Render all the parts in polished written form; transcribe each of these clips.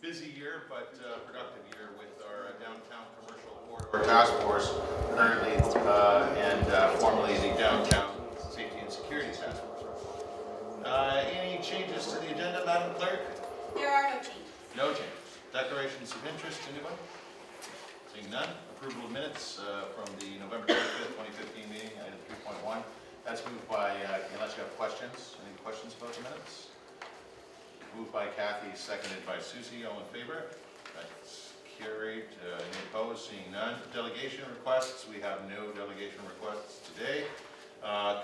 busy year, but productive year with our downtown commercial corridor task force, currently and formerly the downtown safety and security task force. Any changes to the agenda, Madam Clerk? There are no changes. No changes. Declarations of interest, anybody? Seeing none. Approval of minutes from the November 25th, 2015 meeting, item 3.1. That's moved by, unless you have questions. Any questions about the minutes? Moved by Kathy, seconded by Susie. All in favor? That's carried. Any opposed? Seeing none. Delegation requests. We have no delegation requests today.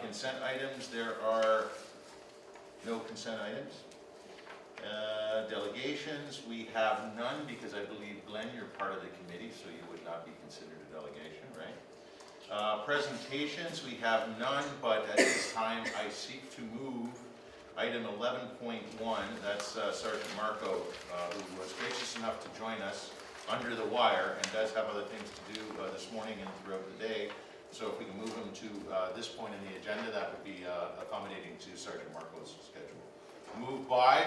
Consent items. There are no consent items. Delegations. We have none because I believe, Glenn, you're part of the committee, so you would not be considered a delegation, right? Presentations. We have none, but at this time I seek to move item 11.1, that's Sergeant Marco, who was gracious enough to join us under the wire and does have other things to do this morning and throughout the day. So if we can move him to this point in the agenda, that would be accommodating to Sergeant Marco's schedule. Moved by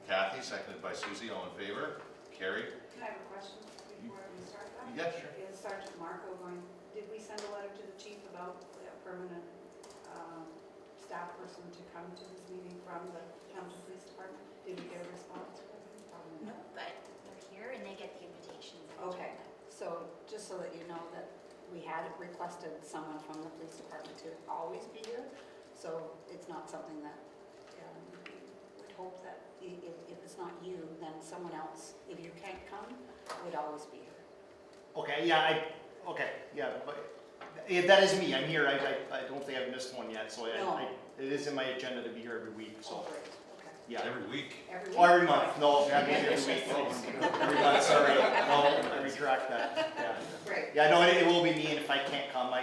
Kathy, seconded by Susie. All in favor? Carried. Can I have a question before we start that? Yeah, sure. Is Sergeant Marco going, did we send a letter to the chief about a permanent staff person to come to this meeting from the Township Police Department? Did we get a response? No, but they're here and they get the invitations. Okay, so just so that you know that we had requested someone from the police department to always be here. So it's not something that we would hope that if it's not you, then someone else, if you can't come, would always be here. Okay, yeah, but that is me. I'm here. I don't think I've missed one yet, so No. it is in my agenda to be here every week. So Oh, great, okay. yeah, Every week. Every week? or every month. No, I mean every week. Every month. Sorry, no, I retract that. Yeah, Great. yeah. No, it will be me, and if I can't come,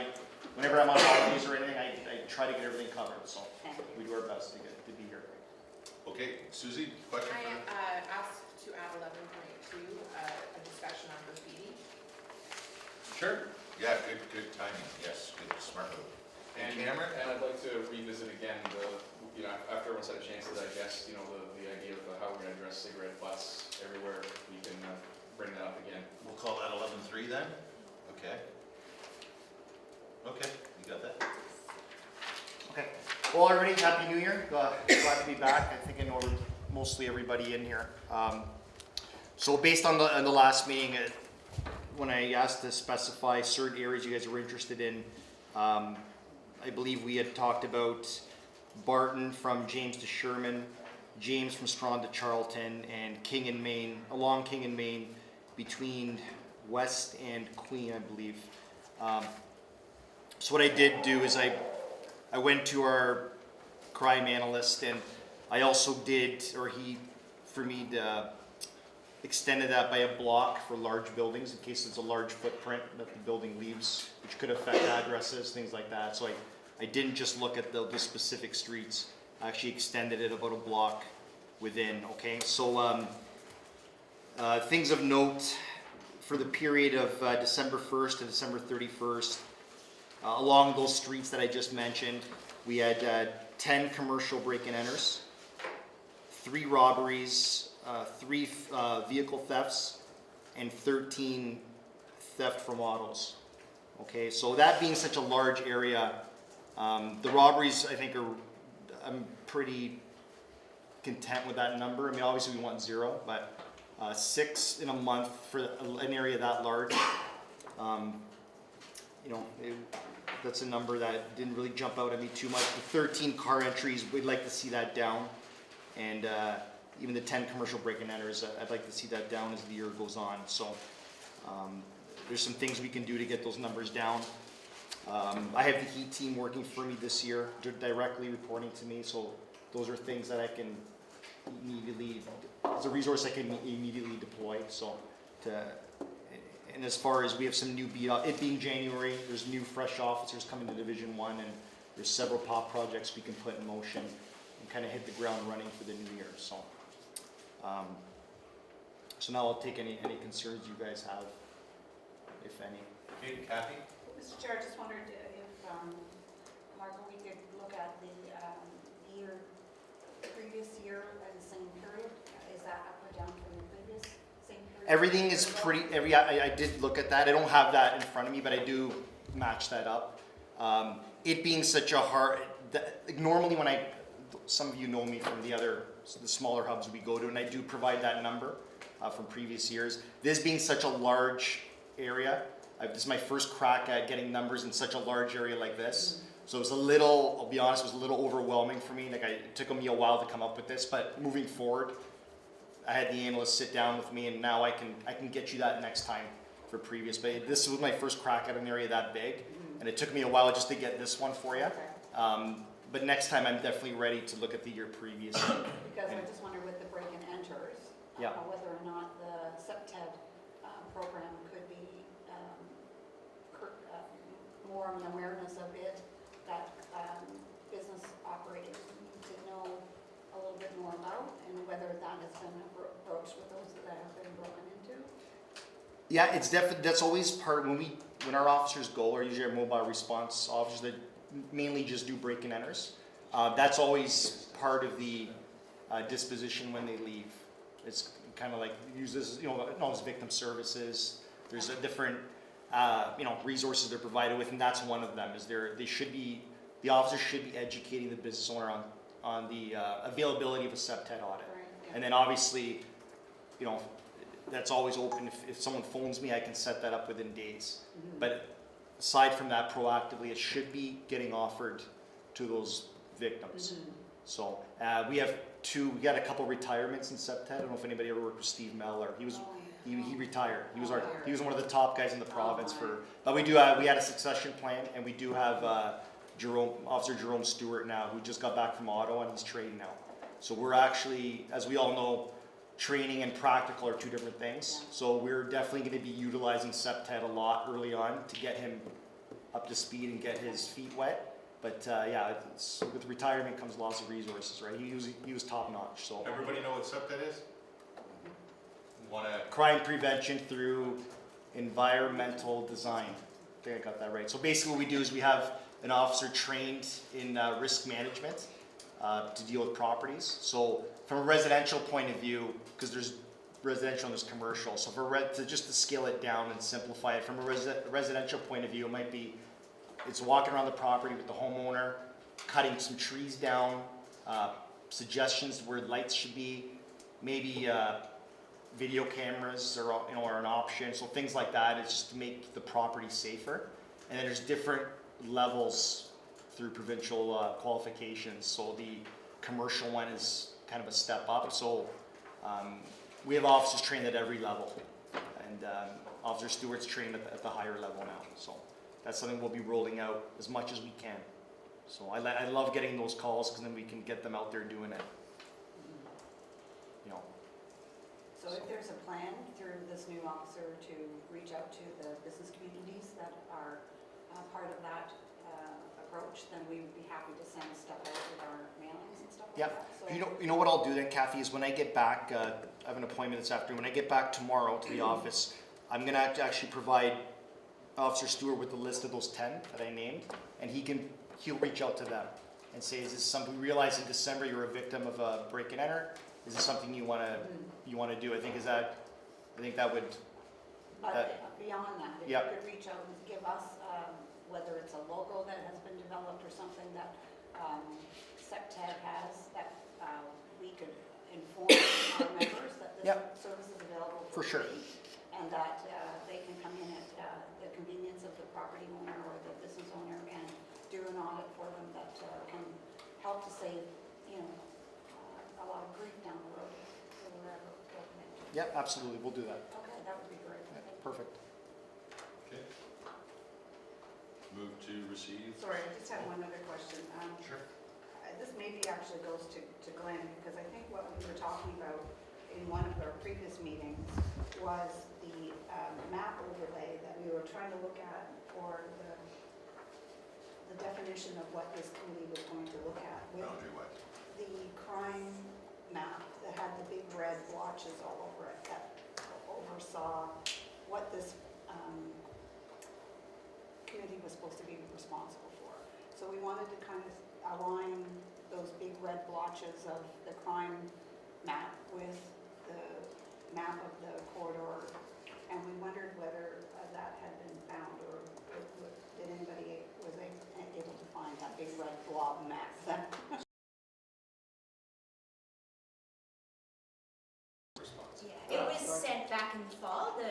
whenever I'm on holidays or anything, I try to get everything covered. So Thank you. we do our best to be here. Okay, Susie, question for you? I asked to add 11.2, a discussion on graffiti. Sure. Yeah, good timing. Yes, good, smart move. And Cameron? And I'd like to revisit again after everyone's had a chance to digest, the idea of how we're going to address cigarette butts everywhere. We can bring that up again. We'll call that 11.3 then? Okay. Okay, you got that? Okay. Well, everybody, Happy New Year. Glad to be back. I think I know mostly everybody in here. So based on the last meeting, when I asked to specify certain areas you guys were interested in, I believe we had talked about Barton from James to Sherman, James from Strawn to Charlton, and King and Main, along King and Main between West and Queen, I believe. So what I did do is I went to our crime analyst, and I also did, or he, for me, extended that by a block for large buildings in case it's a large footprint that the building leaves, which could affect addresses, things like that. So I didn't just look at the specific streets. I actually extended it about a block within, okay? So things of note for the period of December 1st to December 31st, along those streets that I just mentioned, we had 10 commercial break-and-enters, 3 robberies, 3 vehicle thefts, and 13 theft from autos. Okay, so that being such a large area, the robberies, I think, I'm pretty content with that number. I mean, obviously we want 0, but 6 in a month for an area that large, that's a number that didn't really jump out at me too much. The 13 car entries, we'd like to see that down, and even the 10 commercial break-and-enters, I'd like to see that down as the year goes on. So there's some things we can do to get those numbers down. I have the heat team working for me this year, directly reporting to me, so those are things that I can immediately, it's a resource I can immediately deploy. So and as far as we have some new it being January, there's new fresh officers coming to Division 1, and there's several POP projects we can put in motion and kind of hit the ground running for the new year. So so now I'll take any concerns you guys have, if any. Okay, Kathy? Mr. Chair, I just wondered if, Marco, we could look at the previous year at the same period. is that up or down from the previous same period? Everything is pretty, I did look at that. I don't have that in front of me, but I do match that up. It being such a hard, normally when some of you know me from the smaller hubs we go to, and I do provide that number from previous years. This being such a large area, this is my first crack at getting numbers in such a large area like this. So it was a little, I'll be honest, it was a little overwhelming for me. It took me a while to come up with this, but moving forward, I had the analyst sit down with me, and now I can get you that next time for previous. But this was my first crack at an area that big, and it took me a while just to get this one for you. Okay. But next time, I'm definitely ready to look at the year previous. Because I just wonder with the break and enters, Yeah. whether or not the SEPTED program could be more of an awareness of it, that business operators need to know a little bit more about, and whether that has been approached with those that have been broken into. Yeah, it's definitely, that's always part, when our officers go, or usually our mobile response officers that mainly just do break and enters, that's always part of the disposition when they leave. It's kind of like, use this, as victim services. There's a different, resources they're provided with, and that's one of them, is the officers should be educating the business owner on the availability of a SEPTED audit. Right, yeah. And then obviously, that's always open. If someone phones me, I can set that up within days. Mhm. But aside from that, proactively, it should be getting offered to those victims. Mhm. So we got a couple retirements in SEPTED. I don't know if anybody ever worked with Steve Meller. He retired. He was one of the top guys in the province but we had a succession plan, and we do have Officer Jerome Stewart now, who just got back from Ottawa, and he's training now. So we're actually, as we all know, training and practical are two different things. Yeah. So we're definitely going to be utilizing SEPTED a lot early on to get him up to speed and get his feet wet. But with retirement comes lots of resources, right? He was top notch. So Everybody know what SEPTED is? Want to? crime prevention through environmental design. I think I got that right. So basically what we do is we have an officer trained in risk management to deal with properties. So from a residential point of view, because there's residential and there's commercial, so just to scale it down and simplify it, from a residential point of view, it's walking around the property with the homeowner, cutting some trees down, suggestions where lights should be, maybe video cameras are an option, so things like that. It's just to make the property safer. And then there's different levels through provincial qualifications. So the commercial one is kind of a step up. So we have officers trained at every level, and Officer Stewart's trained at the higher level now. So that's something we'll be rolling out as much as we can. So I love getting those calls, because then we can get them out there doing it. So if there's a plan through this new officer to reach out to the business communities that are part of that approach, then we would be happy to send stuff out with our mailings and stuff like that. So You know what I'll do then, Kathy, is when I get back, I have an appointment this afternoon. When I get back tomorrow to the office, I'm going to actually provide Officer Stewart with the list of those 10 that I named, and he'll reach out to them and say, is this something, we realize in December you were a victim of a break and enter. Is this something you want to do? I think that would. But beyond that, if Yep. you could reach out and give us, whether it's a logo that has been developed or something that SEPTED has, that we could inform our members that this Yep. service is available For sure. free, and that they can come in at the convenience of the property owner or the business owner and do an audit for them that can help to save, a lot of grief down the road or wherever. Yep, absolutely. We'll do that. Okay, that would be great. Yeah, perfect. Okay. Move to receive. Sorry, I just had one other question. Sure. This maybe actually goes to Glenn, because I think what we were talking about in one of our previous meetings was the map overlay that we were trying to look at for the definition of what this committee was going to look at. With Boundary-wise. the crime map that had the big red blotches all over it that oversaw what this committee was supposed to be responsible for. So we wanted to kind of align those big red blotches of the crime map with map of the corridor, and we wondered whether that had been found, or did anybody, was they able to find that big red blob map that Response. Yeah, it was sent back in the fall. The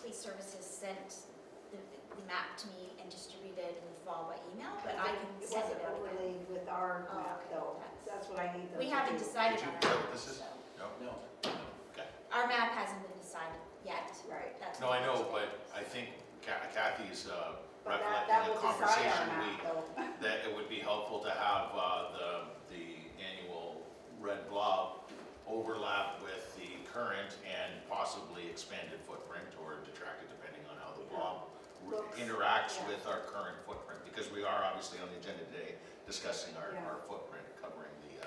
police services sent the map to me and distributed in the fall by email, but I can it send wasn't it out again. overlaid with our Oh, map okay. though. That's what I need them to We haven't do. decided Did you on tell our what map, this is? so. No? Okay. Our map hasn't been decided yet. Right. That's No, what I know, I'm but saying. I think Kathy's But that recollecting a will decide conversation our we, map though. that it would be helpful to have the annual red blob overlap with the current and possibly expanded footprint or detracted depending on how the blob Looks, interacts yeah. with our current footprint, because we are obviously on the agenda today discussing our Yeah. footprint, covering the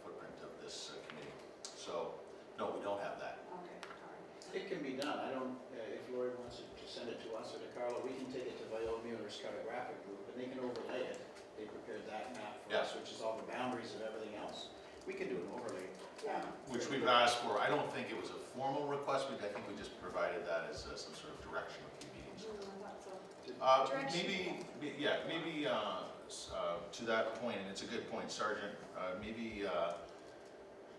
footprint of this committee. So, no, we don't have that. Okay, all right. It can be done. I don't, if Lori wants to send it to us or to Carla, we can take it to Viola-Mueller's cartographic group and they can overlay it. They prepared that map for us, which is all the boundaries of everything else. We can do an overlay. Yeah. Which we've asked for. I don't think it was a formal request, I think we just provided that as some sort of direction of few meetings. I thought so. Direction. Maybe to that point, and it's a good point, Sergeant, maybe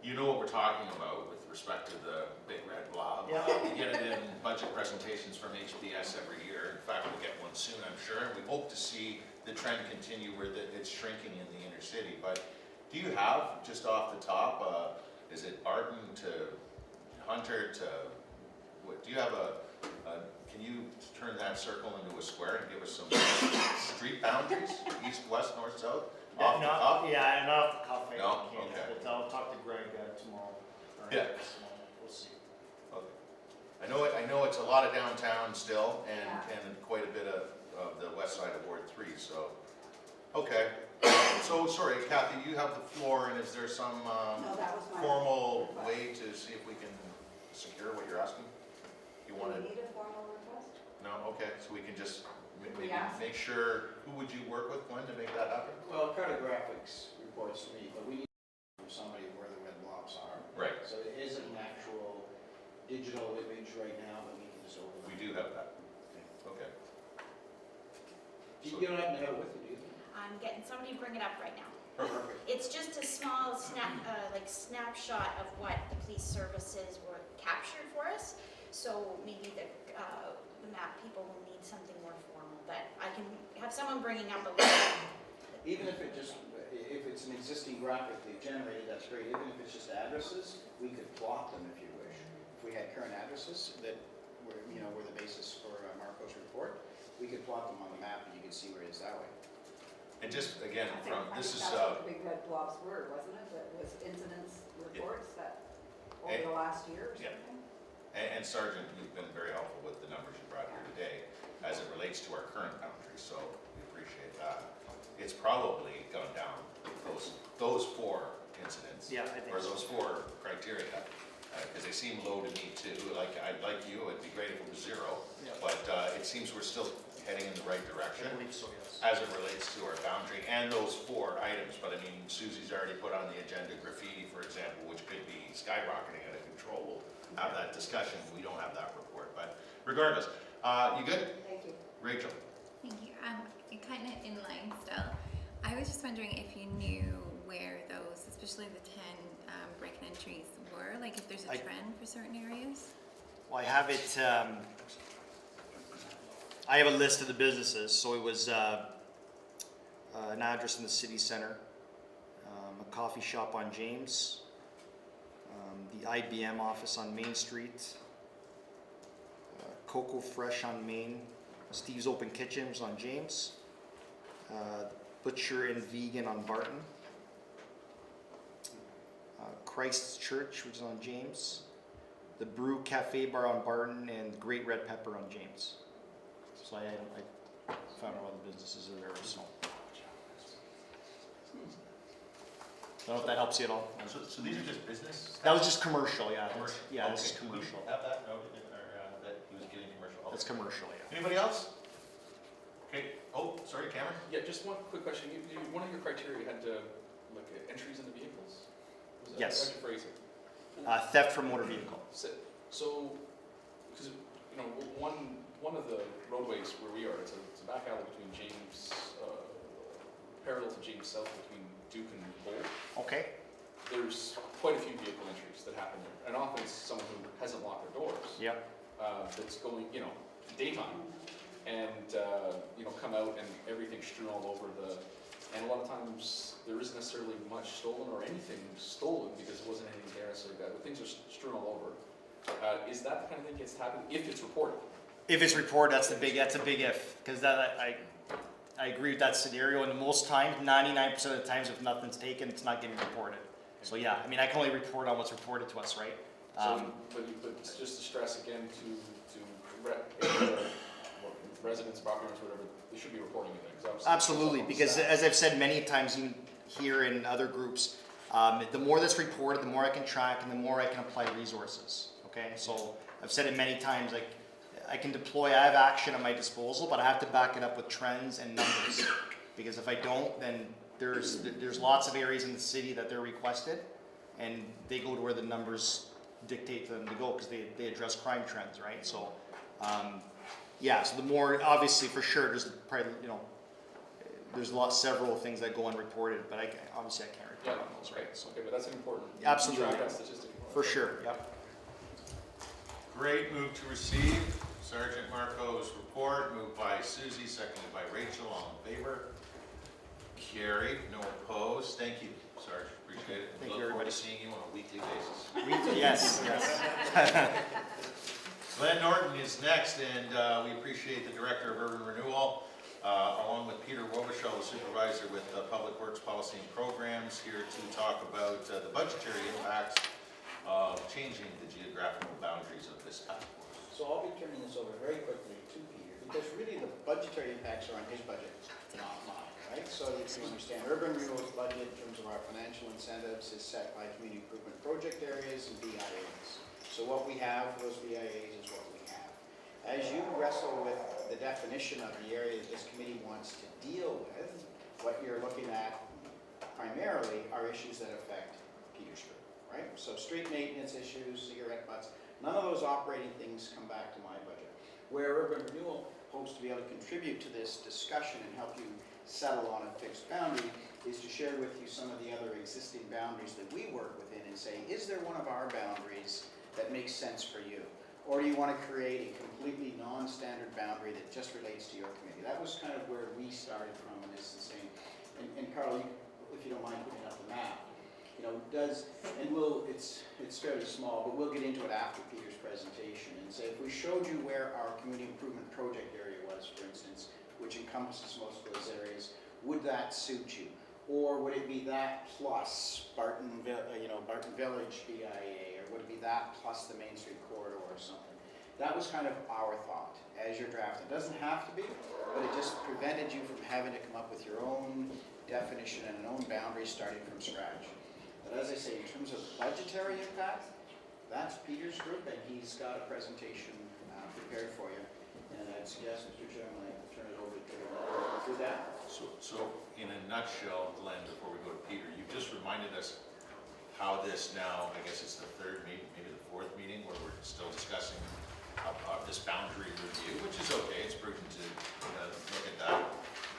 you know what we're talking about with respect to the big red blob. Yeah. We get it in budget presentations from HPS every year. In fact, we'll get one soon, I'm sure. We hope to see the trend continue where it's shrinking in the inner city. But do you have, just off the top, is it Barton to Hunter to, what, do you have can you turn that circle into a square and give us some street boundaries, east, west, north, south? Off the top? Yeah, not off the cuff, I No? can't, Okay. but I'll talk to Greg tomorrow. Or Yeah. this morning. We'll see. Okay. I know it's a lot of downtown still, and, Yeah. and quite a bit of the west side of Ward 3, so. Okay, so, sorry, Kathy, you have the floor, and is there some No, that was my. formal request. way to see if we can secure what you're asking? You Do want we to, need a formal request? no, okay, so we can just maybe Yes. make sure, who would you work with, Glenn, to make that happen? Well, cartographics reports to me, but we need from somebody where the red blobs are. Right, So it isn't an actual digital image right now, but we can just we overlay. do have that. Okay. You don't happen to have it with you, do you? I'm getting somebody to bring it up right now. Perfect. It's just a small snapshot of what the police services were captured for us. So maybe the map people will need something more formal, but I can have someone bringing up a list. Even if if it's an existing graphic they've generated, that's great. Even if it's just addresses, we could plot them if you wish. If we had current addresses that were the basis for Marco's report, we could plot them on the map and you could see where it is that way. And just, again, I think this is, that's what the big red blobs were, wasn't it? That was incidents reports that over And- the last year or yeah. something? and Sergeant, you've been very helpful with the numbers you brought here today as it relates to our current boundaries, so we appreciate that. It's probably gone down, those 4 incidents. Yeah, I think Or so. those 4 criteria, because they seem low to me too. Like you, it'd be great if it was 0, Yeah. but it seems we're still heading in the right I direction believe so, yes. as it relates to our boundary and those 4 items. But I mean, Susie's already put on the agenda graffiti, for example, which could be skyrocketing out of control. We'll have that discussion. We don't have that report, but regardless, you good? Thank you. Rachel? Thank you. Kind of in line still. I was just wondering if you knew where those, especially the 10 break-in entries were, like if there's a trend for certain areas? Well, I have it, I have a list of the businesses, so it was an address in the city center, a coffee shop on James, the IBM office on Main Street, Cocoa Fresh on Main, Steve's Open Kitchen was on James, Butcher and Vegan on Barton, Christ's Church, which is on James, the Brew Cafe Bar on Barton, and Great Red Pepper on James. So I found out all the businesses are there, so. I don't know if that helps you at all. So these are just business? That was just commercial, yeah. Commercial? Yeah, it's Okay. commercial. Have that? No, or that he was getting commercial? That's Okay. commercial, yeah. Anybody else? Okay, oh, sorry, Cameron? Yeah, just one quick question. One of your criteria had to look at entries into vehicles? Was that- Yes. How'd you phrase it? Theft from motor vehicle. So, because, you know, one of the roadways where we are, it's a back alley between James, parallel to James South between Duke and Bowl. Okay. There's quite a few vehicle entries that happen there, and often it's someone who hasn't locked their doors. Yep. That's going, you know, daytime, and, you know, come out and everything's strewn all over and a lot of times there isn't necessarily much stolen or anything stolen because there wasn't anything there necessarily bad, but things are strewn all over. Is that the kind of thing that's happening if it's reported? If it's reported, that's a big if, because that I agree with that scenario. And most times, 99% of the times, if nothing's taken, it's not getting reported. So yeah, I mean, I can only report on what's reported to us, right? But just to stress again residents, property owners, whatever, they should be reporting it. Absolutely, because as I've said many times, even here in other groups, the more that's reported, the more I can track and the more I can apply resources. Okay, so I've said it many times, like I have action at my disposal, but I have to back it up with trends and numbers. Because if I don't, then there's lots of areas in the city that they're requested, and they go to where the numbers dictate to them to go because they address crime trends, right? So, yeah. So the more, obviously, for sure, there's probably, you know, there's several things that go unreported, but obviously I can't report on those, right? So, okay, but that's an important. Absolutely. Track that statistic. For sure. Yep. Great, move to receive Sergeant Marco's report, moved by Susie, seconded by Rachel, all in favor. Carried, no opposed. Thank you, Sergeant, appreciate it. Thank you, Look forward everybody. to seeing you on a weekly basis. Yes. Glenn Norton is next, and we appreciate the Director of Urban Renewal, along with Peter Wobschall, the Supervisor with Public Works Policy and Programs, here to talk about the budgetary impacts of changing the geographical boundaries of this task force. So I'll be turning this over very quickly to Peter, because really the budgetary impacts are on his budget, not mine, right? So you can understand urban renewal's budget in terms of our financial incentives is set by community improvement project areas and BIAs. So what we have for those BIAs is what we have. As you wrestle with the definition of the area that this committee wants to deal with, what you're looking at primarily are issues that affect Petersburg, right? So street maintenance issues, cigarette butts, none of those operating things come back to my budget. Where urban renewal hopes to be able to contribute to this discussion and help you settle on a fixed boundary is to share with you some of the other existing boundaries that we work within and say, is there one of our boundaries that makes sense for you? Or do you want to create a completely non-standard boundary that just relates to your committee? That was kind of where we started from, and it's the same. And Carl, if you don't mind putting up the map, you know, it's fairly small, but we'll get into it after Peter's presentation and say, if we showed you where our community improvement project area was, for instance, which encompasses most of those areas, would that suit you? Or would it be that plus Barton Village BIA, or would it be that plus the Main Street corridor or something? That was kind of our thought as you're drafting. It doesn't have to be, but it just prevented you from having to come up with your own definition and an own boundary starting from scratch. But as I say, in terms of budgetary impact, that's Peter's group, and he's got a presentation prepared for you. And I'd suggest, Mr. Chairman, I turn it over to do that. So in a nutshell, Glenn, before we go to Peter, you just reminded us how this now, I guess it's the third meeting, maybe the fourth meeting, where we're still discussing this boundary review, which is okay, it's prudent to look at that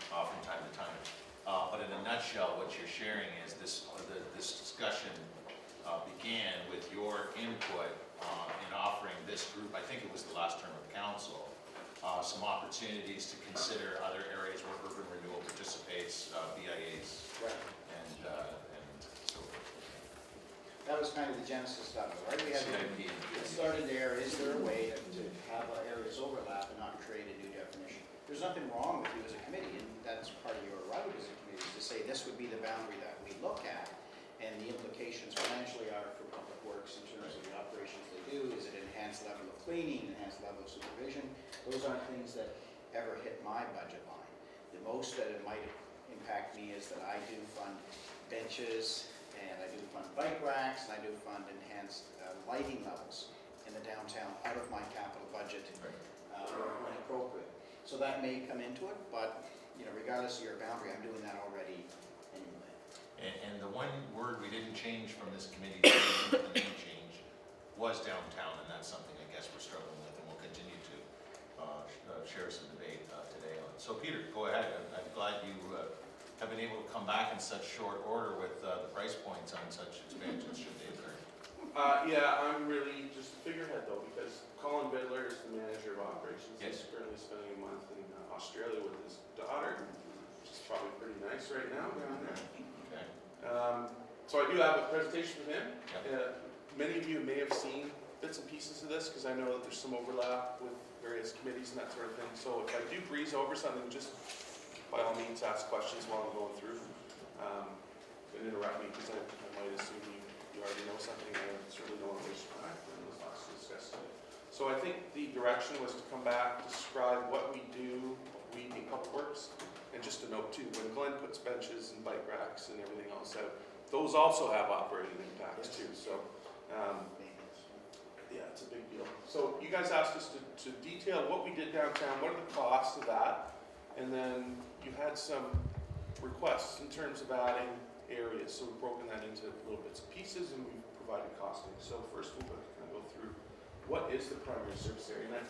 from time to time. But in a nutshell, what you're sharing is this discussion began with your input in offering this group, I think it was the last term of council, some opportunities to consider other areas where urban renewal participates, BIAs, Right. and so forth. That was kind of the genesis of it, right? We had CIP. it started there. Is there a way to have our areas overlap and not create a new definition? There's nothing wrong with you as a committee, and that's part of your route as a committee, is to say this would be the boundary that we look at, and the implications financially are for public works in terms of the operations they do. Is it enhanced level of cleaning, enhanced level of supervision? Those aren't things that ever hit my budget line. The most that it might impact me is that I do fund benches, and I do fund bike racks, and I do fund enhanced lighting levels in the downtown out of my capital budget when appropriate. So that may come into it, but you know, regardless of your boundary, I'm doing that already anyway. And the one word we didn't change from this committee, the name change, was downtown, and that's something I guess we're struggling with, and we'll continue to share some debate today on. So Peter, go ahead. I'm glad you have been able to come back in such short order with the price points on such expansions should they occur. Yeah, I'm really just a figurehead though, because Colin Biddler is the manager of operations. Yes. He's currently spending a month in Australia with his daughter, which is probably pretty nice right now down there. Okay. So I do have a presentation with him. Yep. Many of you may have seen bits and pieces of this, because I know that there's some overlap with various committees and that sort of thing. So if I do breeze over something, just by all means ask questions while I'm going through. And interrupt me, because I might assume you already know something. I certainly don't want to waste your time, and there's lots to discuss today. So I think the direction was to come back, describe what we do, we in Public Works, and just a note too, when Glenn puts benches and bike racks and everything else out, those also have operating impacts too. So yeah, it's a big deal. So you guys asked us to detail what we did downtown, what are the costs of that, and then you had some requests in terms of adding areas. So we've broken that into little bits and pieces, and we've provided costing. So first we'll kind of go through what is the primary service area. And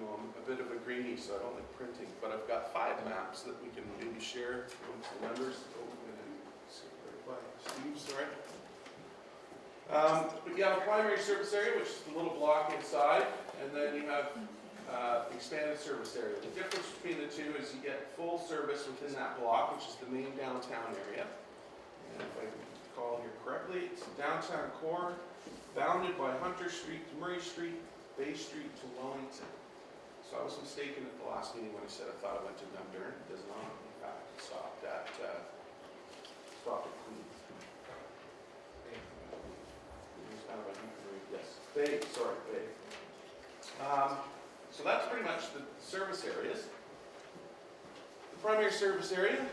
I'm a bit of a greenie, so I don't like printing, but I've got 5 maps that we can maybe share amongst the members. Oh, and Steve, sorry. But you have a primary service area, which is the little block inside, and then you have expanded service area. The difference between the two is you get full service within that block, which is the main downtown area. And if I can recall here correctly, it's the downtown core, bounded by Hunter Street to Murray Street, Bay Street to Wellington. So I was mistaken at the last meeting when I said I thought it went to Dunburn. It does not. In fact, it stopped at Queen. Yes, Bay, sorry, Bay. So that's pretty much the service areas. The primary service area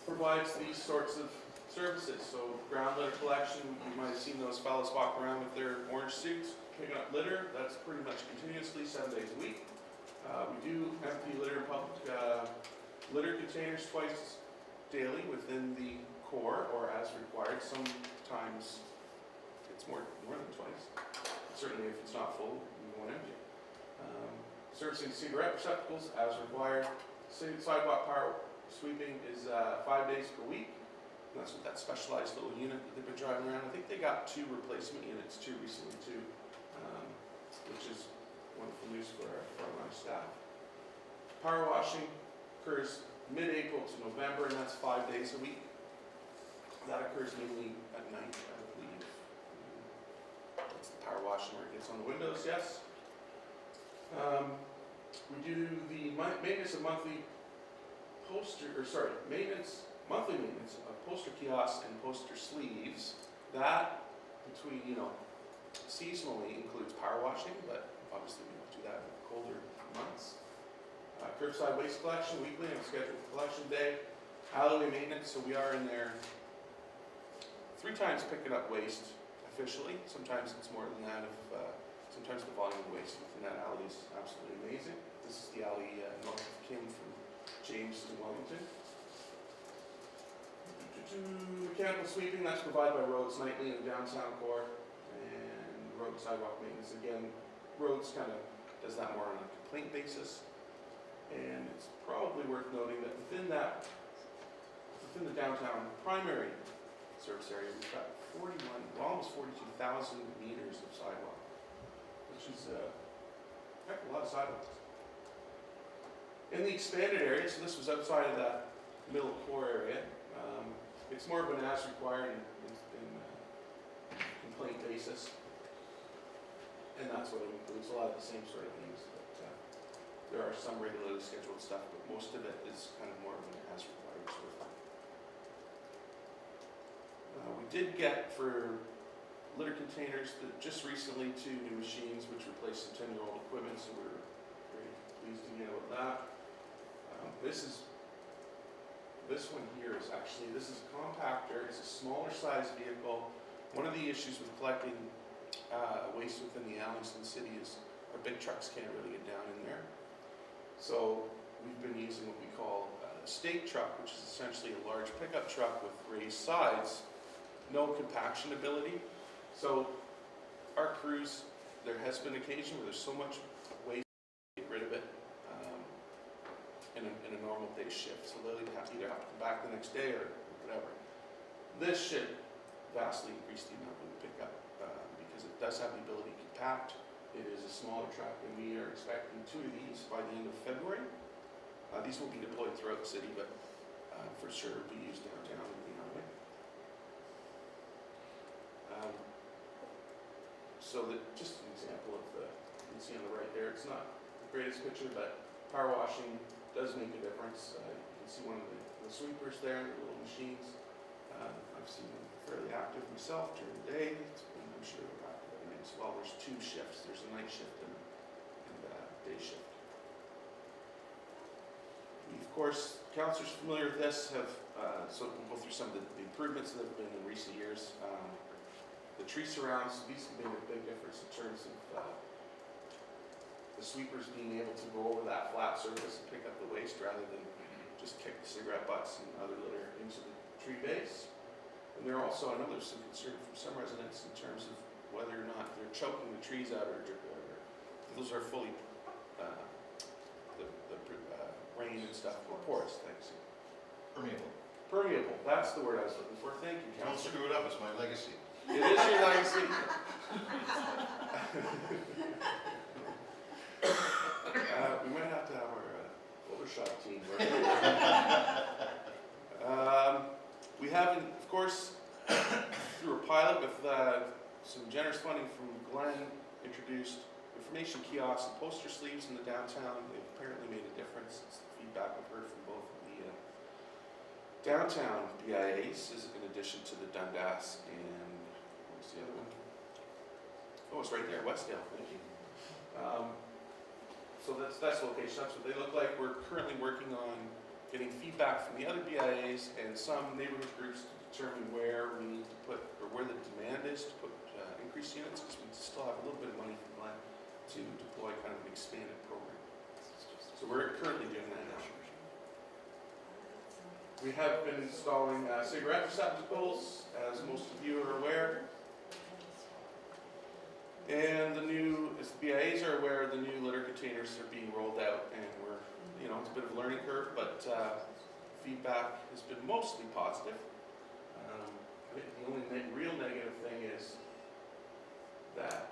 provides these sorts of services. So ground litter collection, you might have seen those fellows walk around with their orange suits, picking up litter. That's pretty much continuously, 7 days a week. We do empty litter in public litter containers twice daily within the core, or as required. Sometimes it's more than twice. Certainly if it's not full, we won't empty it. Servicing cigarette receptacles as required. Sidewalk power sweeping is 5 days per week. And that's what that specialized little unit that they've been driving around. I think they got 2 replacement units too recently too, which is wonderful news for our staff. Power washing occurs mid-April to November, and that's 5 days a week. That occurs mainly at night, I believe. That's the power washing where it gets on the windows, yes. We do the maintenance of monthly maintenance of poster kiosks and poster sleeves. That between, seasonally includes power washing, but obviously we don't do that in colder months. Curbside waste collection weekly on scheduled collection day. Alleyway maintenance, so we are in there 3 times picking up waste officially. Sometimes it's more than that. Sometimes the volume of waste within that alley is absolutely amazing. This is the alley north of King from James to Wellington. Mechanical sweeping, that's provided by Roads nightly in the downtown core. And road sidewalk maintenance, again, Roads kind of does that more on a complaint basis. And it's probably worth noting that within the downtown primary service area, we've got almost 42,000 meters of sidewalk, which is a heck of a lot of sidewalks. In the expanded area, so this was outside of that middle core area, it's more of an as required in complaint basis. And that's what it includes, a lot of the same sort of things. But there are some regularly scheduled stuff, but most of it is kind of more of an as required sort of thing. We did get for litter containers just recently 2 new machines which replaced some 10-year-old equipment, so we're very pleased to get about that. This one here is actually, this is a compactor. It's a smaller size vehicle. One of the issues with collecting waste within the alleys in the city is our big trucks can't really get down in there. So we've been using what we call a stake truck, which is essentially a large pickup truck with raised sides, no compaction ability. So our crews, there has been occasion where there's so much waste, get rid of it in a normal day shift. So they'll either have to come back the next day or whatever. This should vastly increase the amount we pick up because it does have the ability to compact. It is a smaller truck, and we are expecting 2 of these by the end of February. These will be deployed throughout the city, but for sure will be used downtown and the Alleyway. So that just an example of you can see on the right there, it's not the greatest picture, but power washing does make a difference. You can see one of the sweepers there, the little machines. I've seen them fairly active myself during the day. I'm sure they're active at night as well. There's 2 shifts. There's a night shift and a day shift. We, of course, councillors familiar with this have, so we'll go through some of the improvements that have been in recent years. The tree surrounds, these have made a big difference in terms of the sweepers being able to go over that flat surface and pick up the waste rather than just kick the cigarette butts and other litter into the tree base. And there are also, I know there's some concern from some residents in terms of whether or not they're choking the trees out or those are fully, the rain and stuff are porous, thanks. Permeable. Permeable, that's the word I was looking for. Thank you, Don't Councillor. screw it up, it's my legacy. It is your legacy. We might have to have our Photoshop team work. We have, of course, through a pilot with some generous funding from Glenn, introduced information kiosks and poster sleeves in the downtown. They've apparently made a difference. It's the feedback I've heard from both of the downtown BIAs, is in addition to the Dundas and what was the other one? Oh, it's right there, Westdale. Thank you. So that's the location. That's what they look like. We're currently working on getting feedback from the other BIAs and some neighborhood groups to determine where we need to put, or where the demand is to put increased units, because we still have a little bit of money from Glenn to deploy kind of an expanded program. So we're currently doing that now. We have been installing cigarette receptacles, as most of you are aware. And the new, as the BIAs are aware, the new litter containers are being rolled out, and we're, it's a bit of a learning curve, but feedback has been mostly positive. The only real negative thing is that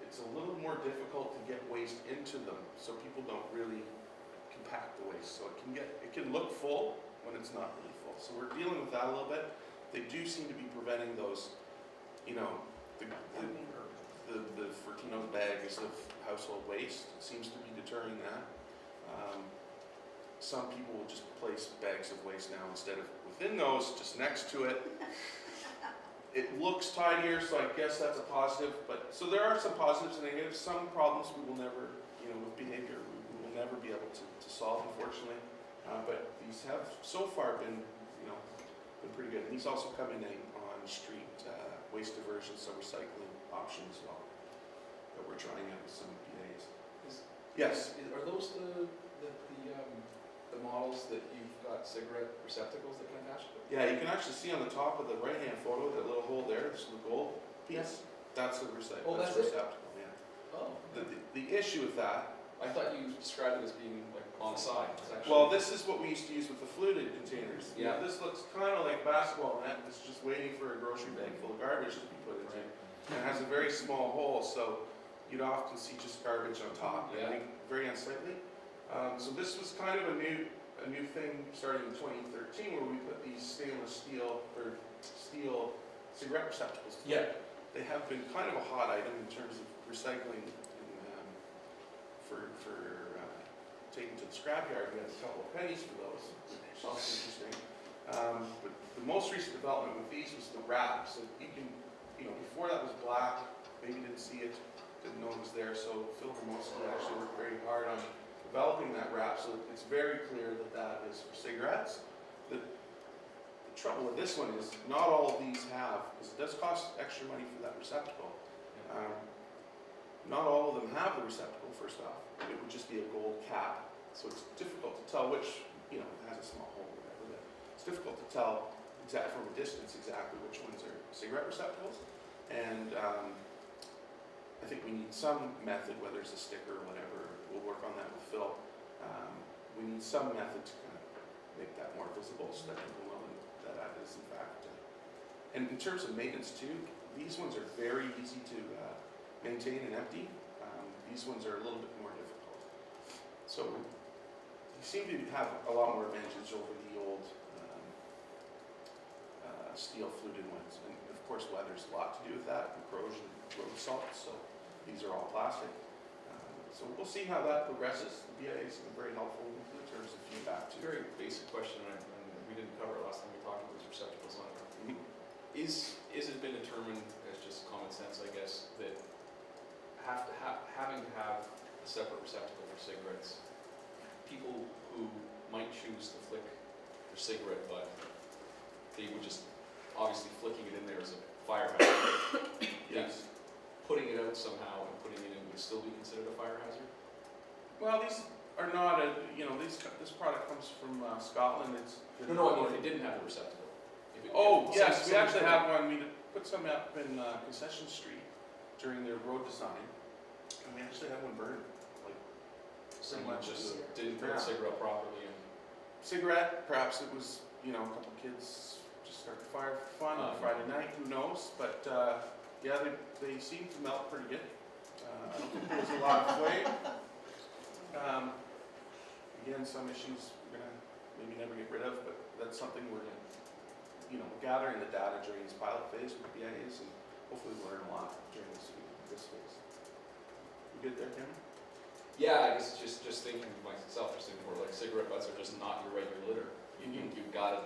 it's a little more difficult to get waste into them, so people don't really compact the waste. So it can look full when it's not really full. So we're dealing with that a little bit. They do seem to be preventing those, the Fortino's bags of household waste. It seems to be deterring that. Some people will just place bags of waste now instead of within those, just next to it. It looks tidier, so I guess that's a positive. But so there are some positives and negatives. Some problems we will never, with behavior, we will never be able to solve, unfortunately. But these have so far been pretty good. And these also come in on street waste diversion, so recycling option as well that we're trying out with some BAs. Yes. Are those the models that you've got cigarette receptacles that can attach to? Yeah, you can actually see on the top of the right-hand photo, that little hole there, this little gold piece. That's a recycle. Oh, that's a it? receptacle, yeah. Oh. The issue with that, I thought you described it as being like on the side. It's actually... well, this is what we used to use with the fluted containers. Yeah. This looks kind of like a basketball net. It's just waiting for a grocery bag full of garbage to be put into. Right. And it has a very small hole, so you'd often see just garbage on top. Yeah. Very unsightly. So this was kind of a new thing starting in 2013, where we put these stainless steel or steel cigarette receptacles. Yeah. They have been kind of a hot item in terms of recycling and, for taking to the scrapyard. We had a couple of pennies for those, which is also interesting. But the most recent development with these was the wrap. So you can, before that was black, maybe didn't see it, didn't know it was there. So Phil Hermoski actually worked very hard on developing that wrap, so it's very clear that that is for cigarettes. The trouble with this one is not all of these have, because it does cost extra money for that receptacle. Not all of them have the receptacle, first off. It would just be a gold cap, so it's difficult to tell which, it has a small hole or whatever, but it's difficult to tell from a distance exactly which ones are cigarette receptacles. And I think we need some method, whether it's a sticker or whatever, we'll work on that with Phil. We need some method to kind of make that more visible so that people know that that is in fact. And in terms of maintenance too, these ones are very easy to maintain and empty. These ones are a little bit more difficult. So you seem to have a lot more advantage over the old steel fluted ones. And of course, weather's a lot to do with that, and corrosion, road salt, so these are all plastic. So we'll see how that progresses. The BIA has been very helpful in terms of feedback too. Very basic question, and we didn't cover it last time we talked about was receptacles on it. Is it been determined as just common sense, I guess, that having to have a separate receptacle for cigarettes, people who might choose to flick their cigarette butt, they would just, obviously flicking it in there as a fire hazard. Yes. Putting it out somehow and putting it in would still be considered a fire hazard? Well, these are not this product comes from Scotland. It's No, I mean, if it didn't have a receptacle. Oh, yes, we actually have one. We put some up in Concession Street during their road design. And we actually had one burned. Like, Someone pretty much just didn't put a cigarette properly in. cigarette, perhaps it was, a couple kids just started the fire for fun on Friday night, who knows? But yeah, they seem to melt pretty good. I don't think there's a lot of flame. Again, some issues we're gonna maybe never get rid of, but that's something we're gonna, gathering the data during this pilot phase with BIAs, and hopefully learn a lot during this phase. You good there, Cameron? Yeah, I guess just thinking of myself, just thinking more like cigarette butts are just not your regular litter. You've got to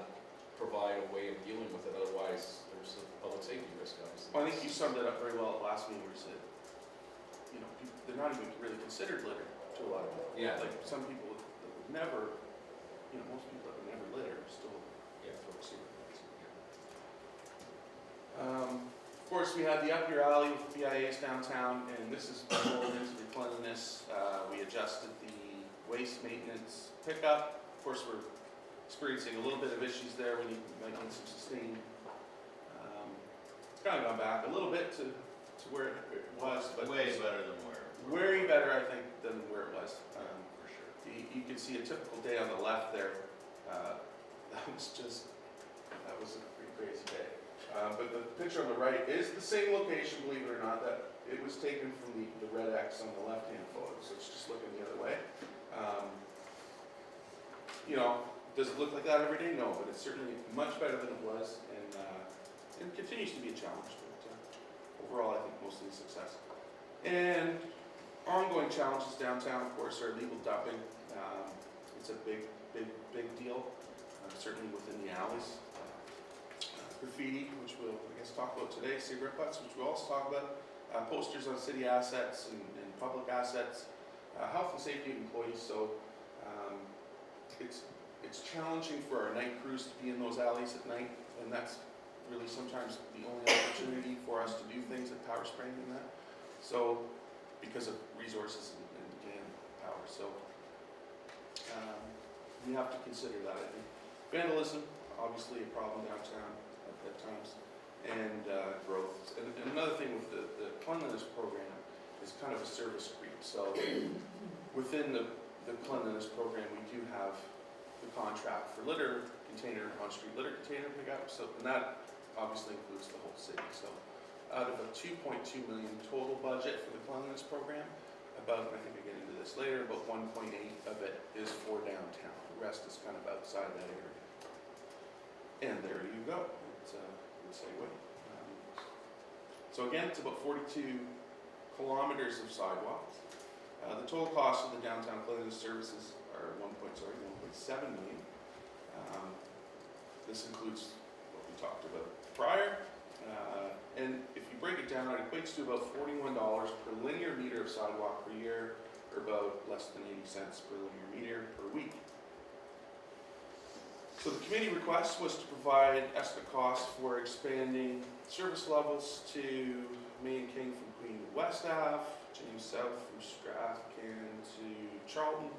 provide a way of dealing with it, otherwise there's a public safety risk, obviously. Well, I think you summed it up very well at last meeting, where you said, they're not even really considered litter to a lot of people. Yeah. Like some people that would never, most people that would never litter still. Yeah, for cigarette butts. Of course, we had the up your alley with BIAs downtown, and this is rolled into the cleanliness. We adjusted the waste maintenance pickup. Of course, we're experiencing a little bit of issues there. We might need some sustain. It's kind of gone back a little bit to where it was, but Way better than where. way better, I think, than where it was. For sure. You can see a typical day on the left there. That was a pretty crazy day. But the picture on the right is the same location, believe it or not, that it was taken from the red X on the left-hand photo, so it's just looking the other way. Does it look like that every day? No, but it's certainly much better than it was, and it continues to be a challenge, but overall, I think mostly a success. And ongoing challenges downtown, of course, are illegal dumping. It's a big deal, certainly within the alleys. Graffiti, which we'll, I guess, talk about today, cigarette butts, which we'll also talk about, posters on city assets and public assets, health and safety of employees. So it's challenging for our night crews to be in those alleys at night, and that's really sometimes the only opportunity for us to do things at power spraying and that. So because of resources and power, so we have to consider that, I think. Vandalism, obviously a problem downtown at times, and growth. And another thing with the cleanliness program is kind of a service creep. So within the cleanliness program, we do have the contract for litter container, on-street litter container pickup. So, and that obviously includes the whole city. So out of a $2.2 million total budget for the cleanliness program, about, I think I get into this later, about 1.8 of it is for downtown. The rest is kind of outside that area. And there you go. It's a good segue. So again, it's about 42 kilometers of sidewalks. The total cost of the downtown cleanliness services are 1.7 million. This includes what we talked about prior. And if you break it down, it equates to about $41 per linear meter of sidewalk per year, or about less than 80 cents per linear meter per week. So the committee request was to provide estimate costs for expanding service levels to Main King from Queen to West Ave, James South from Strathcan to Charlton,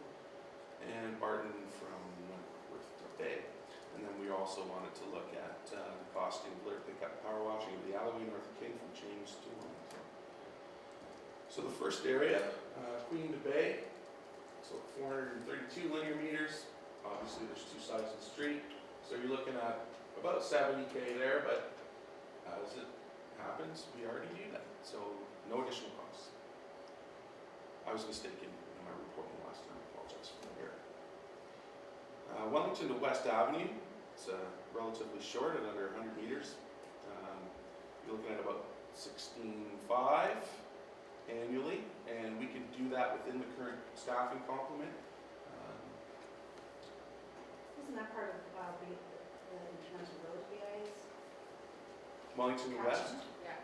and Barton from Wentworth to Bay. And then we also wanted to look at the costing of litter pickup and power washing of the Alleyway north of King from James to Wellington. So the first area, Queen to Bay, so 432 linear meters. Obviously, there's two sides of the street, so you're looking at about 70K there, but as it happens, we already do that, so no additional costs. I was mistaken in my reporting last time, I apologize for that error. Wellington to West Avenue, it's relatively short at under 100 meters. You're looking at about 16.5 annually, and we can do that within the current staffing complement. Isn't that part of the international road BIs? Wellington to West? Yeah.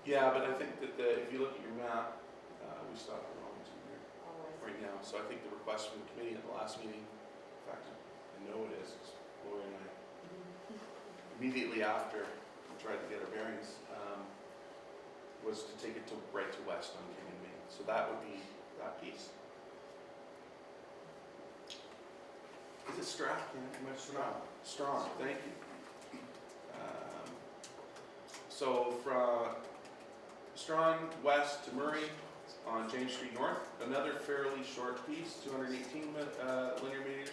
Yeah, but I think that if you look at your map, we stopped at Wellington here right now. So I think the request from the committee at the last meeting, in fact, I know it is, 'cause Lori and I immediately after we tried to get our bearings, was to take it to right to west on King and Main. So that would be that piece. Is it Strong? Strong, thank you. So from Strong west to Murray on James Street North, another fairly short piece, 218 linear meters.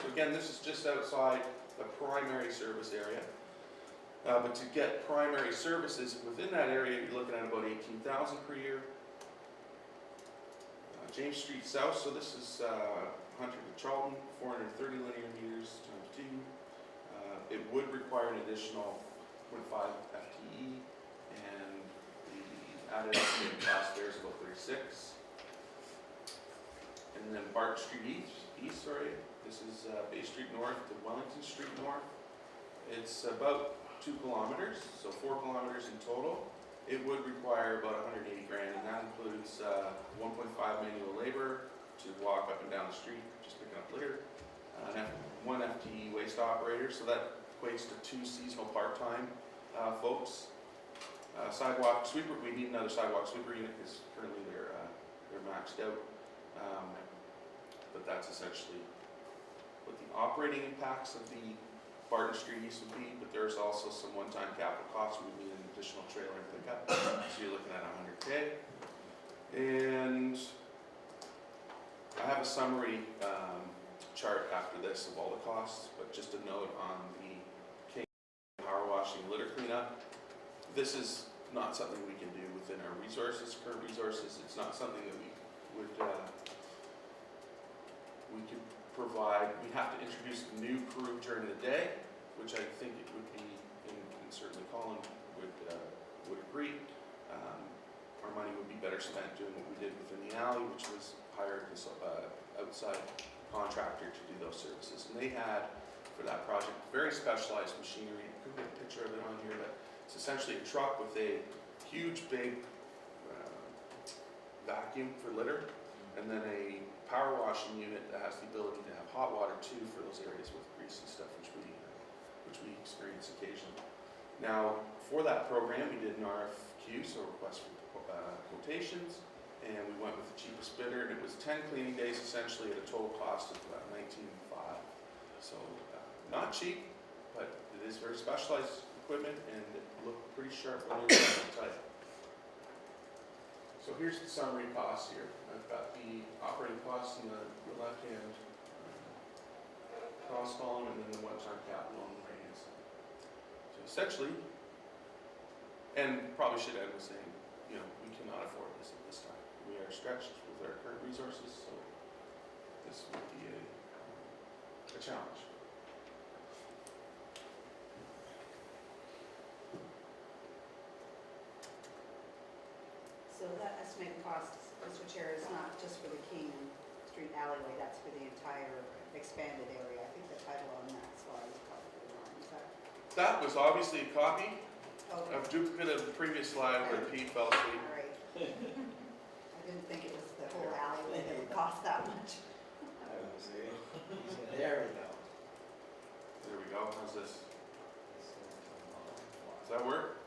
So again, this is just outside the primary service area. But to get primary services within that area, you're looking at about 18,000 per year. James Street South, so this is Hunter to Charlton, 430 linear meters times 2. It would require an additional 0.5 FTE, and the added estimated cost there is about 36. And then Barton Street East, this is Bay Street North to Wellington Street North. It's about 2 kilometers, so 4 kilometers in total. It would require about 180 grand, and that includes 1.5 manual labor to walk up and down the street, just picking up litter, and 1 FTE waste operator, so that equates to 2 seasonal part-time folks. Sidewalk sweeper, we need another sidewalk sweeper unit because currently they're maxed out, but that's essentially what the operating impacts of the Barton Street East would be, but there's also some one-time capital costs. We would need an additional trailer and pickup, so you're looking at 100K. And I have a summary chart after this of all the costs, but just a note on the King power washing litter cleanup. This is not something we can do within our resources, current resources. It's not something that we could provide. We have to introduce a new crew during the day, which I think it would be, and certainly Colin would agree. Our money would be better spent doing what we did within the alley, which was hire an outside contractor to do those services. And they had, for that project, very specialized machinery. I couldn't get a picture of it on here, but it's essentially a truck with a huge, big vacuum for litter, and then a power washing unit that has the ability to have hot water too for those areas with grease and stuff, which we experience occasionally. Now, for that program, we did an RFQ, so request for quotations, and we went with the cheapest bidder, and it was 10 cleaning days essentially at a total cost of about $19,500. So not cheap, but it is very specialized equipment, and it looked pretty sharp when you're tight. So here's the summary costs here. I've got the operating costs in the left-hand cost column, and then the one-time capital on the right-hand side. So essentially, and probably should end with saying, you know, we cannot afford this at this time. We are stretched with our current resources, so this would be a challenge. So that estimated cost, Mr. Chair, is not just for the King Street alleyway, that's for the entire expanded area. I think the title on that slide is probably wrong. Is that? That was obviously a copy, Okay. a duplicate of the previous slide where Pete fell asleep. All right. I didn't think it was the whole alleyway that would cost that much. There we go. There we go. How's this? Does that work?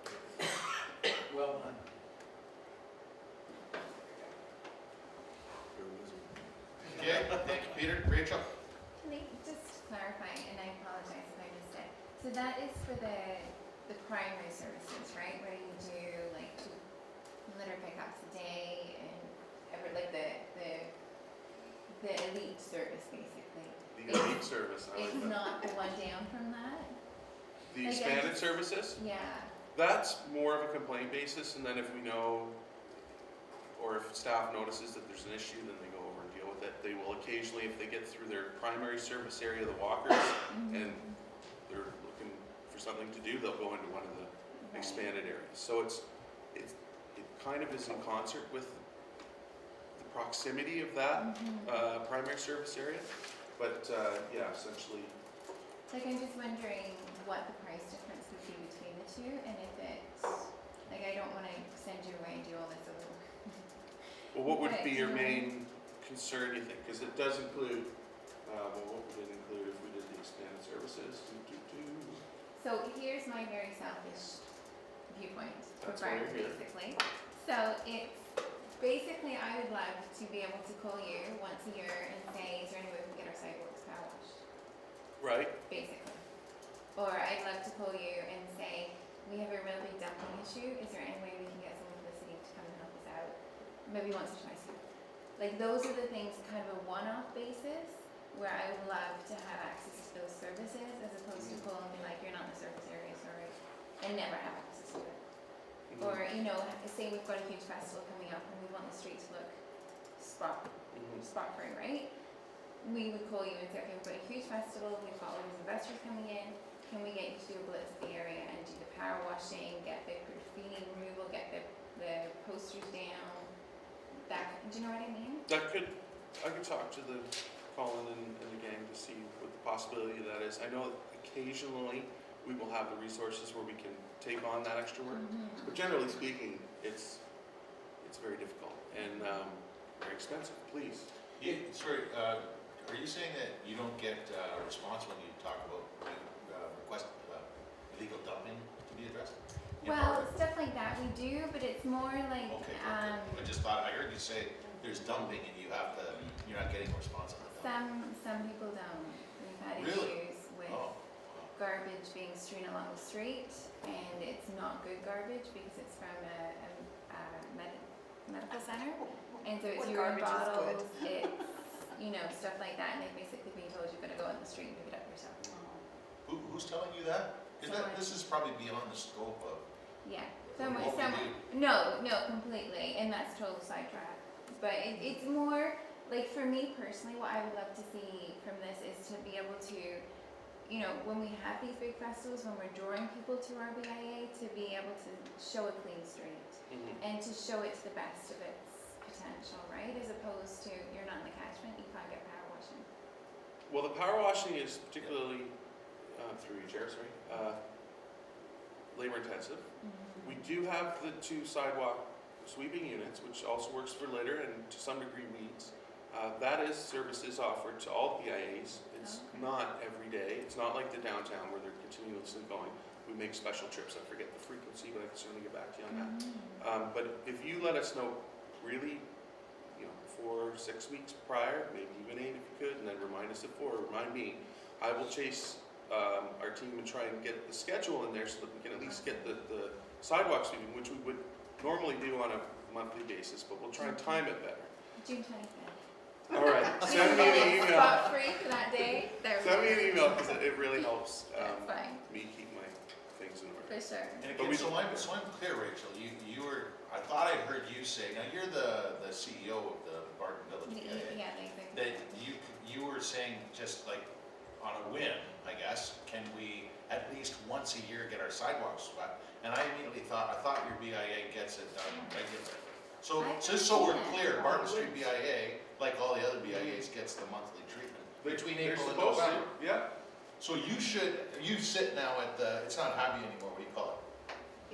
Well done. Okay, thank you, Peter. Rachel? Can I just clarify, and I apologize if I missed it. So that is for the primary services, right? Where you do like litter pickups a day and like the elite service basically. The elite service, I like It's that. not the one down from that. The like, I expanded just- services, Yeah. that's more of a complaint basis, and then if we know, or if staff notices that there's an issue, then they go over and deal with it. They will occasionally, if they get through their primary service area, the walkers, and they're looking for something to do, they'll go into one of the expanded areas. So it kind of is in concert with the proximity of that primary service area. But yeah, essentially, Like I'm just wondering what the price difference would be between the two, and if it's like I don't want to send you away and do all this other work. well, what would Right, be your yeah. main concern, you think? Because it does include, well, what would it include if we did the expanded services? So here's my very selfish viewpoint for That's why Bart, you're here. basically. So it's basically I would love to be able to call you once a year and say, is there any way we can get our sidewalks power washed? Right? Basically. Or I'd love to call you and say, we have a real big dumping issue. Is there any way we can get someone from the city to come and help us out? Maybe once or twice a year. Like those are the things, kind of a one-off basis, where I would love to have access to those services as opposed to call and be like, you're not in the service area, sorry, and never have access to it. Or, you know, say we've got a huge festival coming up and we want the street to look spot free, right? We would call you and say, okay, we've got a huge festival, we've got all these investors coming in, can we get you to do a blitz of the area and do the power washing, get the graffiti removal, get the posters down, that, do you know what I mean? I could talk to the Colin and the gang to see what the possibility of that is. I know occasionally we will have the resources where we can take on that extra work, but generally speaking, it's very difficult and very expensive. Please. Sorry, are you saying that you don't get a response when you talk about request illegal dumping to be addressed? In Well, Barton? stuff like that we do, but it's more like, Okay, I just thought, I heard you say there's dumping and you're not getting a response on the dumping. some people don't. We've had Really? issues with Oh, garbage being strewn along the street, and it's not good garbage because it's from a medical center, and so it's What urine garbage is good? bottles, it's, you know, stuff like that, and they've basically been told you've got to go on the street and pick it up yourself. who's telling you that? This is probably beyond the scope of Yeah, what we do. no, completely, and that's total sidetrack. But it's more, like for me personally, what I would love to see from this is to be able to, you know, when we have these big festivals, when we're drawing people to our BIA, to be able to show a clean street and to show it to the best of its potential, right? As opposed to, you're not in the catchment, you can't get power washing. Well, the power washing is particularly, through you, Chair, sorry, labor intensive. We do have the 2 sidewalk sweeping units, which also works for litter and to some degree weeds. That is services offered to all BIAs. It's not every day. It's not like the downtown where they're continuously going. We make special trips. I forget the frequency, but I can certainly get back to you on that. But if you let us know really, 4 or 6 weeks prior, maybe even 8 if you could, and then remind us at 4, remind me, I will chase our team and try and get the schedule in there so that we can at least get the sidewalk sweeping, which we would normally do on a monthly basis, but we'll try and time it better. June 25th. All right, send me an email. Spot free for that day. Send me an email because it really helps That's fine, me keep my things in order. for sure. And But again, we- so I'm clear, Rachel, you were, I thought I heard you say, now you're the CEO of the Barton Village BIA, Yeah, exactly. that you were saying just like on a whim, I guess, can we at least once a year get our sidewalks swept? And I immediately thought, your BIA gets it done regularly. So, I just so we're think, clear, yeah. Barton Street BIA, like all the other BIAs, gets the monthly treatment between They're April and supposed to, November. yeah. So you sit now at the, it's not Happy anymore, what do you call it?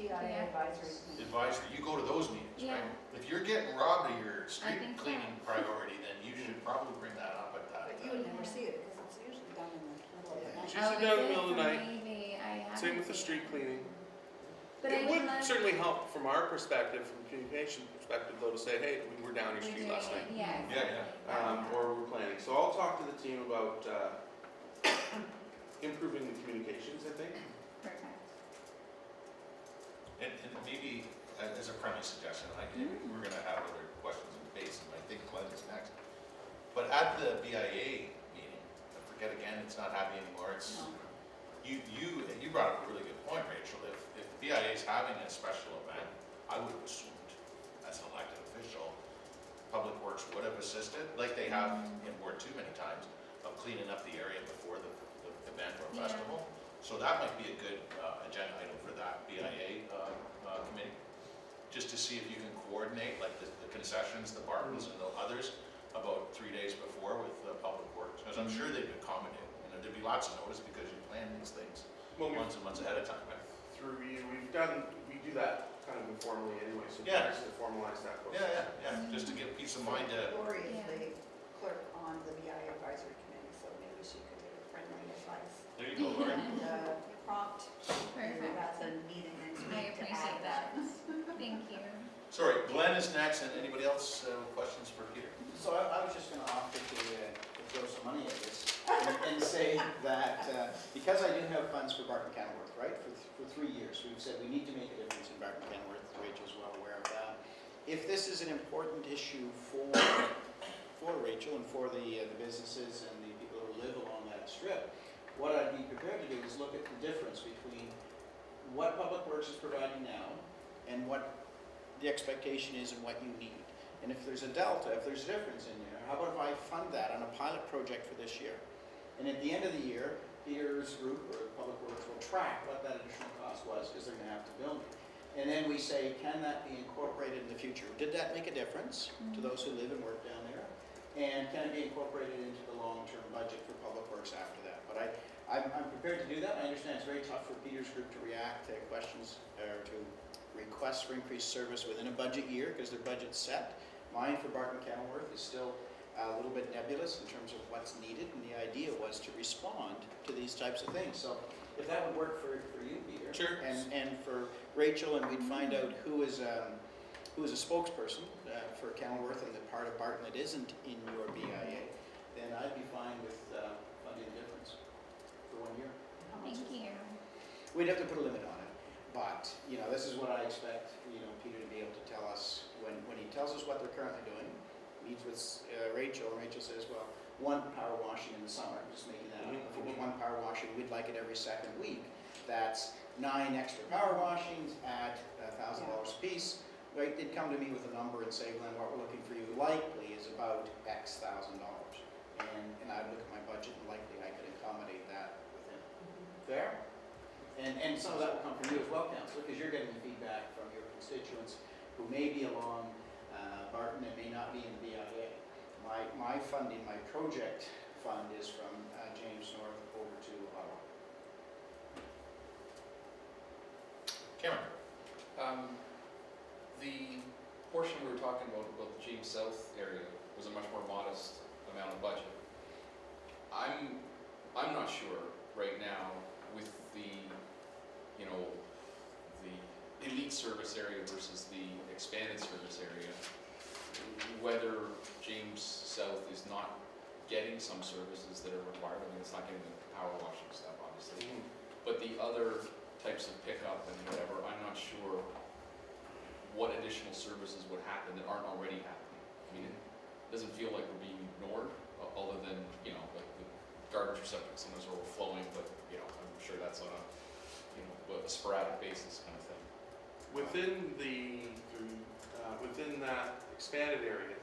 BIA advisory. Advisory, you go to those meetings, right? Yeah. If you're getting robbed of your street think so. cleaning priority, then you should probably bring that up at that. But you would never see it because it's usually done in the middle of the night. It's usually down in the middle of the night. Maybe I haven't Same with the seen street it. cleaning. But It I would love- certainly help from our perspective, from a communication perspective, though, to say, hey, we were down your We're street doing last night. it, yeah. Yeah, exactly. Or we're planning. So I'll talk to the team about improving the communications, I think. Perfect. And maybe, as a friendly suggestion, we're gonna have other questions and debates, and I think Glenn is next. But at the BIA meeting, I forget again, it's not happening anymore, it's, No. you brought up a really good point, Rachel. If the BIA is having a special event, I would have assumed, as an elected official, Public Works would have assisted, like they have in Ward 2 many times, of cleaning up the area before the event or Yeah. festival. So that might be a good agenda item for that BIA committee, just to see if you can coordinate, like the concessions, the Bartons and the others, about 3 days before with Public Works, because I'm sure they'd accommodate. There'd be lots of notice because you plan these things Well, months and months ahead of time, right? through you, we do that kind of informally anyway, so it's Yeah. nice to formalize that Yeah, process. yeah, just to give peace of mind to, Lori is Yeah. the clerk on the BIA advisory committee, so maybe she could give friendly advice. there you go, Lori. And prompt, Perfect. that's a meeting next I week to appreciate add that. Thank you. Sorry, Glenn is next, and anybody else with questions for Peter? So I was just gonna offer to throw some money at this and say that, because I do have funds for Barton Kenilworth, right, for 3 years, we've said we need to make a difference in Barton Kenilworth, Rachel's well aware of that. If this is an important issue for Rachel and for the businesses and the people who live along that strip, what I'd be prepared to do is look at the difference between what Public Works is providing now and what the expectation is and what you need. And if there's a delta, if there's a difference in there, how about if I fund that on a pilot project for this year? And at the end of the year, Peter's group or Public Works will track what that additional cost was, because they're gonna have to build it. And then we say, can that be incorporated in the future? Did that make a difference to those who live and work down there? And can it be incorporated into the long-term budget for Public Works after that? But I'm prepared to do that. I understand it's very tough for Peter's group to react to questions or to requests for increased service within a budget year, because their budget's set. Mine for Barton Kenilworth is still a little bit nebulous in terms of what's needed, and the idea was to respond to these types of things. So if that would work for you, Peter. Sure. And for Rachel, and we'd find out who is a spokesperson for Kenilworth and the part of Barton that isn't in your BIA, then I'd be fine with funding the difference for 1 year. How much Thank is you. We'd have to put a limit on it, but, this is what I expect, Peter to be able to tell us when he tells us what they're currently doing, meets with Rachel, and Rachel says, well, 1 power washing in the summer, I'm just making that up. If it was 1 power washing, we'd like it every second week. That's 9 extra power washings at $1,000 a piece. Right, they'd come to me with a number and say, Glenn, what we're looking for you likely is about X thousand dollars. And I'd look at my budget and likely I could accommodate that within. Fair? And some of that will come from you as well, Councillor, because you're getting the feedback from your constituents who may be along Barton and may not be in the BIA. My funding, my project fund is from James North over to Ottawa. Cameron? The portion we were talking about the James South area was a much more modest amount of budget. I'm not sure right now with the elite service area versus the expanded service area, whether James South is not getting some services that are required. I mean, it's not getting the power washing stuff, obviously, but the other types of pickup and whatever, I'm not sure what additional services would happen that aren't already happening. I mean, it doesn't feel like we're being ignored, other than, like the garbage receptacles sometimes are overflowing, but, I'm sure that's on a sporadic basis kind of thing. Within that expanded area,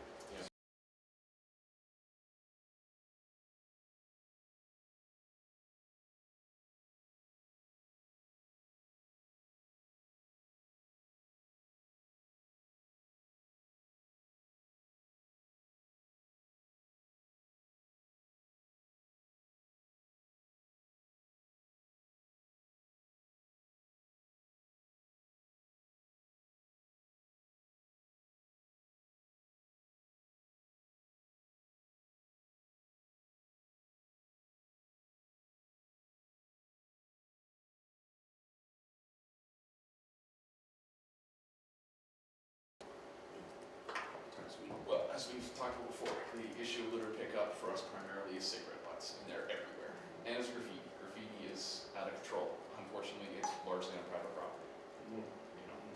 Well, as we've talked about before, the issue of litter pickup for us primarily is cigarette butts, and they're everywhere. And it's graffiti. Graffiti is out of control. Unfortunately, it's largely on private property.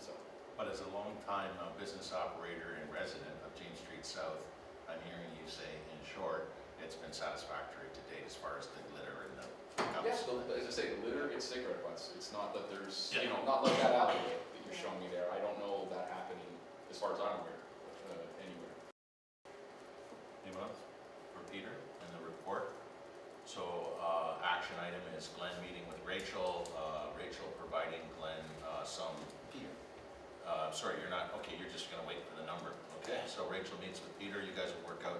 So. But as a longtime business operator and resident of James Street South, I'm hearing you say, in short, it's been satisfactory to date as far as the glitter and the Yes, pickups. as I say, the litter, it's cigarette butts. It's not that there's, Yeah. not like that alleyway that you're showing me there. I don't know that happening, as far as I'm aware, anywhere. Anyone else? For Peter and the report? So, action item is Glenn meeting with Rachel, Rachel providing Glenn some, Peter. sorry, you're not, okay, you're just gonna wait for the number. Okay, so Rachel meets with Peter, you guys will work out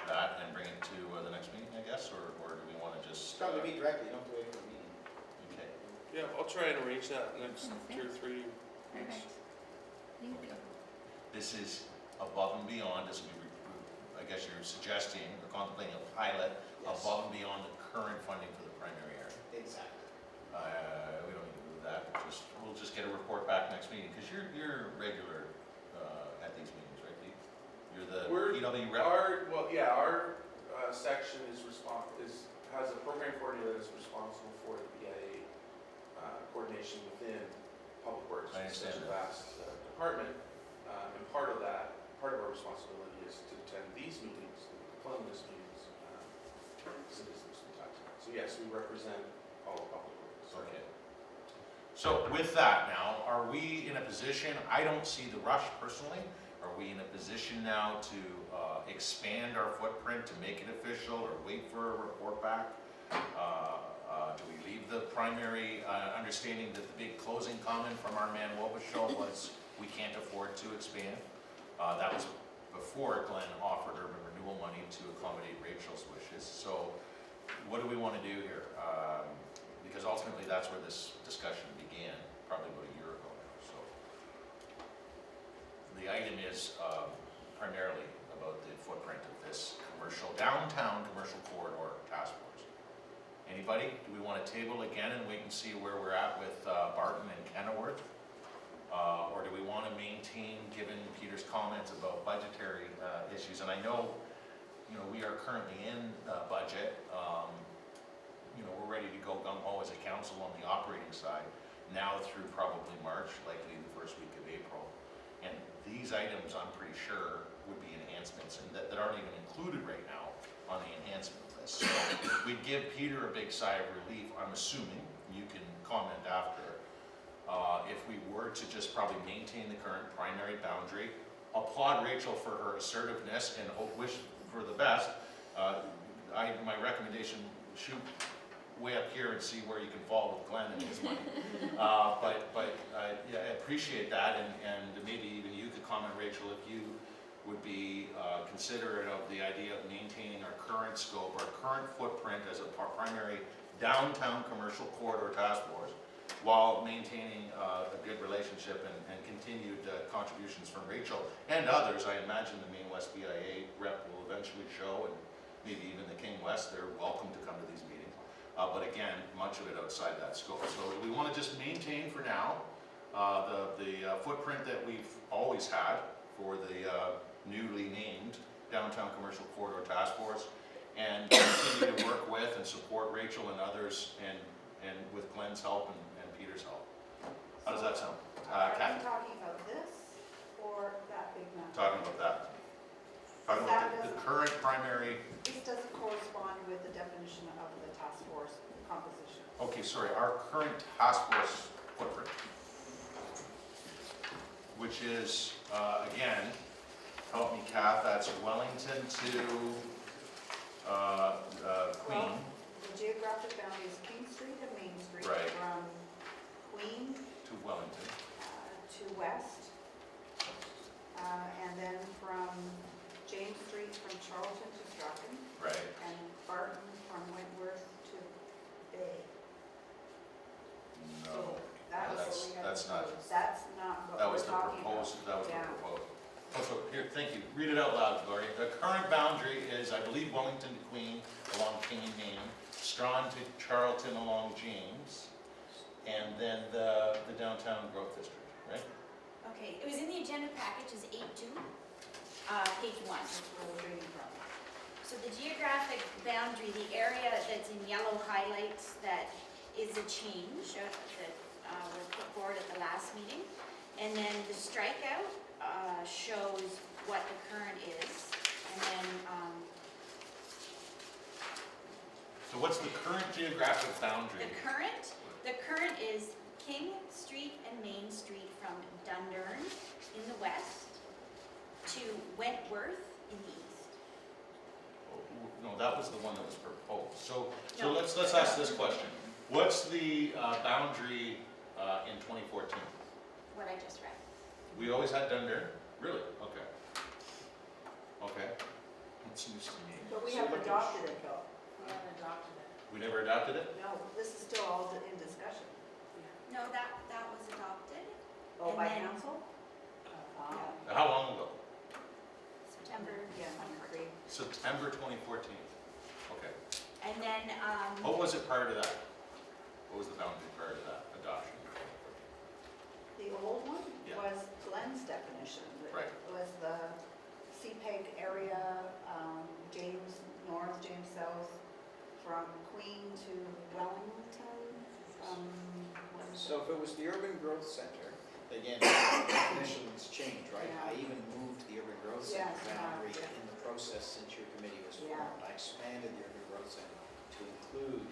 that and bring it to the next meeting, I guess, or do we wanna just? Probably meet directly, you don't have to wait for a meeting. Okay, Yeah, I'll try and arrange that next Okay. 2 or 3 weeks. Perfect. Thank you. this is above and beyond, as I guess you're suggesting, or contemplating a pilot, Yes. above and beyond the current funding for the primary area. Exactly. We don't need to move that, we'll just get a report back next meeting, because you're regular at these meetings, right, Pete? You're the We're- PW rep? Our section has a program coordinator that's responsible for the BIA coordination within Public Works. I It's such understand a vast department, and part of our responsibility is to attend these meetings, the cleanliness meetings, because it is mostly tax. So yes, we represent all of Public Works. Okay. So with that now, are we in a position, I don't see the rush personally, are we in a position now to expand our footprint, to make it official, or wait for a report back? Do we leave the primary, understanding that the big closing comment from our man Wobashow was, we can't afford to expand? That was before Glenn offered urban renewal money to accommodate Rachel's wishes. So what do we want to do here? Because ultimately, that's where this discussion began, probably about a year ago now, so. The item is primarily about the footprint of this downtown commercial corridor task force. Anybody? Do we want to table again and wait and see where we're at with Barton and Kenilworth? Or do we want to maintain, given Peter's comments about budgetary issues? And I know, we are currently in budget. We're ready to go gung-ho as a council on the operating side, now through probably March, likely the first week of April. And these items, I'm pretty sure, would be enhancements and that aren't even included right now on the enhancement list. So we'd give Peter a big sigh of relief, I'm assuming, you can comment after, if we were to just probably maintain the current primary boundary, applaud Rachel for her assertiveness and wish for the best. My recommendation, shoot way up here and see where you can fall with Glenn and his money. Yeah, I appreciate that, and maybe even you could comment, Rachel, if you would be considerate of the idea of maintaining our current scope, our current footprint as a primary downtown commercial corridor task force, while maintaining a good relationship and continued contributions from Rachel and others. I imagine the Maine West BIA rep will eventually show, and maybe even the King West, they're welcome to come to these meetings. But again, much of it outside that scope. So we want to just maintain for now the footprint that we've always had for the newly named Downtown Commercial Corridor Task Force, and continue to work with and support Rachel and others, and with Glenn's help and Peter's help. How does that sound? Are Kathy, you talking about this or that big map? talking about that. Talking about the current primary. This doesn't correspond with the definition of the task force composition. Okay, sorry, our current task force footprint, which is, again, help me Kath, that's Wellington to Queen. Well, the geographic boundary is King Street and Main Street. Right. From Queen To Wellington. to West. And then from James Street from Charlton to Stratton. Right. And Barton from Wentworth to Bay. No, That was that's not, That's not what that we're was the talking about. proposed, that was the Yeah. proposed. Oh, so here, thank you, read it out loud, Gloria. The current boundary is, I believe, Wellington to Queen along King and Main, Strawn to Charlton along James, and then the downtown growth district, right? Okay, it was in the agenda package as 8.2, page 1. That's where we're reading from. So the geographic boundary, the area that's in yellow highlights that is a change that was put forward at the last meeting, And then the strikeout shows what the current is. And then, So what's the current geographic boundary? the current is King Street and Main Street from Dundurn in the west to Wentworth in the east. No, that was the one that was proposed. So No. let's ask this question. What's the boundary in 2014? What I just read. We always had Dundurn? Really? Okay. Okay. That's news to me. But we So haven't look at- adopted it though. We haven't adopted it. We never adopted it? No, this is still all in discussion. No, that was adopted Oh, And by then- council? How long ago? September Yeah, 2014. September 2014. Okay. And then, What was it prior to that? What was the boundary prior to that adoption? The old one Yeah. was Glenn's definition. Right. It was the CPEG area, James North, James South, from Queen to Wellington, what is it? So if it was the urban growth center, again, definitions change, right? Yeah. I even moved the urban growth center Yes, boundary yeah. in the process since your committee was Yeah. formed. I expanded the urban growth center to include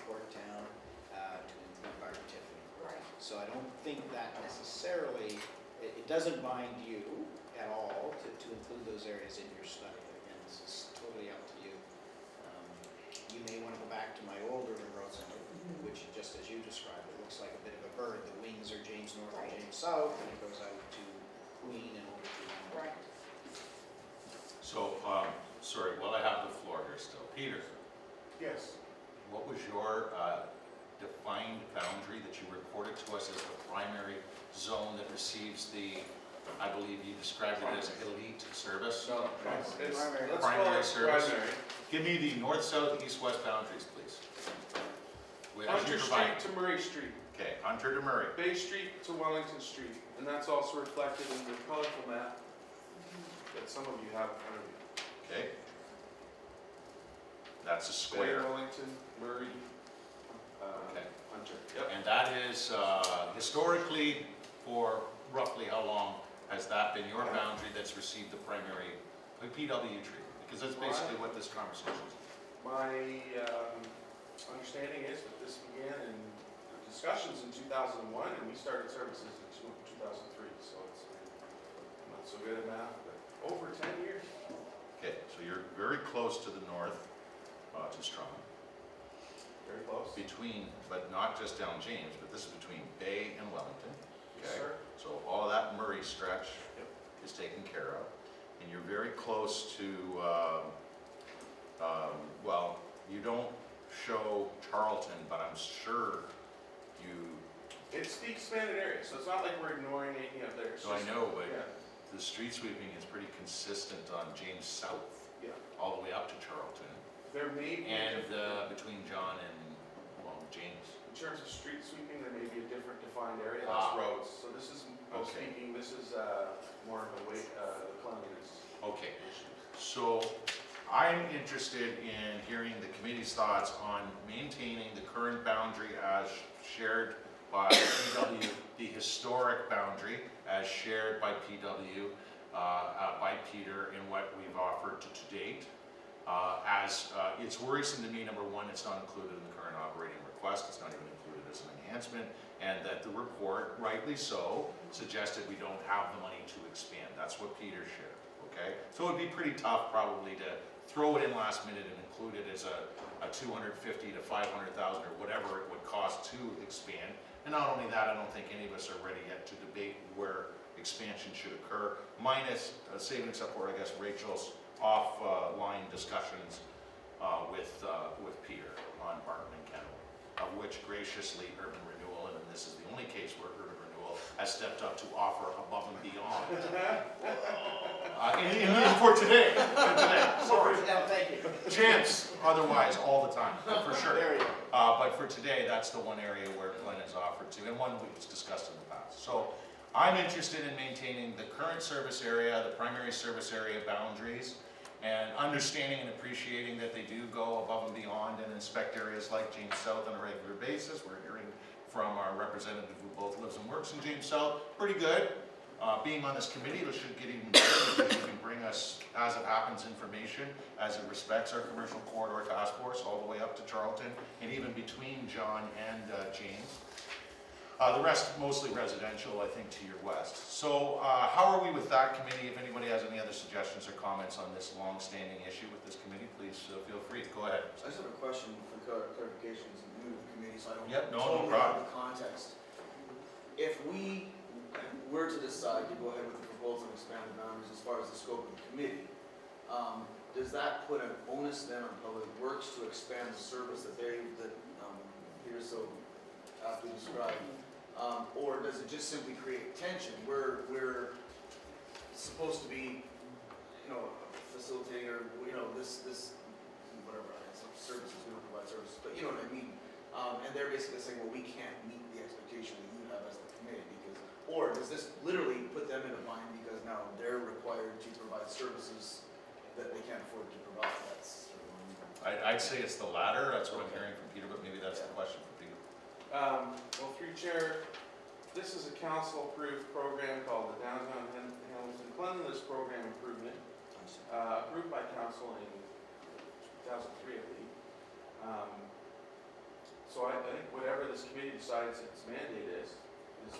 Courtown, to include Byron Tiffany. Right. So I don't think that necessarily, it doesn't bind you at all to include those areas in your study. Again, this is totally up to you. You may want to go back to my old urban growth center, which just as you described, it looks like a bit of a bird. The wings are James North and Right. James South, and it goes out to Queen and over to Right. So, sorry, while I have the floor here still. Peter, Yes. what was your defined boundary that you reported to us as the primary zone that receives the, I believe you described it as elite service? No, It's, Primary. let's call Primary it service. primary. Give me the north, south, east, west boundaries, please. As you Hunter provide- Street to Murray Street, Okay, Hunter to Murray. Bay Street to Wellington Street, and that's also reflected in the colorful map that some of you have in front of you. Okay. That's a Bay, square. Wellington, Murray, Okay. Hunter. Yep. And that is historically, for roughly how long has that been your boundary that's received the primary PW treatment? Because that's basically what this conversation is. My understanding is that this began in discussions in 2001, and we started services in 2003, so it's I'm not so good at math, but over 10 years. Okay, so you're very close to the north, to Strong, Very close. between, but not just down James, but this is between Bay and Wellington. Yes, Okay. sir. So all of that Murray stretch Yep. is taken care of. And you're very close to, well, you don't show Charlton, but I'm sure you, It's the expanded area, so it's not like we're ignoring anything up there. It's so I just- know, but Yeah, the street sweeping is pretty consistent on James South, yeah. all the way up to Charlton, There may be, a and different- between John and, well, James. in terms of street sweeping, there may be a different defined area, Ah. that's roads. So this is, I'm Okay. speaking, this is more of a weight, the cleanliness Okay, issues. so I'm interested in hearing the committee's thoughts on maintaining the current boundary as shared by PW, the historic boundary as shared by PW, by Peter in what we've offered to date. It's worrisome to me, number one, it's not included in the current operating request, it's not even included as an enhancement, and that the report, rightly so, suggested we don't have the money to expand. That's what Peter shared, okay? So it would be pretty tough probably to throw it in last minute and include it as a 250 to 500,000 or whatever it would cost to expand. And not only that, I don't think any of us are ready yet to debate where expansion should occur, minus, saving except for, I guess, Rachel's offline discussions with Peter on Barton and Kendall, of which graciously Urban Renewal, and this is the only case where Urban Renewal has stepped up to offer above and beyond. For today, sorry. Yeah, thank you. Chance, otherwise, all the time, for sure. There you go. But for today, that's the one area where Glenn has offered to, and one we've discussed in the past. So I'm interested in maintaining the current service area, the primary service area boundaries, and understanding and appreciating that they do go above and beyond and inspect areas like James South on a regular basis. We're hearing from our representative who both lives and works in James South. Pretty good. Being on this committee, it should get even better because you can bring us, as it happens, information as it respects our commercial corridor task force all the way up to Charlton and even between John and James. The rest mostly residential, I think, to your west. So how are we with that committee? If anybody has any other suggestions or comments on this long-standing issue with this committee, please feel free. Go ahead. I just have a question for clarifications, new to the committee, so I don't Yep, no totally problem. have the context. If we were to decide to go ahead with the proposal and expand the boundaries as far as the scope of the committee, does that put an onus then on Public Works to expand the service that Peter so aptly described? Or does it just simply create tension? We're supposed to be, facilitating or, this, whatever, some services, we don't provide services, but you know what I mean? And they're basically saying, well, we can't meet the expectation that you have as the committee because, or does this literally put them in a bind because now they're required to provide services that they can't afford to provide? That's sort of I'd say it's the latter. That's what I'm hearing from Peter, but maybe that's the question for Peter. Well, through Chair, this is a council-approved program called the Downtown Hamilton Cleanliness Program Improvement, approved by council in 2003, I believe. So I think whatever this committee decides its mandate is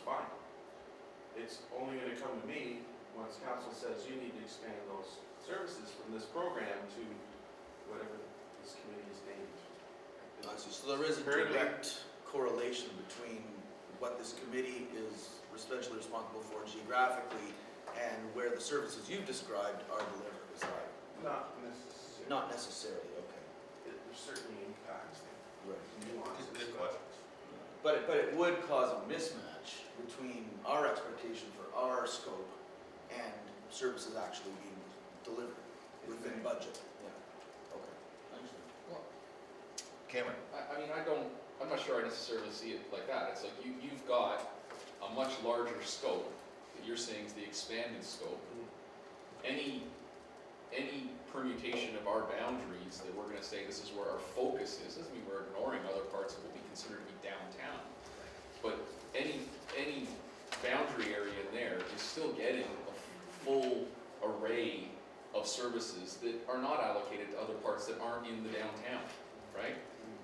fine. It's only going to come to me once council says you need to expand those services from this program to whatever this committee is named. I see. So there is a direct correlation between what this committee is essentially responsible for geographically and where the services you've described are delivered, is that? Not necessarily. Not necessarily, okay. There's certainly impacts Right. and nuances. Good question. But it would cause a mismatch between our expectation for our scope and services actually being delivered within budget. Yeah, okay. Understood. Cameron? I'm not sure I necessarily see it like that. It's like you've got a much larger scope that you're saying is the expanded scope. Any permutation of our boundaries that we're gonna say this is where our focus is, doesn't mean we're ignoring other parts of what we consider to be downtown. But any boundary area in there is still getting a full array of services that are not allocated to other parts that aren't in the downtown, right?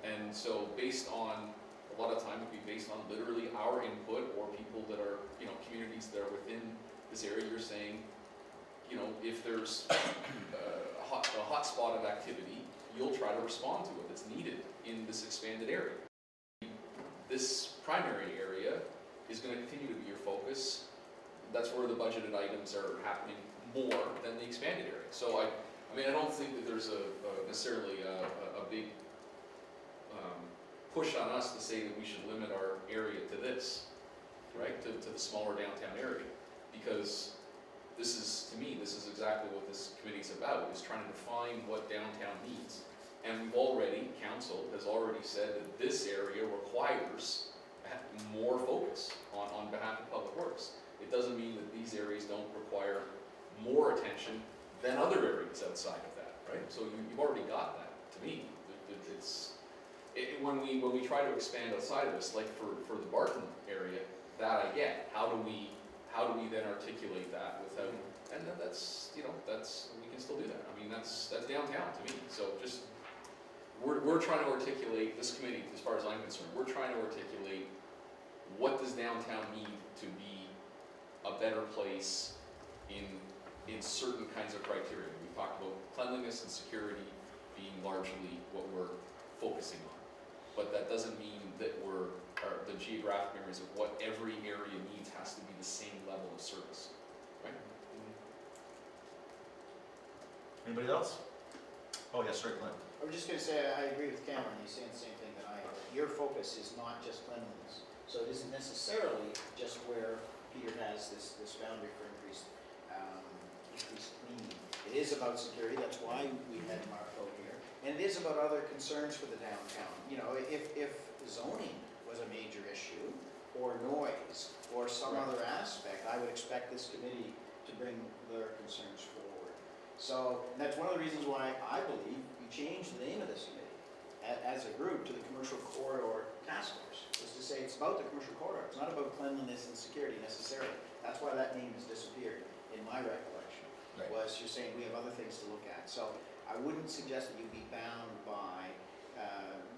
And so based on, a lot of time it would be based on literally our input or people that are, communities that are within this area. You're saying, if there's a hot spot of activity, you'll try to respond to it that's needed in this expanded area. This primary area is going to continue to be your focus. That's where the budgeted items are happening more than the expanded area. So I don't think that there's necessarily a big push on us to say that we should limit our area to this, right, to the smaller downtown area, because this is exactly what this committee's about, is trying to define what downtown needs. And council has already said that this area requires more focus on behalf of Public Works. It doesn't mean that these areas don't require more attention than other areas outside of that, right? So you've already got that, to me. When we try to expand outside of this, like for the Barton area, that I get. How do we then articulate that without, and that's we can still do that. That's downtown to me. So just, we're trying to articulate, this committee, as far as I'm concerned, we're trying to articulate what does downtown need to be a better place in certain kinds of criteria. We talked about cleanliness and security being largely what we're focusing on. But that doesn't mean that the geographic areas of what every area needs has to be the same level of service, right? Anybody else? Oh, yes, sir, Glenn. I was just going to say, I agree with Cameron. He's saying the same thing that I am. Your focus is not just cleanliness. So it isn't necessarily just where Peter has this boundary for increased cleaning. It is about security. That's why we had Marco here. And it is about other concerns for the downtown. If zoning was a major issue, or noise, or some other aspect, I would expect this committee to bring their concerns forward. So that's one of the reasons why I believe you change the name of this committee as a group to the commercial corridor task force, was to say it's about the commercial corridor. It's not about cleanliness and security necessarily. That's why that name has disappeared in my recollection. Right. Was you're saying we have other things to look at. So I wouldn't suggest that you be bound by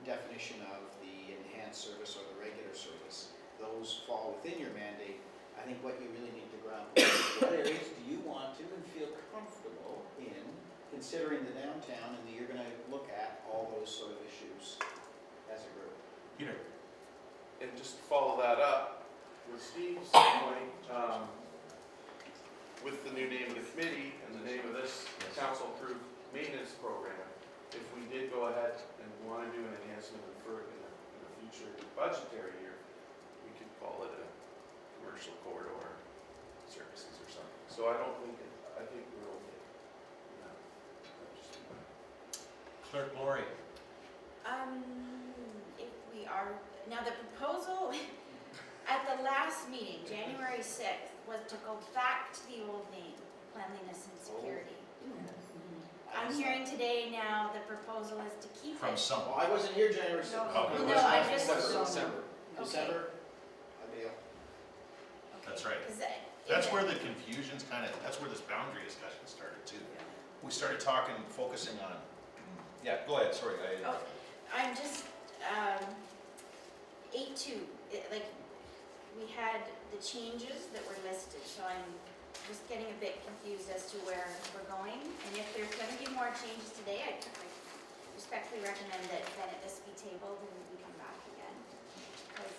definition of the enhanced service or the regular service. Those fall within your mandate. I think what you really need to grapple with is what areas do you want to and feel comfortable in considering the downtown, and that you're going to look at all those sort of issues as a group. Peter? And just to follow that up with Steve's point, with the new name of the committee and the name of this council-approved maintenance program, if we did go ahead and want to do an enhancement in the future budgetary year, we could call it a commercial corridor services or something. So I think we're okay. Clerk Lori? If we are, now the proposal at the last meeting, January 6th, was to go back to the old name, cleanliness and security. I'm hearing today now the proposal is to keep From it. some. Well, I wasn't here January 6th. Oh, Well, no, I just. December. Okay. December, I bail. That's right. 'Cause That's where the confusion's that's where this boundary discussion started too. We started talking, focusing on, yeah, go ahead, sorry, I interrupted. I'm just, 8.2, like, we had the changes that were listed, so I'm just getting a bit confused as to where we're going. And if there's gonna be more changes today, I respectfully recommend that this be tabled and we come back again. Because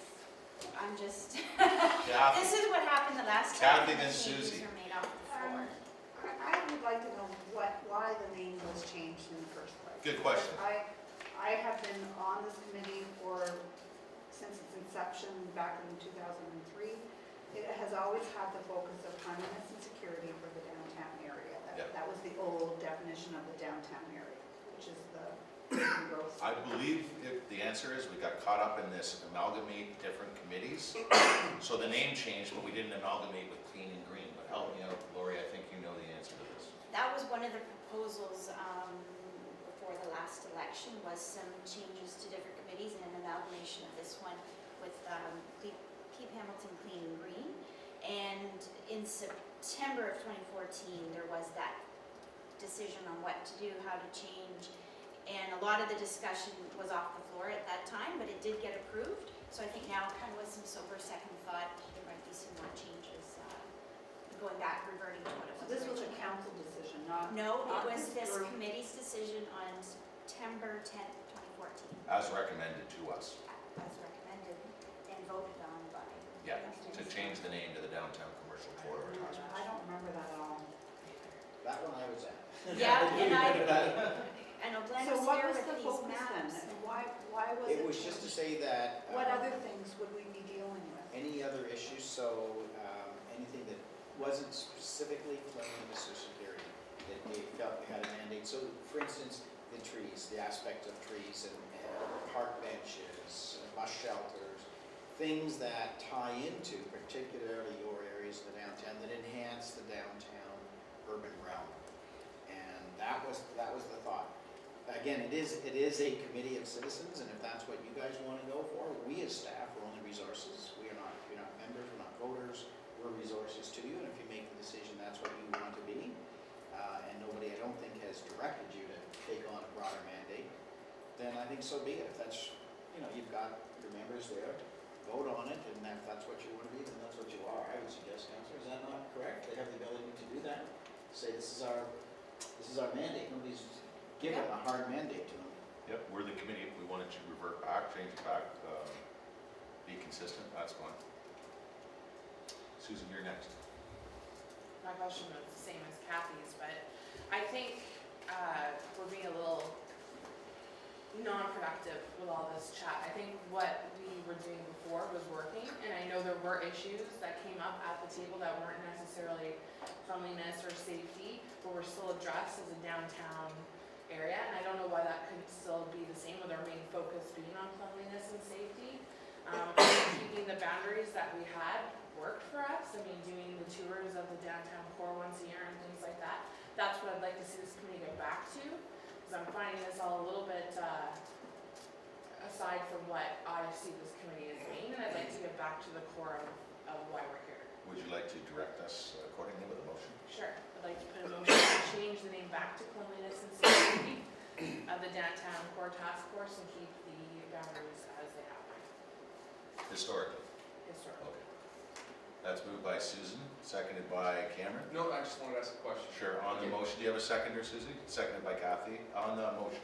I'm just, Kathy, this is what happened the last time. Kathy, the then changes Susie. were made off the floor. I would like to know why the name was changed in the first place. Good question. I have been on this committee since its inception back in 2003. It has always had the focus of cleanliness and security for the downtown area. Yep. That was the old definition of the downtown area, which is the gross. I believe the answer is we got caught up in this amalgamate different committees. So the name changed, but we didn't amalgamate with clean and green. But help me out, Lori, I think you know the answer to this. That was one of the proposals before the last election, was some changes to different committees and an amalgamation of this one with Keep Hamilton Clean and Green. And in September of 2014, there was that decision on what to do, how to change. And a lot of the discussion was off the floor at that time, but it did get approved. So I think now, kind of with some sober second thought, there might be some more changes, going back, reverting to what it was. So this was a originally. council decision, not. No, not it was this group. committee's decision on September 10th, 2014, As recommended to us. as recommended and voted on by. Yeah, to change the name to the Downtown Commercial Corridor Task Force. I don't remember that at all. That one I was at. Yeah, and I know Glenn So was what here was with the these focus then? maps. And why was it? It was just to say that. What other things would we be dealing with? Any other issues, so anything that wasn't specifically cleanliness or security, that they felt we had a mandate. So for instance, the trees, the aspect of trees and park benches, bus shelters, things that tie into particularly your areas of the downtown that enhance the downtown urban realm. And that was the thought. Again, it is a committee of citizens, and if that's what you guys want to go for, we as staff are only resources. We're not members, we're not voters, we're resources to you, and if you make the decision that's what you want to be, and nobody, I don't think, has directed you to take on a broader mandate, then I think so be it. If that's, you've got your members there, vote on it, and if that's what you want to be, then that's what you are. I would suggest, Councillor, is that not correct? They have the ability to do that. Say this is our mandate. Nobody's given a hard mandate to them. Yep, we're the committee. If we wanted to revert back, change it back, be consistent, that's fine. Susan, you're next. My question was the same as Kathy's, but I think we're being a little non-productive with all this chat. I think what we were doing before was working, and I know there were issues that came up at the table that weren't necessarily cleanliness or safety, but were still addressed as a downtown area, and I don't know why that couldn't still be the same with our main focus being on cleanliness and safety. Keeping the boundaries that we had worked for us. I mean, doing the tours of the downtown core once a year and things like that. That's what I'd like to see this committee get back to, because I'm finding this all a little bit for what I see this committee as being, and I'd like to get back to the core of why we're here. Would you like to direct us accordingly with a motion? Sure, I'd like to put a motion to change the name back to cleanliness and safety of the downtown core task force and keep the boundaries as they have been Historically. historically. Okay. That's moved by Susan, seconded by Cameron. No, I just wanted to ask a question. Sure, on the motion, do you have a seconder, Susie? Seconded by Kathy, on the motion.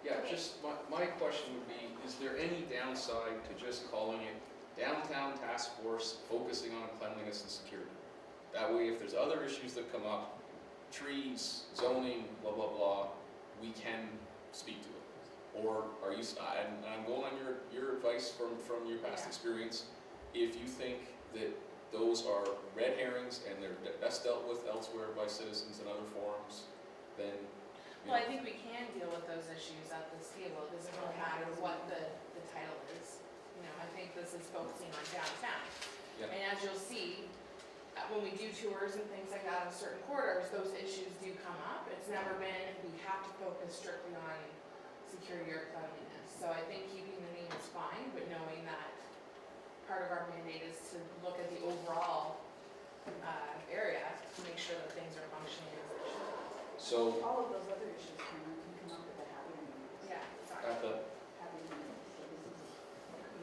Yeah, just, my question would be, is there any downside to just calling it Downtown Task Force focusing on cleanliness and security? That way, if there's other issues that come up, trees, zoning, blah, blah, blah, we can speak to it. Or are you, and I'm going on your advice from your past Yeah. experience, if you think that those are red herrings and they're best dealt with elsewhere by citizens and other forums, then, you Well, I know, think we can deal with those issues at this table, it doesn't really matter what the title is. You know, I think this is focusing on downtown. Yeah. And as you'll see, when we do tours and things like that in certain corridors, those issues do come up. It's never been, we have to focus strictly on security or cleanliness. So I think keeping the name is fine, but knowing that part of our mandate is to look at the overall area to make sure that things are functioning as they should. so All of those other issues can come up with a happy meeting. Yeah, sorry. at the, Happy meeting, so this is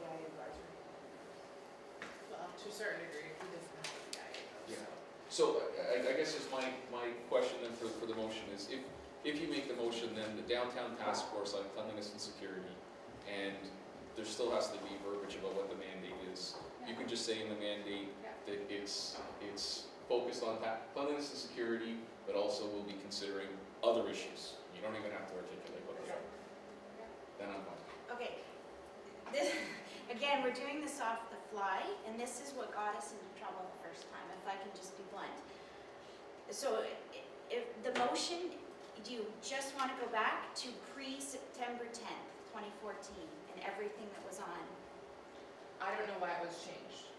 PI advisory. Well, to a certain degree, he doesn't have to be guided though, Yeah. so. So I guess just my question then for the motion is, if you make the motion, then the downtown task force on cleanliness and security, and there still has to be verbiage about what the mandate is. You could just say in the mandate that it's focused on cleanliness and security, but also will be considering other issues. You don't even have to articulate what they are. Then I'm fine. Okay, this, again, we're doing this off the fly, and this is what got us into trouble the first time, if I can just be blunt. So, if the motion, do you just want to go back to pre-September 10th, 2014, and everything that was on? I don't know why it was changed.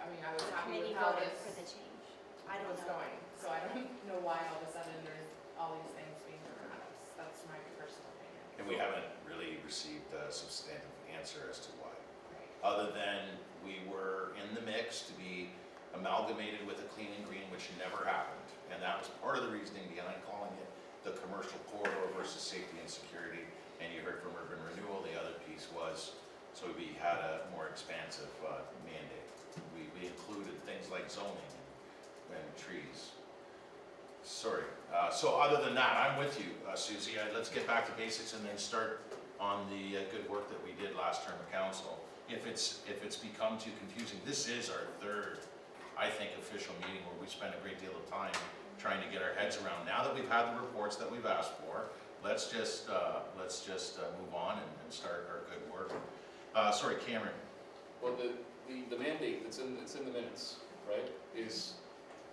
I mean, I was The happy committee with how voted this for the change. I don't was know. going, so I don't know why all of a sudden there's all these things being thrown at us. That's my personal opinion. And we haven't really received a substantive answer as to why. Right. Other than we were in the mix to be amalgamated with a clean and green, which never happened. And that was part of the reasoning behind calling it the commercial corridor versus safety and security. And you heard from urban renewal, the other piece was, so we had a more expansive mandate. We included things like zoning and trees. Sorry. So other than that, I'm with you, Susie. Let's get back to basics and then start on the good work that we did last term of council. If it's become too confusing, this is our third, I think, official meeting where we spent a great deal of time trying to get our heads around. Now that we've had the reports that we've asked for, let's just move on and start our good work. Sorry, Cameron. Well, the mandate that's in the minutes, right,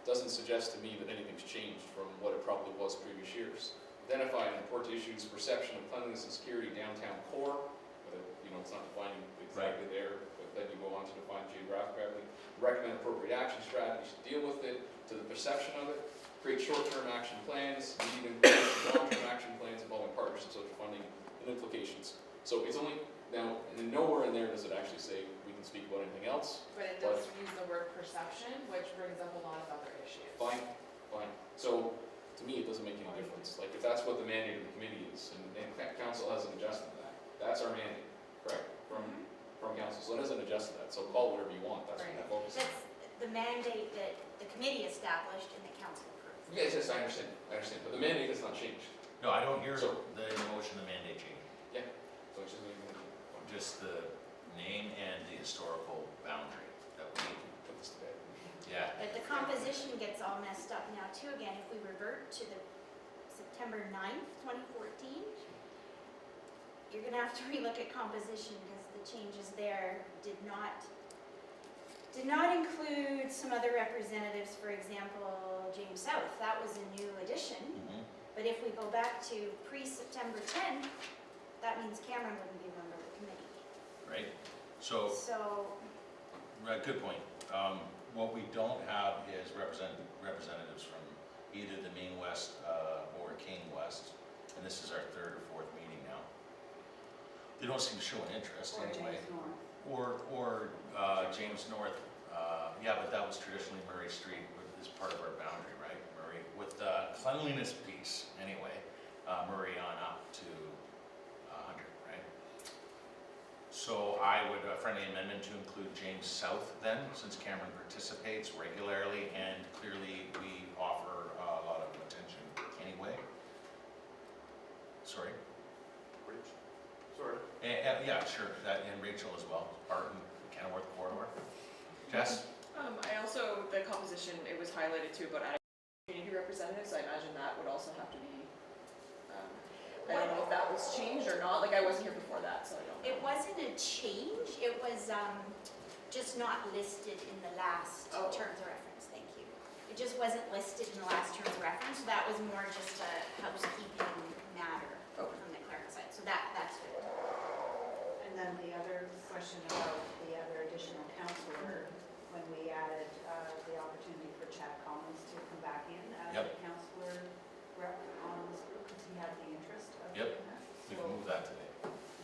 doesn't suggest to me that anything's changed from what it probably was previous years. Identify and report to issues, perception of cleanliness and security downtown core, but it's not defining exactly there, but then you go on to define geographically. Recommend appropriate action strategies to deal with it, to the perception of it. Create short-term action plans, medium and long-term action plans involving partnerships, social funding, and implications. So it's only, now, and nowhere in there does it actually say we can speak about anything else. But it does use the word perception, which brings up a lot of other issues. Fine. So, to me, it doesn't make any difference. Like, if that's what the mandate of the committee is, and council hasn't adjusted that, that's our mandate, correct? From council, so it hasn't adjusted that, so call it whatever you want, that's what we're focusing on. That's the mandate that the committee established and the council approved. Yes, I understand, but the mandate has not changed. No, I don't hear So- the motion, the mandate change. So it's just maybe we can Just the name and the historical boundary that we need. put this to bed. Yeah. But the composition gets all messed up now too. Again, if we revert to the September 9th, 2014, you're gonna have to relook at composition because the changes there did not include some other representatives, for example, James South. That was a new addition. Mhm. But if we go back to pre-September 10th, that means Cameron wouldn't be a member of the committee. Right? So, So, right, good point. What we don't have is representatives from either the Maine West or King West, and this is our third or fourth meeting now. They don't seem to show an interest Or anyway. James North. Or James North, yeah, but that was traditionally Murray Street is part of our boundary, right? Murray, with the cleanliness piece anyway, Murray on up to 100, right? So I would, a friendly amendment to include James South then, since Cameron participates regularly and clearly we offer a lot of attention anyway. Sorry? Sorry. Yeah, sure, that, and Rachel as well, Barton, Kenilworth corridor. Jess? I also, the composition, it was highlighted too about adding community representatives, I imagine that would also have to be, I don't know if that was changed or not, like I wasn't here before that, so I don't know. It wasn't a change, it was just not listed in the last Oh. terms of reference, thank you. It just wasn't listed in the last terms of reference, so that was more just a housekeeping matter Okay. from the clerk side, so that's it. And then the other question about the other additional counselor, when we added the opportunity for Chad Collins to come back in as a Yep. counselor rep on this group, because he had the interest of Yep. doing that. We So, can move that today.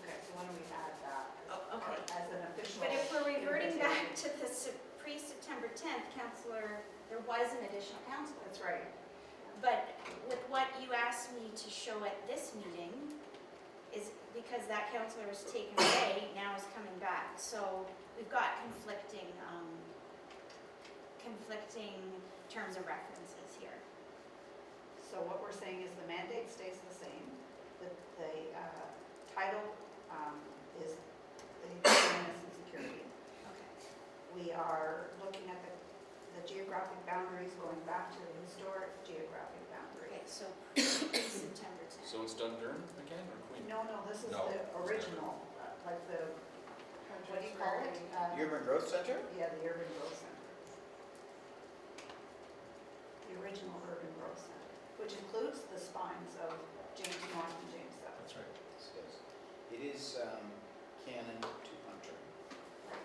okay, so when do we add that Oh, okay. as an official? But if we're reverting back invitation? to the pre-September 10th, counselor, there was an additional counselor. That's right. But with what you asked me to show at this meeting, is because that counselor was taken away, now is coming back. So we've got conflicting terms of references here. So what we're saying is the mandate stays the same, the title is the cleanliness and security. Okay. We are looking at the geographic boundaries, going back to the historic geographic boundary. Okay, so pre-September 10th. So it's Dundurn again, or Queen? No, this is No, the it's original, like the, what do you call it? Urban Growth Center? Yeah, the Urban Growth Center. The original Urban Growth Center, which includes the spines of James North and James South. That's right. It is Cannon to Hunter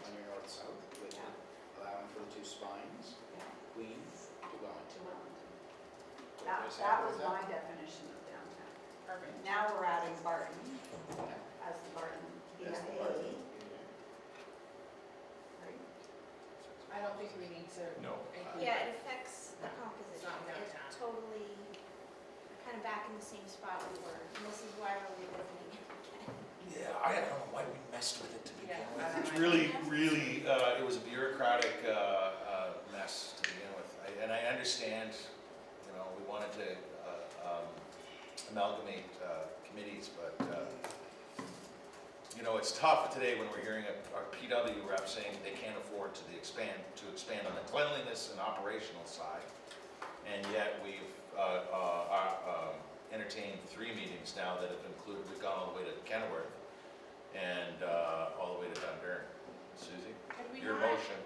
on your north-south, with allowing for the two spines, Yeah, Queen to Wellington. to Wellington. What That was was that? my definition of downtown. Perfect. Now we're adding Barton Yeah. as the Barton That's the BIA, part. right? I don't think we need to No. include. Yeah, it affects the composition. It's not It downtown. totally, kind of back in the same spot we were. And this is why we're revisiting it again. Yeah, I don't know why we messed with it to begin Yeah, with. I don't It's know. really, it was a bureaucratic mess to begin with. And I understand, we wanted to amalgamate committees, but, it's tough today when we're hearing our PW rep saying they can't afford to expand on the cleanliness and operational side. And yet we've entertained 3 meetings now that have included, we've gone all the way to Kenilworth and all the way to Dundurn. Susie, Could we your not, motion.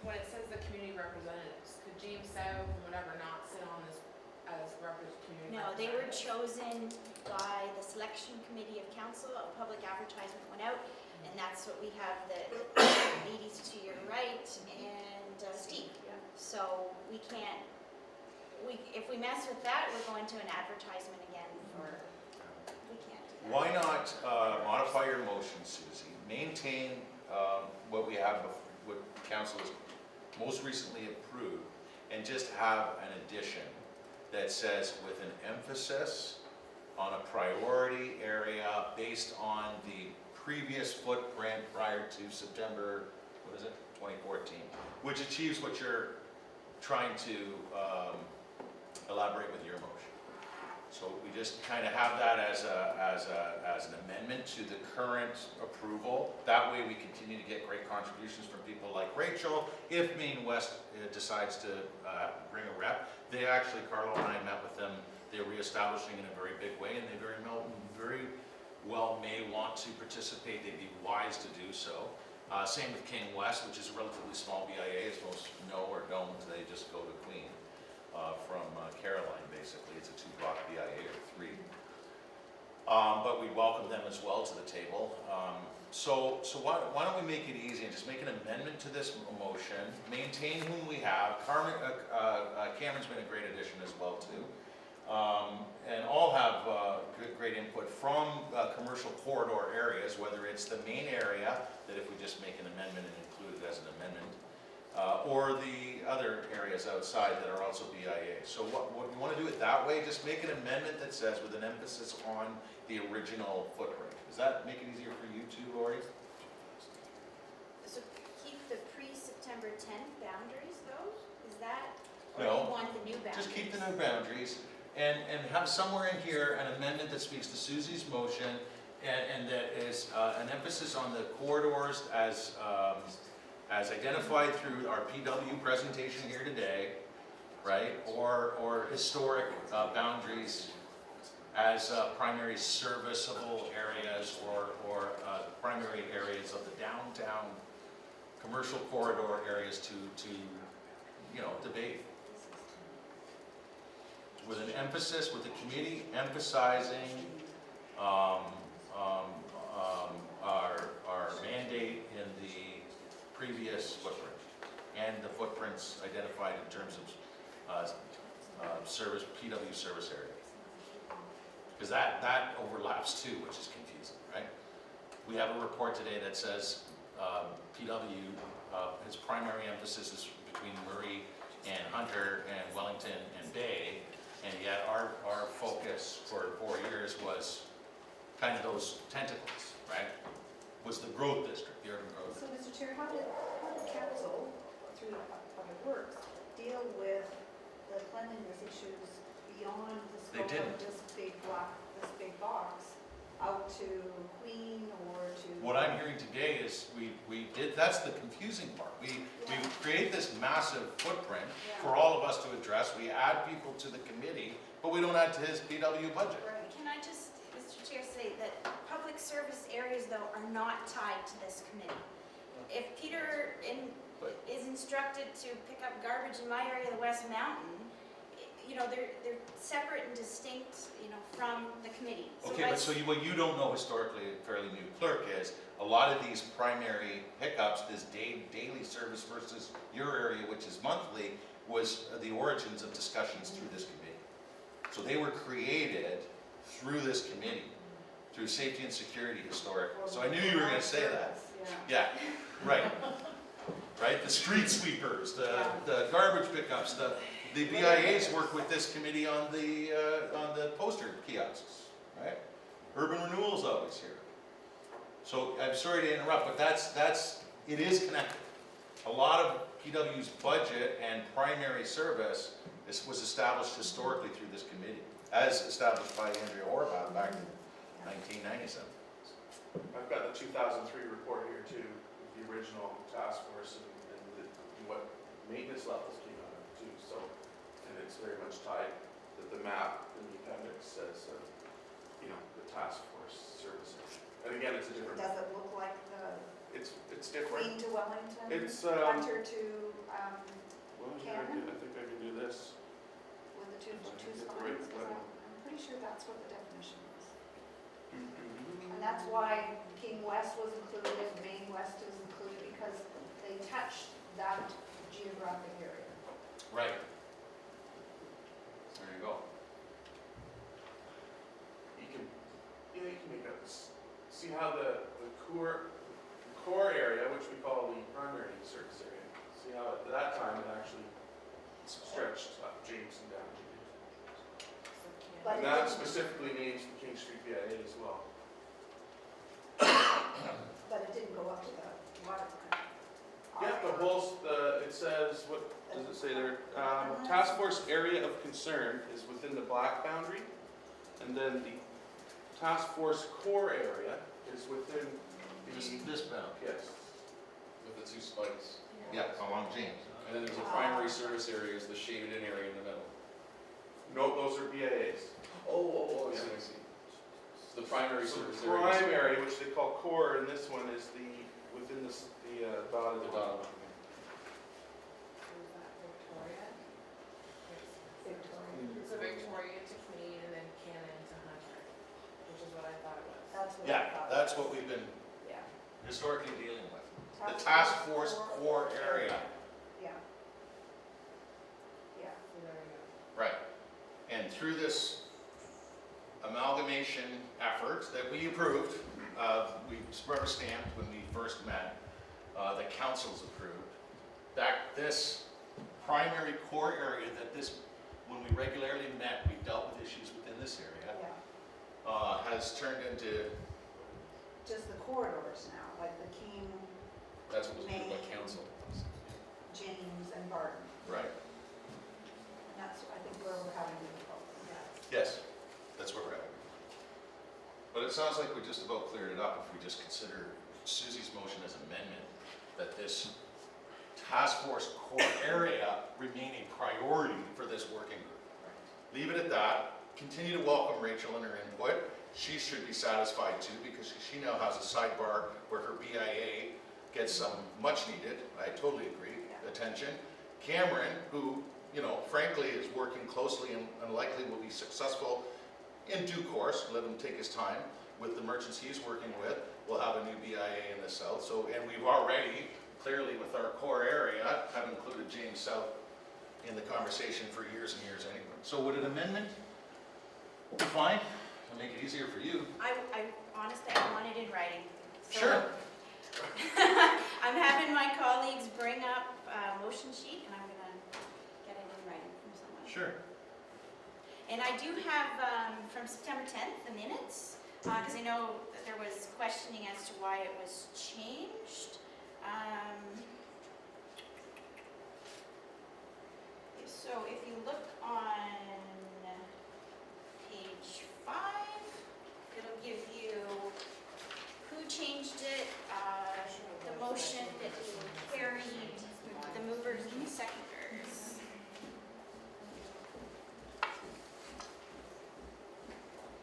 when it says the community representatives, could James South and whatever not sit on this as community No, they were representatives? chosen by the selection committee of council. A public advertisement went out, and that's what we have, the ladies to your right and Steve. So we can't, if we mess with that, we're going to an advertisement again we can't do that. Why not modify your motion, Susie? Maintain what we have, what council has most recently approved, and just have an addition that says with an emphasis on a priority area based on the previous footprint prior to September, 2014, which achieves what you're trying to elaborate with your motion. So we just kind of have that as an amendment to the current approval. That way we continue to get great contributions from people like Rachel. If Maine West decides to bring a rep, they actually, Carlo and I met with them, they're reestablishing in a very big way, and they very well may want to participate. They'd be wise to do so. Same with King West, which is a relatively small BIA, as most know or don't. They just go to Queen from Caroline, basically. It's a 2-block BIA or 3. But we welcome them as well to the table. So why don't we make it easy and just make an amendment to this motion, maintain whom we have. Cameron's been a great addition as well too. and all have great input from commercial corridor areas, whether it's the main area, that if we just make an amendment and include it as an amendment, or the other areas outside that are also BIA. So what you want to do it that way, just make an amendment that says with an emphasis on the original footprint. Does that make it easier for you too, Lori? So keep the pre-September 10th boundaries though? Is that, or No. do you want the new boundaries? Just keep the new boundaries and have somewhere in here an amendment that speaks to Susie's motion and that is an emphasis on the corridors as identified through our PW presentation here today, right? Or historic boundaries as primary serviceable areas or primary areas of the downtown commercial corridor areas to debate. With an emphasis, with the committee emphasizing our mandate in the previous footprint and the footprints identified in terms of service, PW service area. Because that overlaps too, which is confusing, right? We have a report today that says PW, its primary emphasis is between Murray and Hunter and Wellington and Bay, and yet our focus for 4 years was kind of those tentacles, right? Was the growth district, the urban growth. So, Mr. Chair, how did council, through Public Works, deal with the cleanliness issues beyond the They scope didn't. of this big block, this big box, out to Queen or to? What I'm hearing today is we did, that's the confusing part. We create this massive footprint for all of us to address. We add people to the committee, but we don't add to his PW budget. Can I just, Mr. Chair, say that public service areas though are not tied to this committee. If Peter is instructed to pick up garbage in my area of the West Mountain, they're separate and distinct, from the committee. Okay, but so what you don't know historically, a fairly new clerk, is a lot of these primary pickups, this daily service versus your area, which is monthly, was the origins of discussions through this committee. So they were created through this committee, through safety and security historic. So I knew you were going to say that. Yeah, right. Right, the street sweepers, the garbage pickups, the BIAs work with this committee on the poster kiosks, right? Urban renewal's always here. So I'm sorry to interrupt, but it is connected. A lot of PW's budget and primary service was established historically through this committee, as established by Andrea Horvath back in 1997. I've got the 2003 report here too, with the original task force and what maintenance levels came out of it too. So, and it's very much tied that the map in the appendix says, the task force service area. And again, it's a different. Does it look like the It's different. Queen to Wellington? It's Hunter to well, here I Cannon? think I can do this. with the two If I can spines? get the right 'Cause level. I'm pretty sure that's what the definition is. And that's why King West was included, Maine West is included, because they touch that geographic area. Right. There you go. You can make up. See how the core area, which we call the primary service area. See how at that time it actually stretched up James and down James. But And it that didn't- specifically names the King Street BIA as well. But it didn't go up to the waterfront. Yeah, it says, what does it say there? Task force area of concern is within the black boundary, and then the task force core area is within This bound. yes. With the two spikes. Yeah, along James. And then there's a primary service area, is the shaded in area in the middle. No, those are BIAs. Oh, I see. The primary So service the area. primary, which they call core, and this one is within the dotted The line. dotted line. Victoria. So Victoria to Queen and then Cannon to Hunter, which is what I thought it was. That's what I Yeah, thought. that's what we've been Yeah. historically dealing with. The task force core area. Yeah. Yeah. So there we go. Right. And And through this amalgamation effort that we approved, we rubber stamped when we first met, the council's approved, that this primary core area when we regularly met, we dealt with issues within this area, has turned into, Just the corridors now, like the King, That's what was approved by council. James, and Barton. right, And that's, I think, where we're having difficulty. yes, that's where we're at. But it sounds like we just about cleared it up if we just consider Susie's motion as amendment, that this task force core area remain a priority for this working group. Leave it at that, continue to welcome Rachel and her input. She should be satisfied too, because she now has a sidebar where her BIA gets some much needed, I totally agree, attention. Cameron, who, you know, frankly is working closely and likely will be successful in due course, let him take his time with the merchants he's working with. We'll have a new BIA in the south, so, and we've already, clearly with our core area, have included James South in the conversation for years and years anyway. So would an amendment be fine? It'll make it easier for you. I honestly, I want it in writing. So Sure. I'm having my colleagues bring up a motion sheet, and I'm gonna get it in writing from someone. Sure. And I do have, from September 10th, the minutes, because I know that there was questioning as to why it was changed. So if you look on page 5, it'll give you who changed it, the motion that you carried, the movers and the seconders.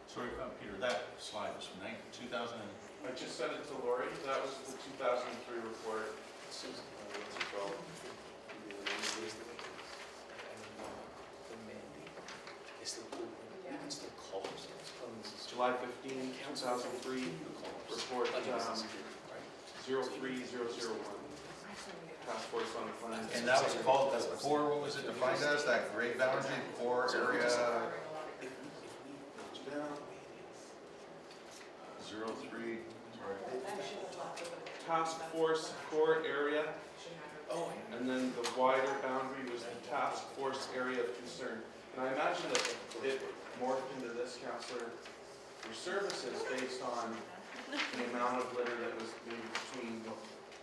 Sorry, Peter, that slide was from 2000 and... I just sent it to Lori, that was the 2003 report. July 15, 2003, report 03001. Task Force on Cleanliness. And that was called, as before, what was it defined as, that gray boundary, core area? 03, sorry. Task Force core area. And then the wider boundary was the task force area of concern. And I imagine that it morphed into this, Councillor, for services based on the amount of litter that was moved between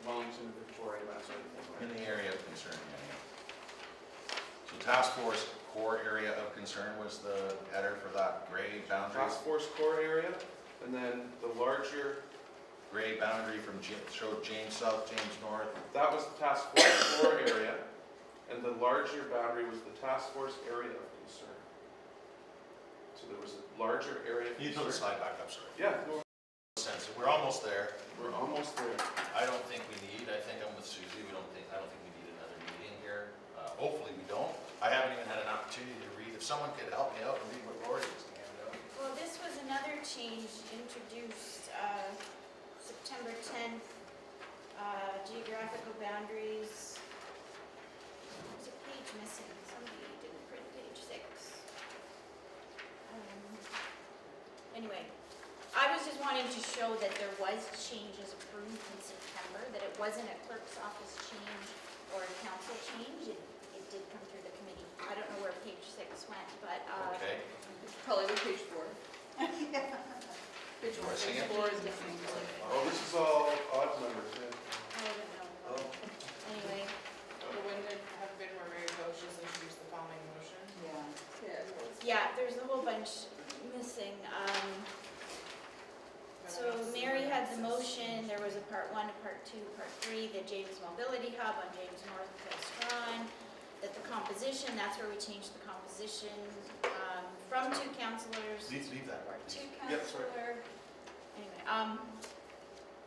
Wellington and Victoria, that sort of thing. In the area of concern, yeah. So task force core area of concern was the header for that gray boundary? Task Force core area, and then the larger, Gray boundary from, showed James South, James North. that was the Task Force core area, and the larger boundary was the Task Force area of concern. So there was a larger area of You throw the concern. slide back up, sorry. Yeah, no, Sense, we're almost there. we're almost there. I don't think we need, I think I'm with Susie, I don't think we need another meeting here. Hopefully we don't. I haven't even had an opportunity to read. If someone could help me out and read what Lori was handing out. Well, this was another change introduced September 10th, geographical boundaries. There's a page missing, somebody didn't print page 6. Anyway, I was just wanting to show that there was changes approved in September, that it wasn't a clerk's office change or a council change, it did come through the committee. I don't know where page 6 went, but Okay. Probably with page 4. Page Wanna see it? 4 is missing. Oh, this is all odd numbers, yeah. I don't know. Anyway, But wouldn't it have been where Mary Bosch just introduced the following motion? Yeah. yeah, there's a whole bunch missing. So Mary had the motion, there was a part 1, a part 2, part 3, the James Mobility Hub on James North Strawn, that the composition, that's where we changed the composition from 2 councillors. Leave that. Or 2 Yep, sorry. councillor. Anyway,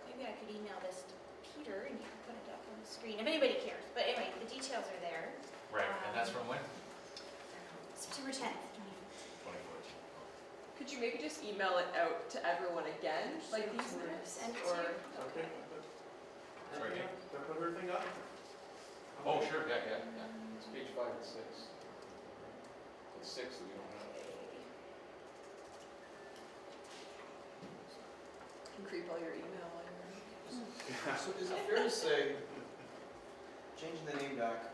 maybe I could email this to Peter and he could put it up on the screen, if anybody cares. But anyway, the details are there. Right, and that's from when? September 10th. 2014. Could you maybe just email it out to everyone again, like these minutes? Send it to Or, you. Okay. Sorry, Did I put everything up? Oh, sure, yeah. It's page 5 and 6. It's 6 that we don't have. creep all your email on your. So is it fair to say, changing the name back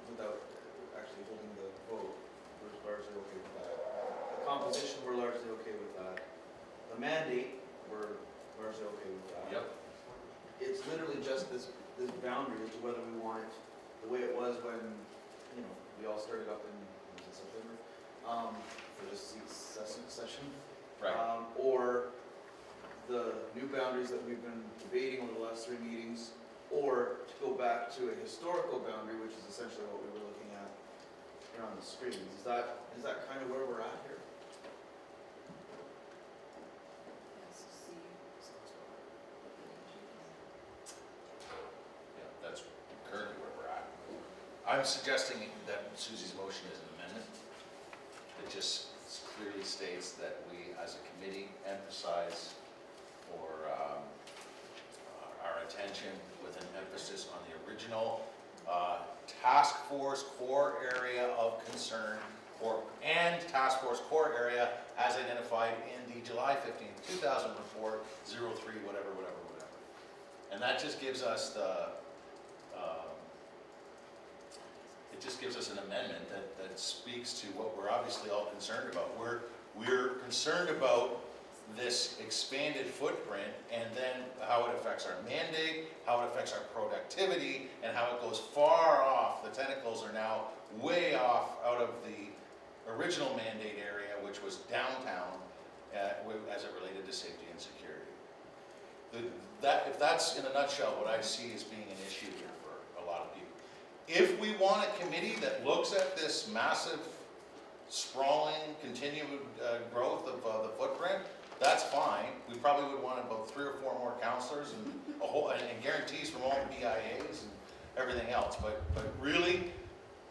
without actually holding the vote, we're largely okay with that. The composition, we're largely okay with that. The mandate, we're largely okay with that. Yep. It's literally just this boundary as to whether we want it the way it was when, you know, we all started up in, was it September? For this session. Right. Or the new boundaries that we've been debating over the last 3 meetings, or to go back to a historical boundary, which is essentially what we were looking at here on the screens. Is that kind of where we're at here? Yeah, that's currently where we're at. I'm suggesting that Susie's motion is an amendment. It just clearly states that we, as a committee, emphasize or our attention with an emphasis on the original task force core area of concern and task force core area as identified in the July 15th, 2000 report 03, whatever. And that just gives us it just gives us an amendment that speaks to what we're obviously all concerned about. We're concerned about this expanded footprint and then how it affects our mandate, how it affects our productivity, and how it goes far off. The tentacles are now way off out of the original mandate area, which was downtown, as it related to safety and security. If that's in a nutshell what I see as being an issue here for a lot of people. If we want a committee that looks at this massive, sprawling, continued growth of the footprint, that's fine. We probably would want about 3 or 4 more counselors and and guarantees from all the BIAs and everything else. But really,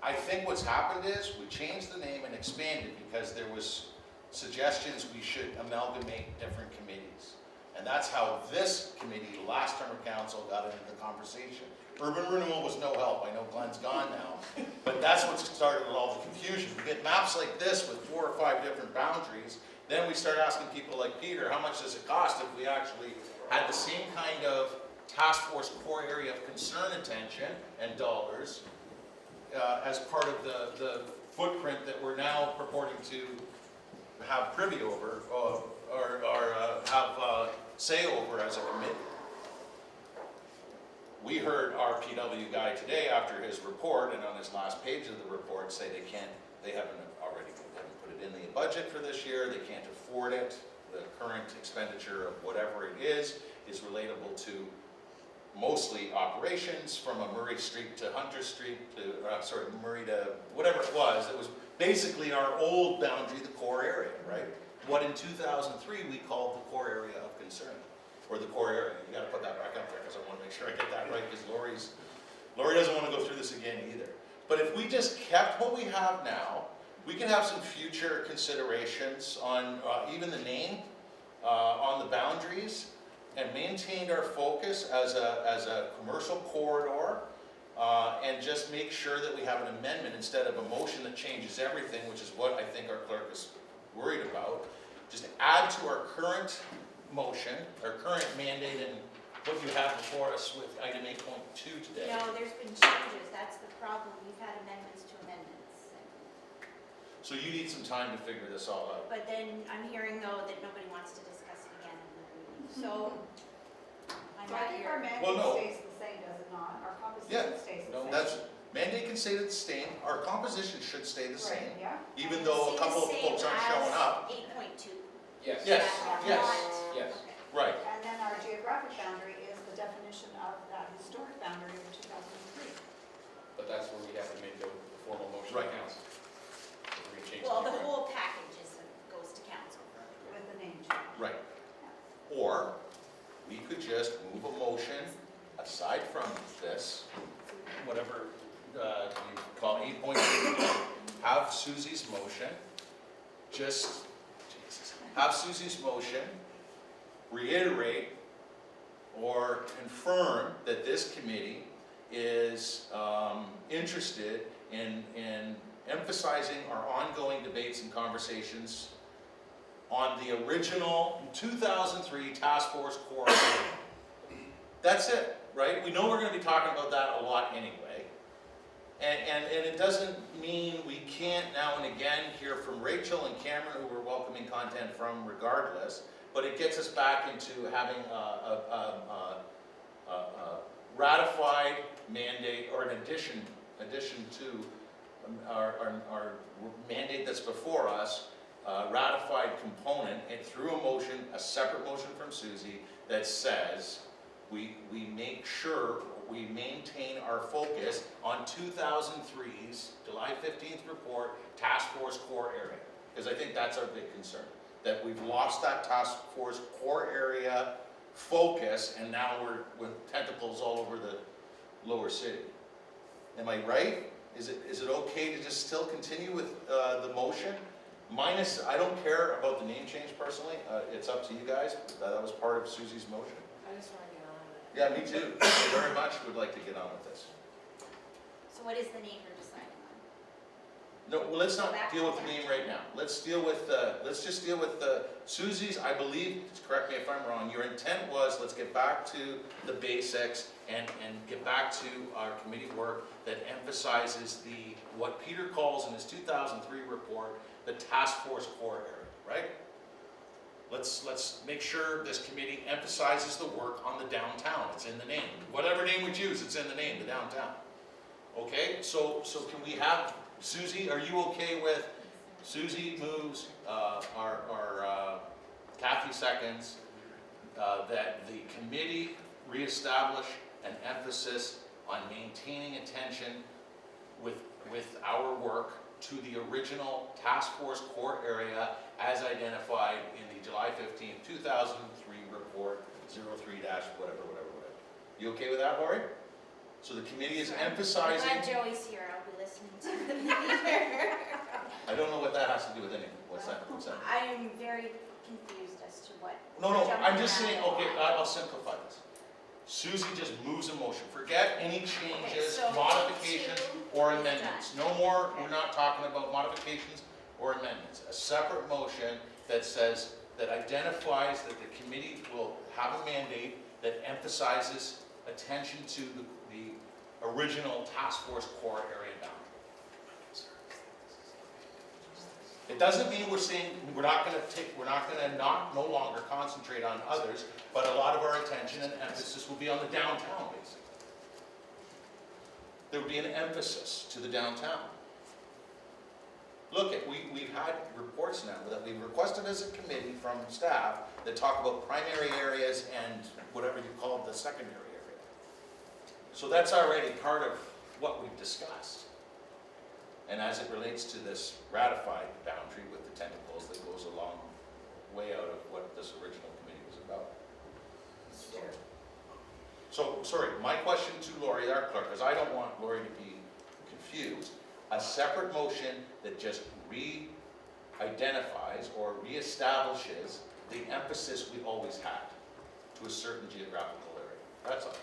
I think what's happened is we changed the name and expanded because there was suggestions we should amalgamate different committees. And that's how this committee, last term of council, got into the conversation. Urban renewal was no help. I know Glenn's gone now. But that's what started all the confusion. We get maps like this with 4 or 5 different boundaries. Then we start asking people like Peter, how much does it cost if we actually had the same kind of task force core area of concern attention and dollars as part of the footprint that we're now purporting to have privy over or have say over as a committee. We heard our PW guy today after his report and on his last page of the report say they haven't put it in the budget for this year, they can't afford it. The current expenditure of whatever it is relatable to mostly operations from a Murray Street to Hunter Street to, Murray to whatever it was. It was basically our old boundary, the core area, right? What in 2003 we called the core area of concern, or the core area. You gotta put that back up there because I want to make sure I get that right because Lori doesn't want to go through this again either. But if we just kept what we have now, we can have some future considerations on even the name, on the boundaries, and maintained our focus as a commercial corridor, and just make sure that we have an amendment instead of a motion that changes everything, which is what I think our clerk is worried about. Just add to our current motion, our current mandate, and what you have before us with item 8.2 today. No, there's been changes, that's the problem. We've had amendments to amendments. So you need some time to figure this all out. But then I'm hearing though that nobody wants to discuss it again in the meeting. So I'm So I not think our here. Well, mandate no. stays the same, does it not? Our Yeah, composition stays the no, same. that's, mandate can stay the same, our composition should stay the same, Right, yeah. even though a couple of folks aren't showing up. 8.2. Yes. Yes, Not- yes, yes. Okay. right. And then our geographic boundary is the definition of that historic boundary of 2003. But that's where we have to make the formal motion to Right. council. If we're gonna change Well, the name. whole package goes to council. With the name change. Right. Or we could just move a motion aside from this, whatever you call 8.2, have Susie's motion, have Susie's motion reiterate or confirm that this committee is interested in emphasizing our ongoing debates and conversations on the original 2003 Task Force Core. That's it, right? We know we're gonna be talking about that a lot anyway. And it doesn't mean we can't now and again hear from Rachel and Cameron, who we're welcoming content from regardless, but it gets us back into having a ratified mandate, or an addition to our mandate that's before us, ratified component, and through a motion, a separate motion from Susie, that says we make sure we maintain our focus on 2003's July 15th report, Task Force Core Area. Because I think that's our big concern, that we've lost that Task Force Core Area focus, and now we're with tentacles all over the lower city. Am I right? Is it okay to just still continue with the motion? Minus, I don't care about the name change personally, it's up to you guys, that was part of Susie's motion. I just want to get on with it. Yeah, me too. I very much would like to get on with this. So what is the name you're deciding on? No, well, let's not deal with the name right now. Let's just deal with Susie's, I believe, correct me if I'm wrong, your intent was, let's get back to the basics and get back to our committee work that emphasizes what Peter calls in his 2003 report, the Task Force Core Area, right? Let's make sure this committee emphasizes the work on the downtown. It's in the name. Whatever name we choose, it's in the name, the downtown. Okay, so can we have, Susie, are you okay with, Susie moves, our Kathy seconds, that the committee reestablish an emphasis on maintaining attention with our work to the original Task Force Core Area as identified in the July 15th, 2003 report, 03-whatever. You okay with that, Lori? So the committee is emphasizing... I'm glad Joey's here, I'll be listening to the meeting. I don't know what that has to do with anything. What's that? I am very confused as to what. No, we're I'm jumping just around saying, on. okay, I'll simplify this. Susie just moves a motion. Forget any changes, so modifications, two or is amendments. done. No more, Okay. we're not talking about modifications or amendments. A separate motion that says, that identifies that the committee will have a mandate that emphasizes attention to the original Task Force Core Area boundary. It doesn't mean we're saying we're not going to no longer concentrate on others, but a lot of our attention and emphasis will be on the downtown, basically. There will be an emphasis to the downtown. Look, we've had reports now that we've requested as a committee from staff that talk about primary areas and whatever you call the secondary area. So that's already part of what we've discussed. And as it relates to this ratified boundary with the tentacles that goes a long way out of what this original committee was about. So, sorry, my question to Lori, our clerk, because I don't want Lori to be confused. A separate motion that just re-identifies or re-establishes the emphasis we always had to a certain geographical area. That's all.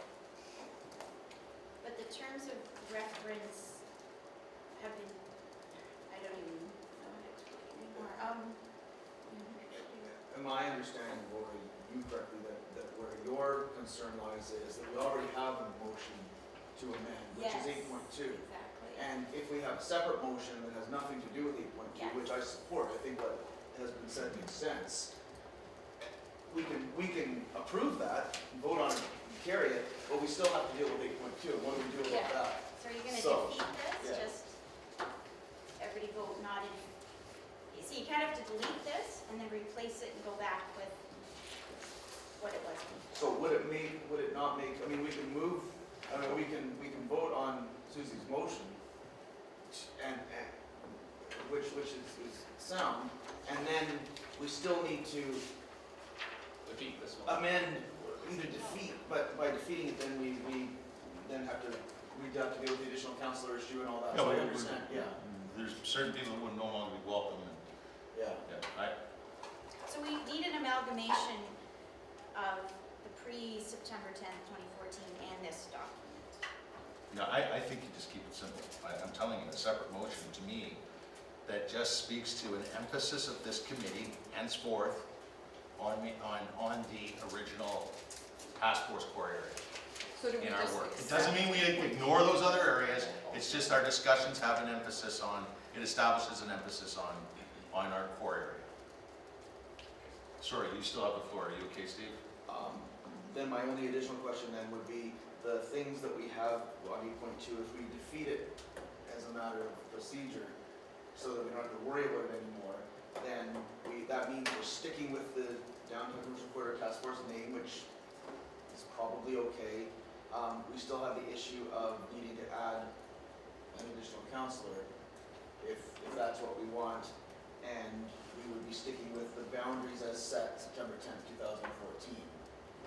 But the terms of reference have been, I don't even know how to explain anymore. Am I understanding, Lori, you correctly, that where your concern lies is that we already have a motion to amend, which is Yes. 8.2. Exactly. And if we have a separate motion that has nothing to do with 8.2, Yeah. which I support, I think what has been said makes sense, we can approve that, vote on it, and carry it, but we still have to deal with 8.2, and what do we do about Yeah. that? So are you gonna So, defeat this, yeah. just everybody vote not in? You see, you kind of have to delete this and then replace it and go back with what it was before. So would it not make, I mean, we can move, we can vote on Susie's motion, and which is sound, and then we still need to Defeat this one. amend, either defeat, but by defeating it, then we then have to, we'd have to deal with the additional counselor issue and all that, No, so I we're- understand, yeah, There's certain people who would no longer be welcome. And, yeah. So we need an amalgamation of the pre-September 10th, 2014 and this document. I think you just keep it simple. I'm telling you, a separate motion to me that just speaks to an emphasis of this committee henceforth on the original task force core area So do we in our just work. It accept? doesn't mean we ignore those other areas, it's just our discussions have an emphasis on, it establishes an emphasis on our core area. Sorry, you still have the floor, are you okay, Steve? Then my only additional question then would be the things that we have on 8.2, if we defeat it as a matter of procedure, so that we don't have to worry about it anymore, then that means we're sticking with the downtown commercial corridor task force name, which is probably okay. We still have the issue of needing to add an additional counselor, if that's what we want, and we would be sticking with the boundaries as set September 10th, 2014,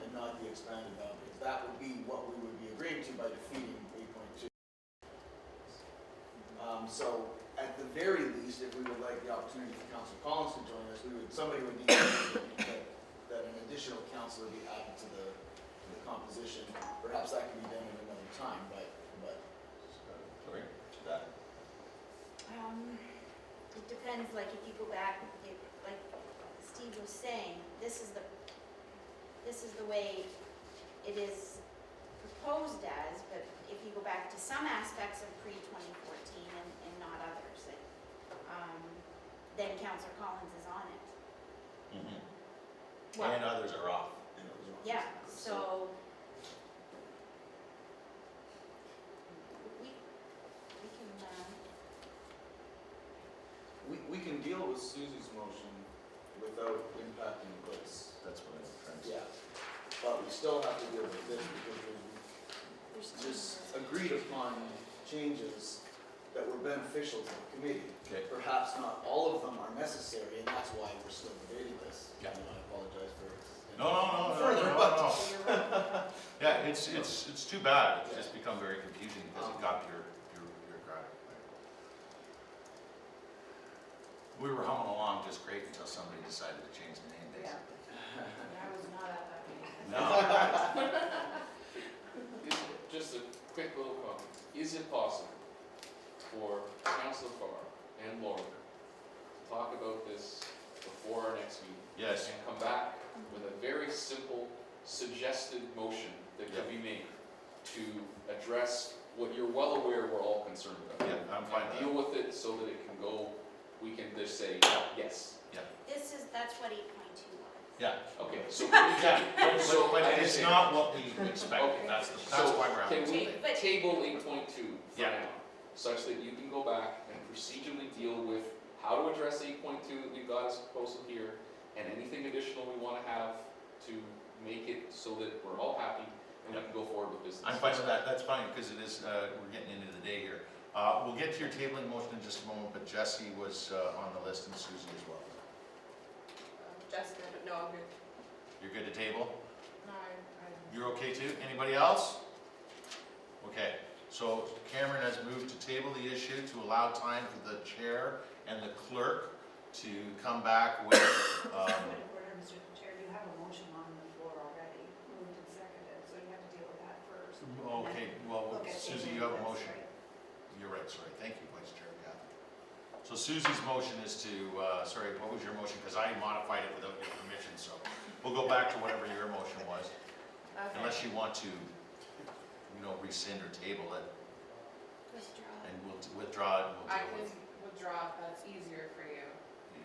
and not the expanded boundaries. That would be what we would be agreeing to by defeating 8.2. So at the very least, if we would like the opportunity for Councillor Collins to join us, somebody would need to that an additional councillor be added to the composition. Perhaps that can be done at another time, but Sorry, that. It depends, like if you go back, like Steve was saying, this is the way it is proposed as, but if you go back to some aspects of pre-2014 and not others, then Councillor Collins is on it. Well, And others are off. yeah, so we can, we can deal with Susie's motion without impacting this. That's what I'm trying to say. Yeah, but we still have to deal with this because there's we just agreed upon changes that were beneficial to the committee. Okay. Perhaps not all of them are necessary, and that's why we're still debating this. Yeah. And I apologize for. No, Further, but. Yeah, it's too bad. It's just become very confusing because it got bureaucratic. We were humming along just great until somebody decided to change the name, basically. I was not at that meeting. No. Just a quick little comment. Is it possible for Councillor Farr and Laura to talk about this before our next meeting? Yes. And come back with a very simple suggested motion that could be made to address what you're well aware we're all concerned about. Yeah, I'm fine with And deal with it so that it can go, we can just say, yes. that's what 8.2 was. Yeah. Okay, so. Yeah, So, but I it's understand. not what we expected. Okay. That's So why we're having can this we debate. But- table 8.2 for Yeah. now, such that you can go back and procedurally deal with how to address 8.2 that we've got as a proposal here, and anything additional we want to have to make it so that we're all happy and we can go forward with business. I'm fine with that. That's fine because it is, we're getting into the day here. We'll get to your tabling motion in just a moment, but Jesse was on the list and Susie as well. Jessica, no, I'm good. You're good to table? No, You're okay too? Anybody else? Okay, so Cameron has moved to table the issue to allow time for the chair and the clerk to come back with, Order, Mr. Chair, you have a motion on the floor already, moved and seconded, so you have to deal with that first. okay, well, Look at Susie, tabling you have a this, motion. right? You're right, sorry, thank you, Vice Chair Cathy. So Susie's motion is to, sorry, what was your motion? Because I modified it without your permission, so we'll go back to whatever your motion was. Okay. Unless you want to, rescind or table it, Withdraw. and we'll withdraw it, and I we'll deal can with. withdraw if that's easier for you.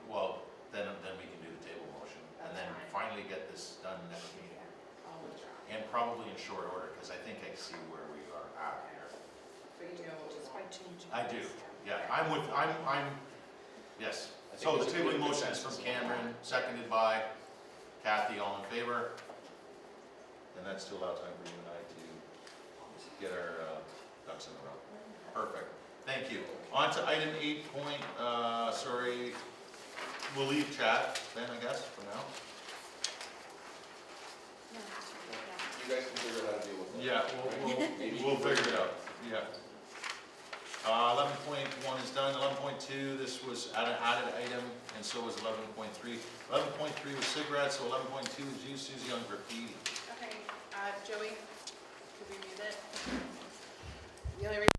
Well, then we can do the table motion, and That's then fine. finally get this done next meeting. I'll withdraw. And probably in short order, because I think I see where we are at here. But you know, Just by changing. I do, this. yeah, yes. I think So the there's a tabling good motion is from consensus. Cameron, seconded by Kathy, all in favor? And that's to allow time for you and I to get our ducks in a row. Perfect, thank you. On to item 8 point, we'll leave chat then, I guess, for now. No, You guys can figure out how to deal with it. Yeah, Maybe we'll you can figure it out, yeah. 11.1 is done, 11.2, this was an added item, and so was 11.3. 11.3 was cigarettes, so 11.2 is you, Susie, on graffiti. Okay, Joey, could we read it? The only reason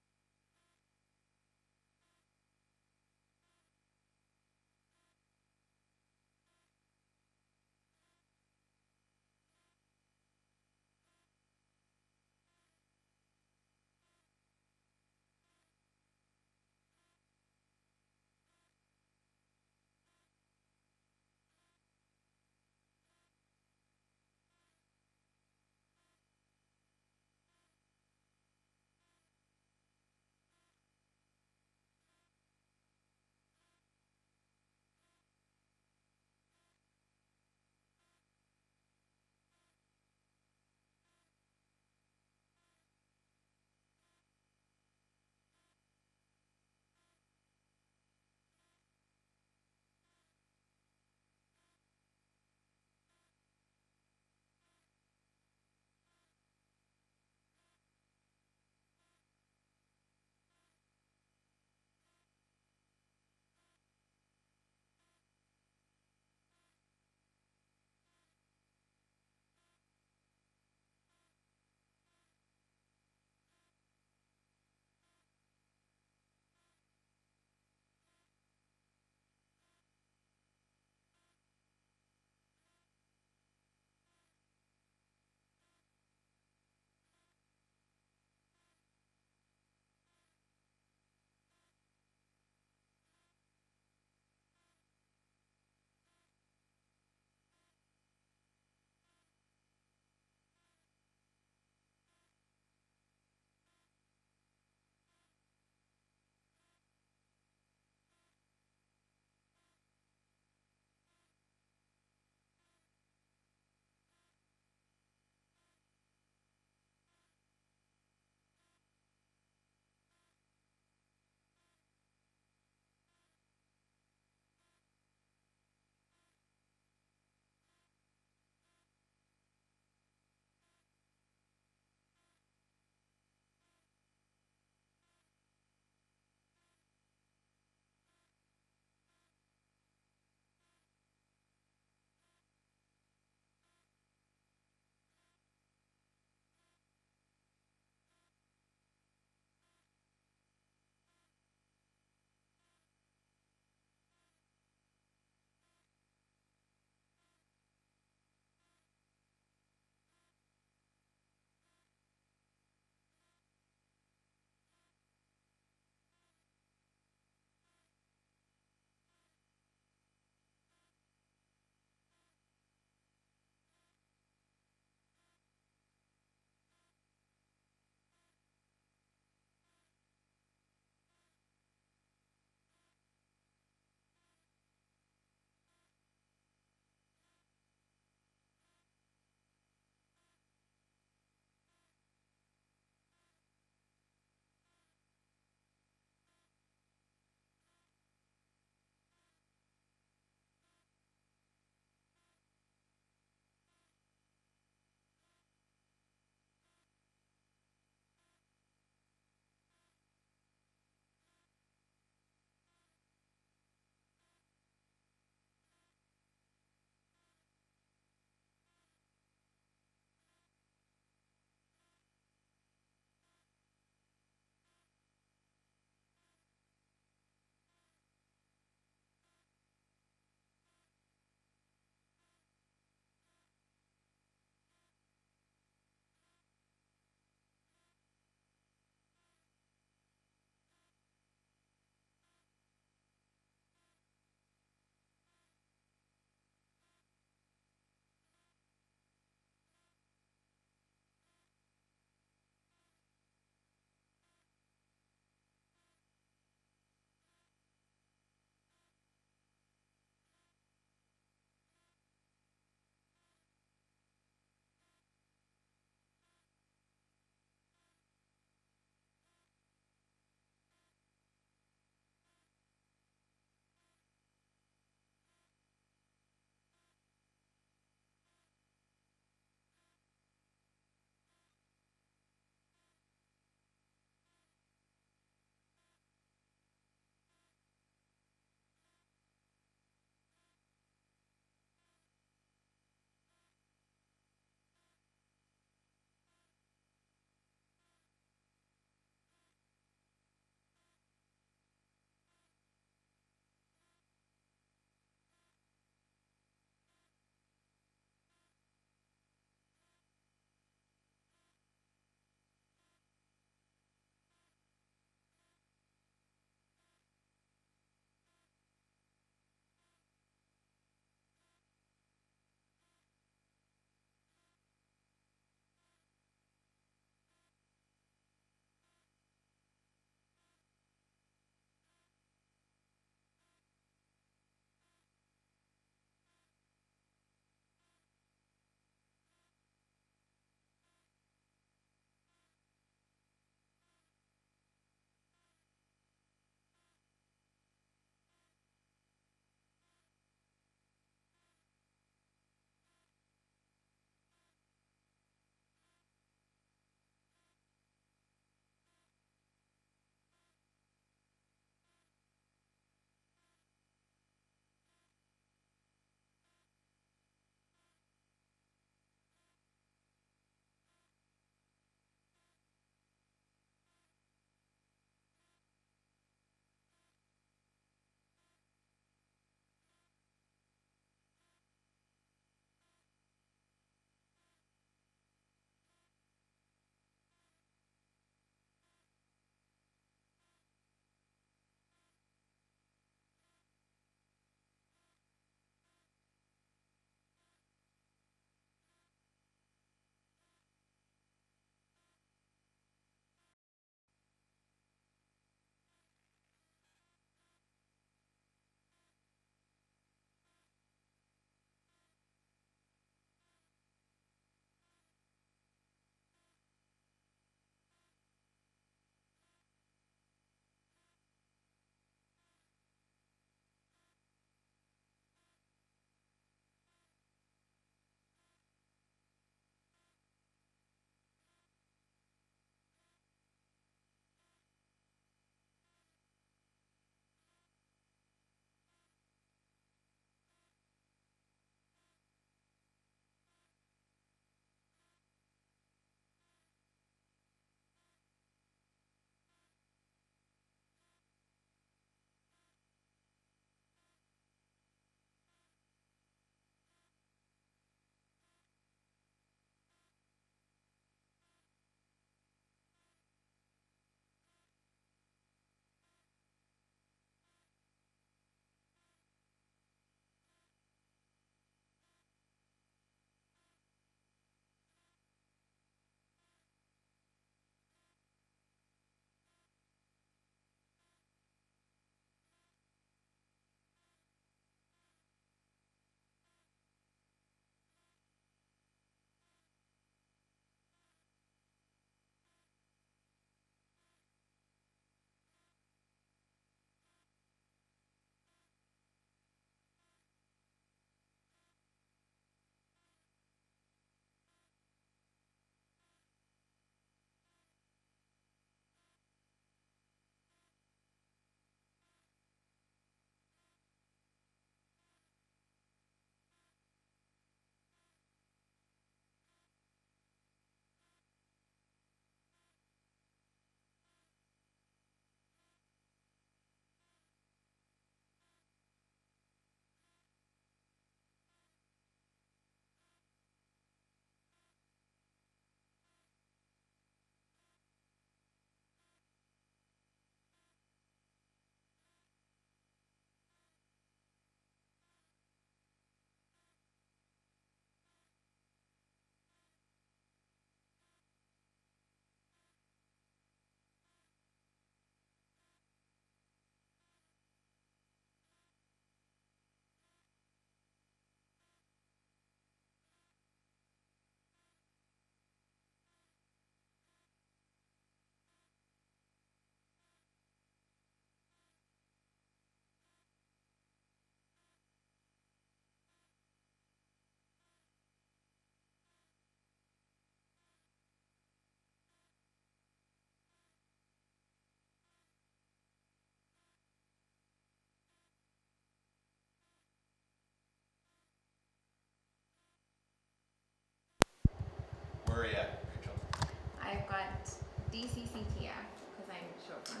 DCCTF, because I'm short for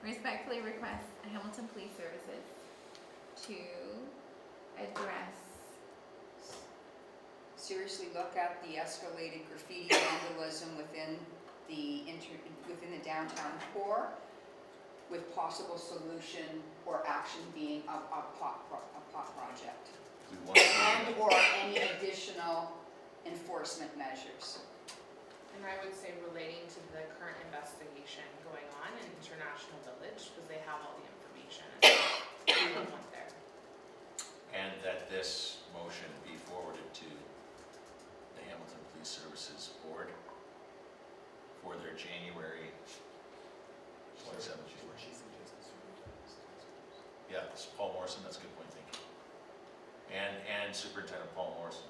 respectfully request Hamilton Police Services to address, Seriously look at the escalated graffiti vandalism within the downtown core, with possible solution or action being a pot project. We want to, And or any additional enforcement measures. And I would say relating to the current investigation going on in International Village, because they have all the information and we don't want there. and that this motion be forwarded to the Hamilton Police Services Board for their January 27th. Yeah, it's Paul Morrison, that's a good point, thank you. And Superintendent Paul Morrison.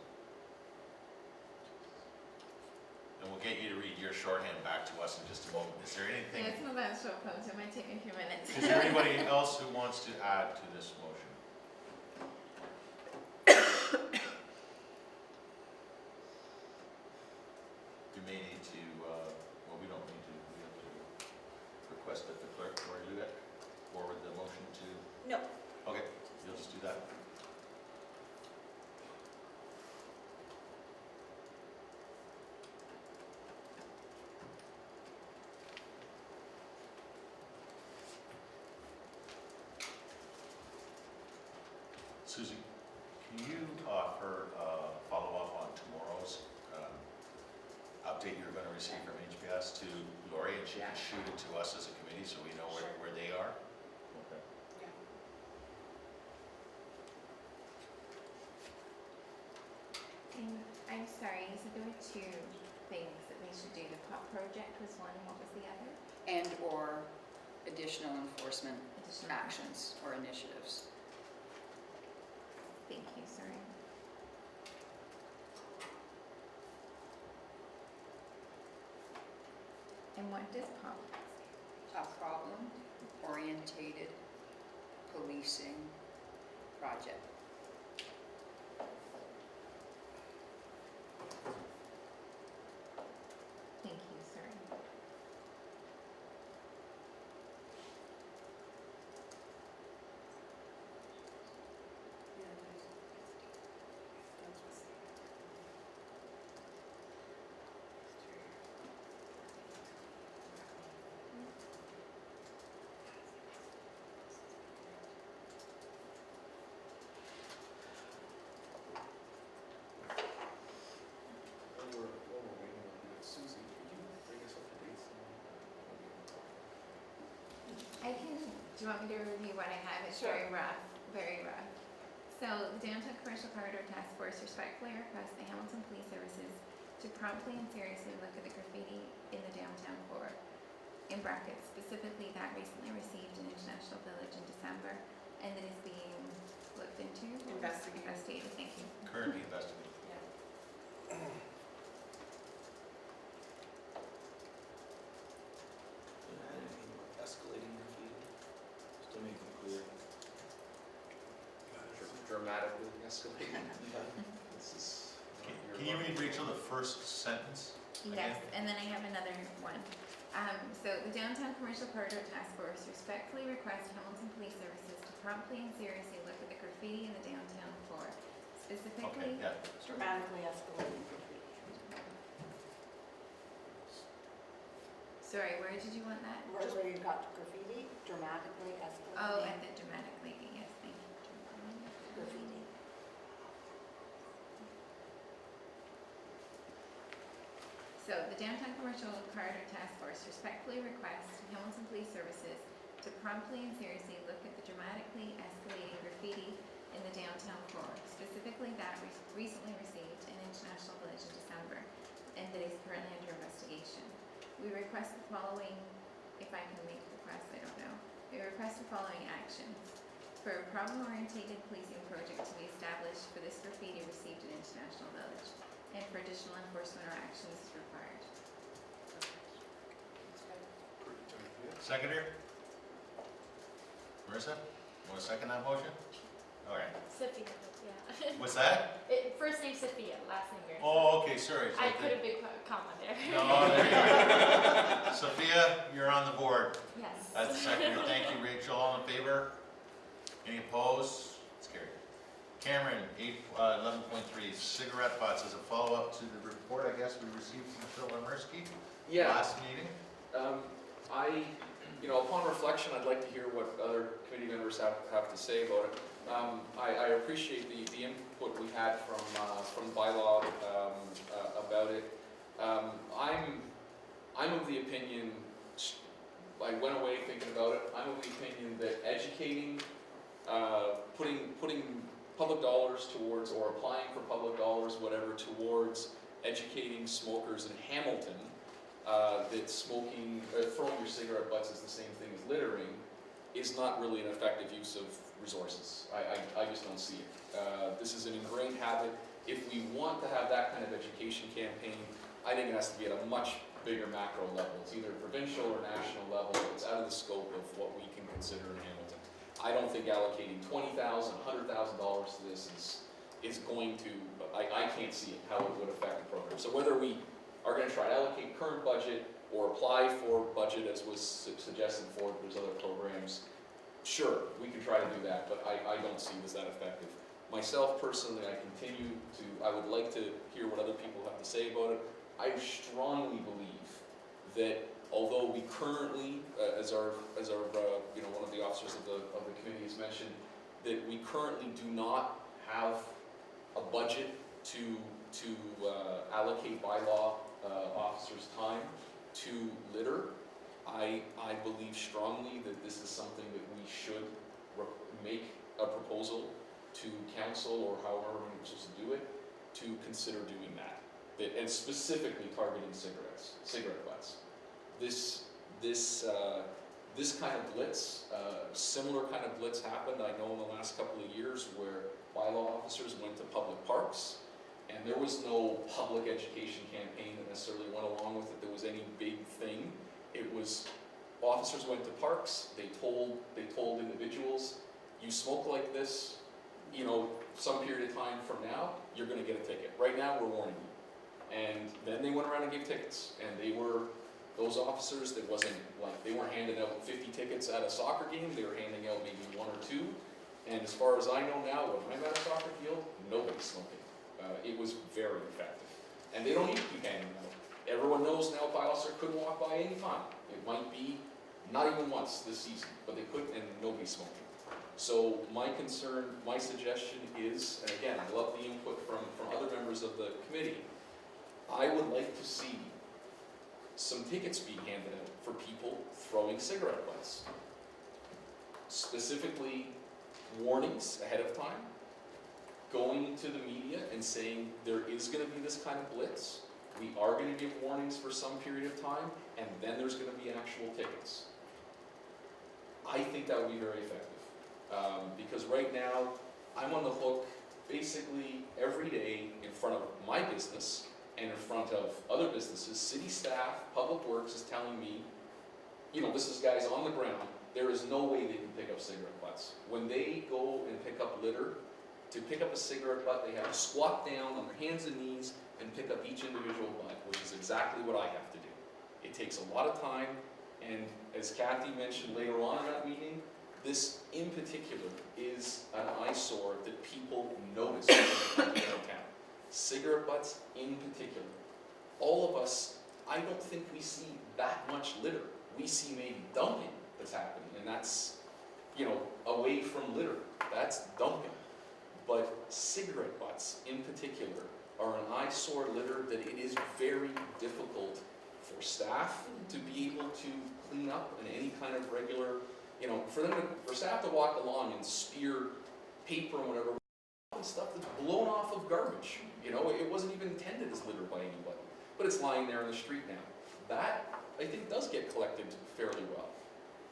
And we'll get you to read your shorthand back to us in just a moment. Is there anything, it's not that short post, it might take me a few minutes. is there anybody else who wants to add to this motion? You may need to, well, we don't need to, we have to request that the clerk or do that, forward the motion to, No, okay, you'll just do that. Susie, can you offer follow-up on tomorrow's update you're going to receive from HPS to Lori, and she can shoot it to us as a committee so we know where they are? Okay. And I'm sorry, you said there were two things that we should do. The pop project was one, and what was the other? And or additional enforcement Additional. actions or initiatives. Thank you, sorry. And what does pop? A problem-orientated policing project. Thank you, sorry. Susie, could you bring us up to date? I can, do you want me to review what I have? It's Sure. very rough, very rough. So the Downtown Commercial Corridor Task Force respectfully requests the Hamilton Police Services to promptly and seriously look at the graffiti in the downtown core. In brackets, specifically that recently received in International Village in December and that is being looked into. Investigated. Investigated, thank you. Currently investigating. Escalating graffiti, just to make it clear. Dramatically escalating. This is. Can you read, Rachel, the first sentence? Yes, Again? and then I have another one. So the Downtown Commercial Corridor Task Force respectfully requests Hamilton Police Services to promptly and seriously look at the graffiti in the downtown core. Okay, Specifically, yeah. Dramatically escalating graffiti. sorry, where did you want that? Where you got graffiti, dramatically escalating. Oh, at the dramatically, yes, thank you. Graffiti. So the Downtown Commercial Corridor Task Force respectfully requests Hamilton Police Services to promptly and seriously look at the dramatically escalating graffiti in the downtown core, specifically that recently received in International Village in December and that is currently under investigation. We request the following, if I can make requests, I don't know. We request the following actions. For a problem-oriented policing project to be established for this graffiti received in International Village, and for additional enforcement or actions as required. Seconder? Marissa, want to second that motion? All right. Sophia, yeah. What's that? First name Sophia, last name Mary. Oh, okay, sorry. I put a big comma there. No, there you go. Sophia, you're on the board Yes. as the secretary. Thank you, Rachel. All in favor? Any opposed? It's carried. Cameron, 11.3, cigarette butts as a follow-up to the report, I guess, we received from Phil Emersky last meeting. Upon reflection, I'd like to hear what other committee members have to say about it. I appreciate the input we had from the bylaw about it. I'm of the opinion, I went away thinking about it, I'm of the opinion that educating, putting public dollars towards, or applying for public dollars, whatever, towards educating smokers in Hamilton, that smoking, throwing your cigarette butts is the same thing as littering, is not really an effective use of resources. I just don't see it. This is an ingrained habit. If we want to have that kind of education campaign, I think it has to be at a much bigger macro level. It's either provincial or national level. It's out of the scope of what we can consider in Hamilton. I don't think allocating $20,000, $100,000 to this is going to, I can't see it, how it would affect the program. So whether we are going to try to allocate current budget or apply for budget as was suggested for, there's other programs, sure, we can try to do that, but I don't see it as that effective. Myself personally, I would like to hear what other people have to say about it. I strongly believe that although we currently, as our one of the officers of the committee has mentioned, that we currently do not have a budget to allocate bylaw officers' time to litter. I believe strongly that this is something that we should make a proposal to council, or however we're supposed to do it, to consider doing that. And specifically targeting cigarette butts. This kind of blitz, similar kind of blitz happened, I know, in the last couple of years, where bylaw officers went to public parks, and there was no public education campaign that necessarily went along with it. There was any big thing. It was officers went to parks. They told individuals, you smoke like this, some period of time from now, you're going to get a ticket. Right now, we're warning you. And then they went around and gave tickets, and they were those officers that wasn't like, they weren't handing out 50 tickets at a soccer game. They were handing out maybe 1 or 2. And as far as I know now, when I'm at a soccer field, nobody's smoking. It was very effective. And they don't need to keep handing them out. Everyone knows now a officer could walk by any time. It might be not even once this season, but they could, and nobody's smoking. So my concern, my suggestion is, and again, I love the input from other members of the committee, I would like to see some tickets being handed out for people throwing cigarette butts. Specifically, warnings ahead of time, going to the media and saying there is going to be this kind of blitz, we are going to give warnings for some period of time, and then there's going to be actual tickets. I think that would be very effective. Because right now, I'm on the hook basically every day in front of my business and in front of other businesses. City staff, public works is telling me, this is guys on the ground, there is no way they can pick up cigarette butts. When they go and pick up litter, to pick up a cigarette butt, they have to squat down on their hands and knees and pick up each individual butt, which is exactly what I have to do. It takes a lot of time, and as Kathy mentioned later on in that meeting, this in particular is an eyesore that people notice when they come to downtown. Cigarette butts in particular. All of us, I don't think we see that much litter. We see maybe dumping that's happening, and that's, away from litter. That's dumping. But cigarette butts in particular are an eyesore litter that it is very difficult for staff to be able to clean up in any kind of regular, for staff to walk along and spear paper and whatever, and stuff that's blown off of garbage. It wasn't even intended as litter by anybody, but it's lying there in the street now. That, I think, does get collected fairly well.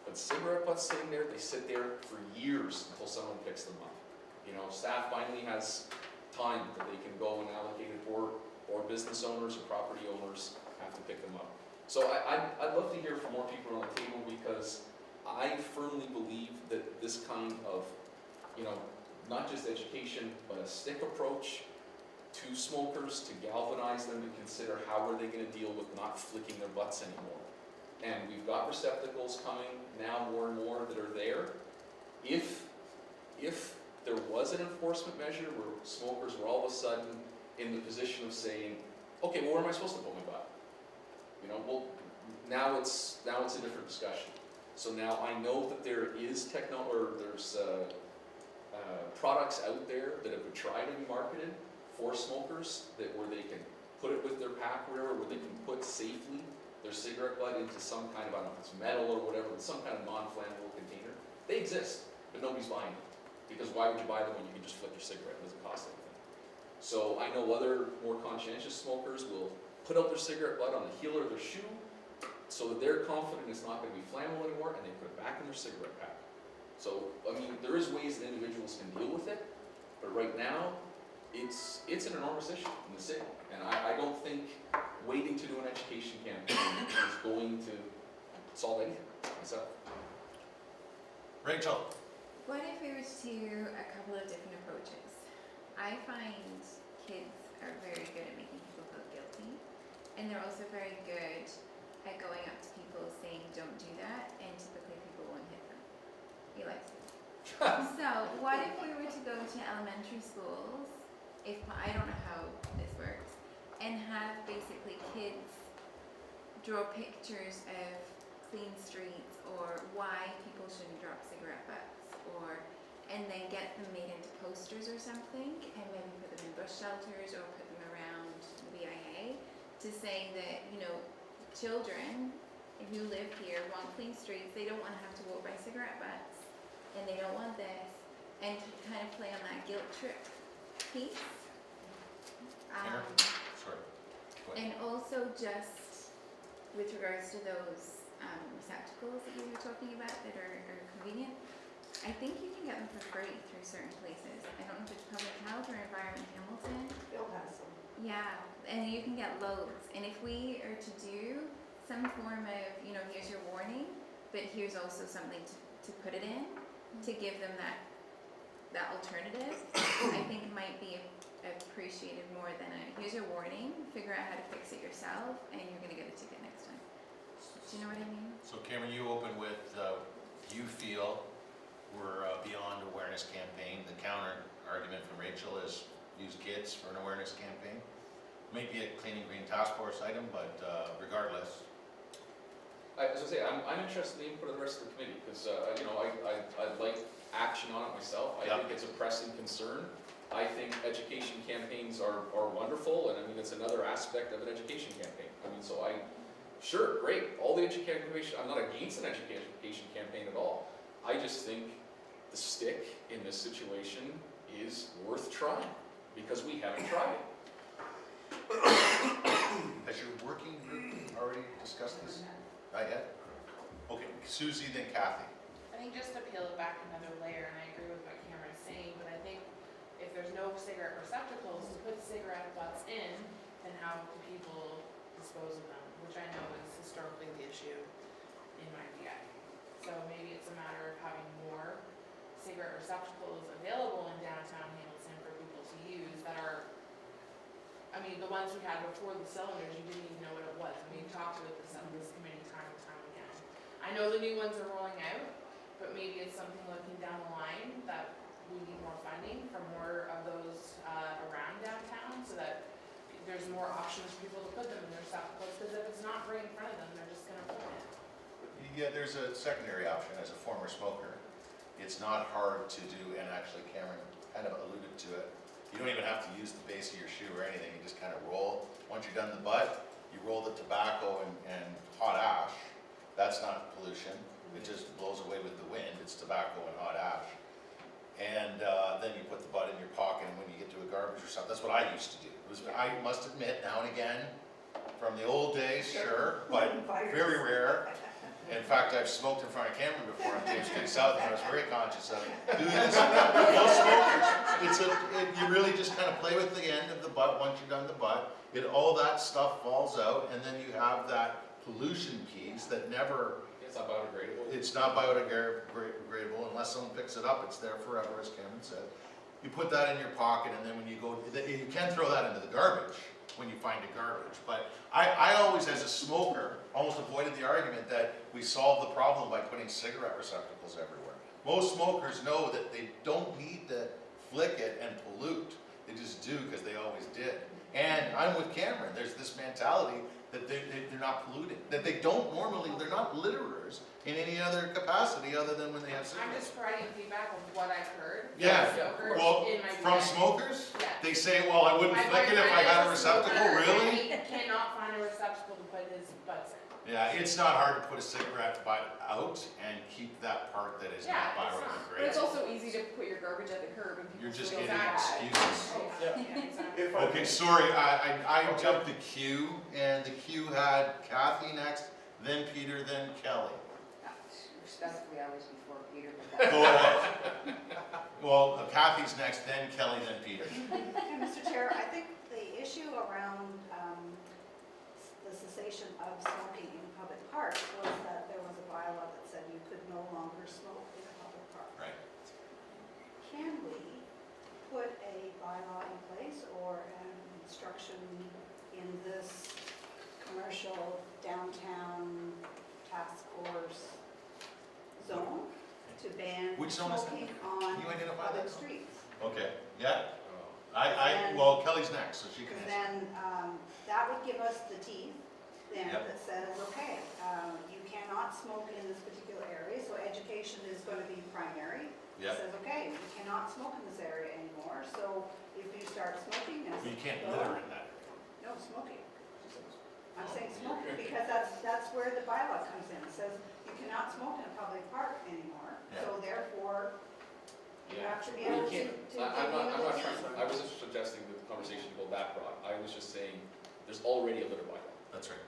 But cigarette butts sitting there, they sit there for years until someone picks them up. Staff finally has time that they can go and allocate it for, or business owners or property owners have to pick them up. So I'd love to hear from more people on the table, because I firmly believe that this kind of, not just education, but a stick approach to smokers to galvanize them to consider how are they going to deal with not flicking their butts anymore. And we've got receptacles coming now more and more that are there. If there was an enforcement measure where smokers were all of a sudden in the position of saying, okay, well, where am I supposed to put my butt? You know, well, now it's a different discussion. So now I know that there is there's products out there that have been tried and marketed for smokers where they can put it with their pack or whatever, where they can put safely their cigarette butt into some kind of, I don't know if it's metal or whatever, but some kind of non-flammable container. They exist, but nobody's buying them. Because why would you buy them when you can just flip your cigarette? It doesn't cost anything. So I know other more conscientious smokers will put out their cigarette butt on the heel of their shoe so that they're confident it's not going to be flammable anymore, and they put it back in their cigarette pack. So, I mean, there is ways that individuals can deal with it, but right now, it's an enormous issue in the city. And I don't think waiting to do an education campaign is going to solve anything myself. Rachel? What if we were to do a couple of different approaches? I find kids are very good at making people feel guilty, and they're also very good at going up to people saying don't do that, and typically people won't hit them. He likes it. So what if we were to go to elementary schools, if I don't know how this works, and have basically kids draw pictures of clean streets or why people shouldn't drop cigarette butts, and then get them made into posters or something, and maybe put them in bus shelters or put them around the BIA to say that, you know, children who live here want clean streets, they don't want to have to walk by cigarette butts, and they don't want this, and to kind of play on that guilt trip piece. Cameron? Sorry. Go ahead. And also just with regards to those receptacles that you were talking about that are convenient, I think you can get them for free through certain places. I don't know if it's Public Health or Environment Hamilton. Bill has some. Yeah, and you can get loads. And if we are to do some form of, you know, here's your warning, but here's also something to put it in, to give them that alternative, I think might be appreciated more than here's your warning, figure out how to fix it yourself, and you're going to get a ticket next time. Do you know what I mean? So Cameron, you open with, you feel we're beyond awareness campaign. The counter argument from Rachel is use kids for an awareness campaign. Maybe a Cleaning Green Task Force item, but regardless. As I say, I'm interested in the input of the rest of the committee, because, you know, I'd like action on it myself. I think it's a pressing concern. I think education campaigns are wonderful, and I mean, it's another aspect of an education campaign. I mean, so sure, great, all the education, I'm not against an education campaign at all. I just think the stick in this situation is worth trying, because we haven't tried it. Has your working group already discussed this? Not yet? Okay, Susie, then Kathy. I think just to peel it back another layer, and I agree with what Cameron's saying, but I think if there's no cigarette receptacles to put cigarette butts in, then how do people dispose of them? Which I know is historically the issue in my DI. So maybe it's a matter of having more cigarette receptacles available in downtown Hamilton for people to use that are, I mean, the ones we had before the cylinders, you didn't even know what it was. I mean, we talked about this on this committee time and time again. I know the new ones are rolling out, but maybe it's something looking down the line that we need more funding for more of those around downtown, so that there's more options for people to put them in their receptacles, because if it's not right in front of them, they're just gonna put it. Yeah, there's a secondary option as a former smoker. It's not hard to do, and actually Cameron kind of alluded to it. You don't even have to use the base of your shoe or anything, you just kind of roll. Once you're done the butt, you roll the tobacco and hot ash. That's not pollution, it just blows away with the wind, it's tobacco and hot ash. And then you put the butt in your pocket, and when you get to a garbage or something, that's what I used to do. I must admit, now and again, from the old days, sure, but very rare. In fact, I've smoked in front of Cameron before on James Street South, and I was very conscious of doing this. Most smokers, you really just kind of play with the end of the butt once you've done the butt. All that stuff falls out, and then you have that pollution piece that never. It's not biodegradable. It's not biodegradable unless someone picks it up. It's there forever, as Cameron said. you put that in your pocket, and then when you go, you can throw that into the garbage when you find a garbage. But I always, as a smoker, almost avoided the argument that we solve the problem by putting cigarette receptacles everywhere. Most smokers know that they don't need to flick it and pollute. They just do because they always did. And I'm with Cameron. There's this mentality that they're not polluting, that they don't normally, they're not litterers in any other capacity other than when they have I'm cigarettes. just providing feedback of what I've heard. from Yeah, smokers well, in my from community. smokers, Yeah. they say, well, I wouldn't My flick it if I boyfriend had a is smoker, receptacle, and really? He cannot find a receptacle to put his butts in. Yeah, it's not hard to put a cigarette butt out and keep that part that is Yeah, not it's not. But it's biodegradable. also easy to put your garbage at the curb and people You're just still getting do that. excuses. Yeah, exactly. If I Okay, sorry, I jumped the queue, and the queue had Kathy next, then Peter, then Kelly. Respectfully, I was before Peter, but Go ahead. Well, Kathy's next, then Kelly, then Peter. And Mr. Chair, I think the issue around the cessation of smoking in public parks was that there was a bylaw that said you could no longer smoke in a public park. Right. Can we put a bylaw in place or an instruction in this commercial downtown task force zone to ban Which zone is that? smoking Can you on identify public that? streets? Okay, yeah, And- well, Kelly's next, so she can Because answer. then, that would give us the teeth then Yep. that says, okay, you cannot smoke in this particular area, so education is going to be primary. It Yep, says, okay, you cannot smoke in this area anymore, so if you start smoking, but you can't go- litter in that. No, smoking. I'm saying smoking because that's where the bylaw comes in. It says you cannot smoke in a public park anymore, so therefore you have to be Well, able you can't, to I'm not give you trying, the I wasn't suggesting that the conversation go that broad, I was just saying, there's already a litter bylaw, That's right.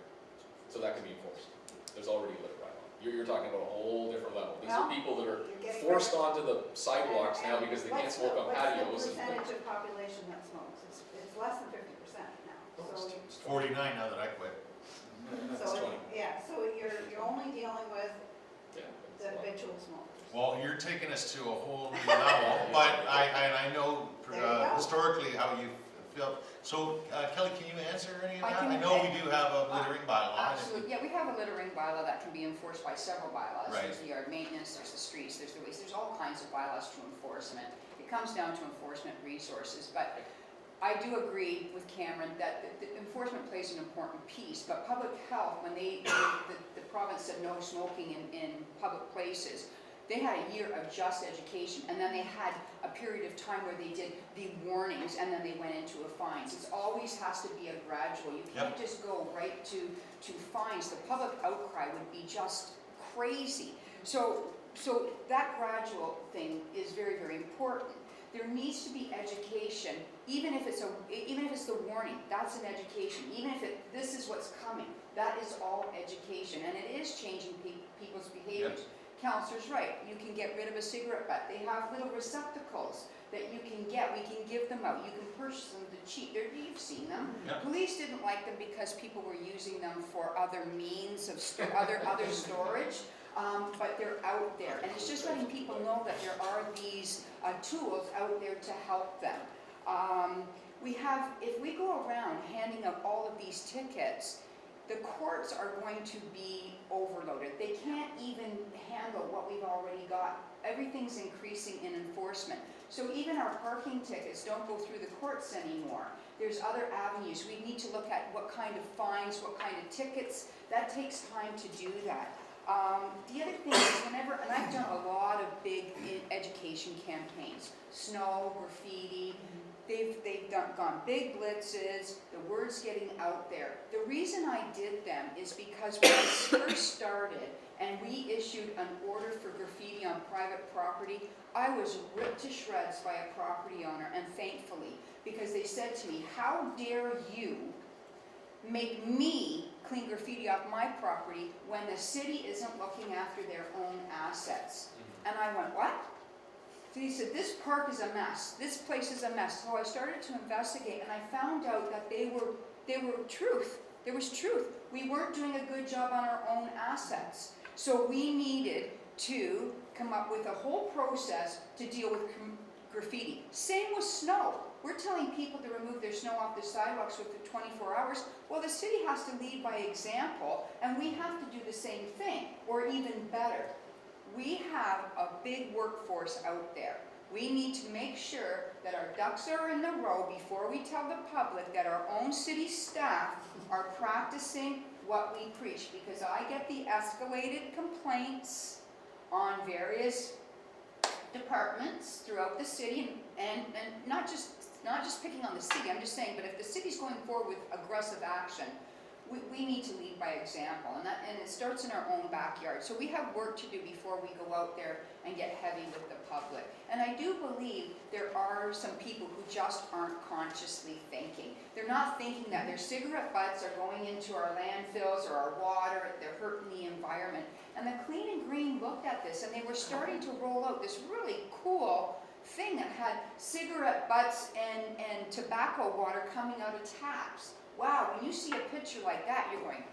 so that can be enforced. There's already a litter bylaw. You're talking about a whole different level. These Well, are people that are You're getting forced rid of- onto the sidewalks now And because they can't what's smoke on patios. What's the and- percentage of population that smokes? It's less than 50% now. So, It's 49 now that I quit. That's so 20. yeah, so you're only dealing with Yeah, the it's a lot. habitual smokers. Well, you're taking us to a whole new level, but I know There you go. historically how you feel. So Kelly, can you answer any of I that? can- I know we do have a littering bylaw. Absolutely, yeah, we have a littering bylaw that can be enforced by several bylaws. Right. There's the yard maintenance, there's the streets, there's the waste, there's all kinds of bylaws to enforcement. It comes down to enforcement resources, but I do agree with Cameron that the enforcement plays an important piece, but public health, when the province said no smoking in public places, they had a year of just education, and then they had a period of time where they did the warnings, and then they went into a fines. It always has to be a gradual. You can't just go right to fines. The public outcry would be just crazy. So that gradual thing is very, very important. There needs to be education, even if it's the warning, that's an education. Even if this is what's coming, that is all education, and it is changing people's behaviors. Counselor's right, you can get rid of a cigarette butt. They have little receptacles that you can get, we can give them out, you can purchase them to cheap. You've seen them. Yeah. Police didn't like them because people were using them for other means of other storage. But they're out there, and it's just letting people know that there are these tools out there to help them. If we go around handing out all of these tickets, the courts are going to be overloaded. They can't even handle what we've already got. Everything's increasing in enforcement. So even our parking tickets don't go through the courts anymore. There's other avenues. We need to look at what kind of fines, what kind of tickets. That takes time to do that. The other thing is and I've done a lot of big education campaigns, snow, graffiti, they've gone big blitzes, the word's getting out there. The reason I did them is because when I first started and we issued an order for graffiti on private property, I was ripped to shreds by a property owner, and thankfully, because they said to me, how dare you make me clean graffiti off my property when the city isn't looking after their own assets. And I went, what? So he said, this park is a mess. This place is a mess. So I started to investigate, and I found out that they were truth. There was truth. We weren't doing a good job on our own assets. So we needed to come up with a whole process to deal with graffiti. Same with snow. We're telling people to remove their snow off the sidewalks within 24 hours. Well, the city has to lead by example, and we have to do the same thing, or even better. We have a big workforce out there. We need to make sure that our ducks are in the row before we tell the public that our own city staff are practicing what we preach, because I get the escalated complaints on various departments throughout the city, and not just picking on the city, I'm just saying, but if the city's going forward with aggressive action, we need to lead by example, and it starts in our own backyard. So we have work to do before we go out there and get heavy with the public. And I do believe there are some people who just aren't consciously thinking. They're not thinking that their cigarette butts are going into our landfills or our water, they're hurting the environment. And the Clean and Green looked at this, and they were starting to roll out this really cool thing that had cigarette butts and tobacco water coming out of taps. Wow, when you see a picture like that, you're going,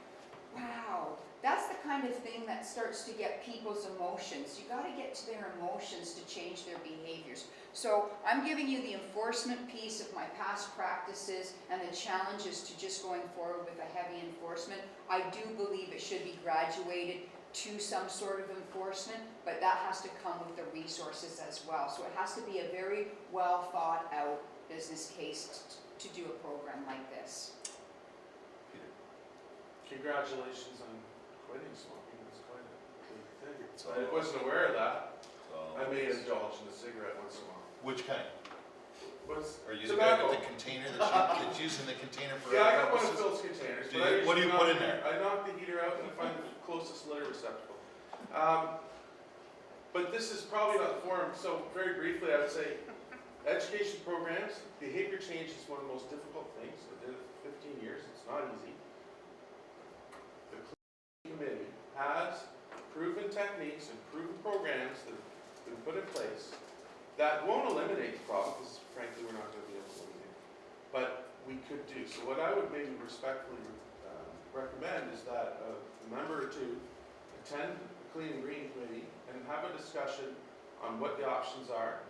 wow, that's the kind of thing that starts to get people's emotions. You got to get to their emotions to change their behaviors. So I'm giving you the enforcement piece of my past practices and the challenges to just going forward with a heavy enforcement. I do believe it should be graduated to some sort of enforcement, but that has to come with the resources as well. So it has to be a very well thought out business case to do a program like this. Congratulations on quitting smoking, that's quite a big thing. I wasn't aware of that. I may indulge in a cigarette once in a while. Which kind? What's Are you the guy tobacco? with the container that's using the container for Yeah, I other got one of purposes? Phil's containers. Do but I you- what do you usually put in knock- there? I knock the heater out and I find the closest litter receptacle. But this is probably not the forum, so very briefly I would say education programs, behavior change is one of the most difficult things. I did it for 15 years, it's not easy. The Clean Committee has proven techniques and proven programs that have been put in place that won't eliminate the problem, because frankly we're not going to be able to eliminate it, but we could do. So what I would maybe respectfully recommend is that a member or two attend the Clean and Green Committee and have a discussion on what the options are,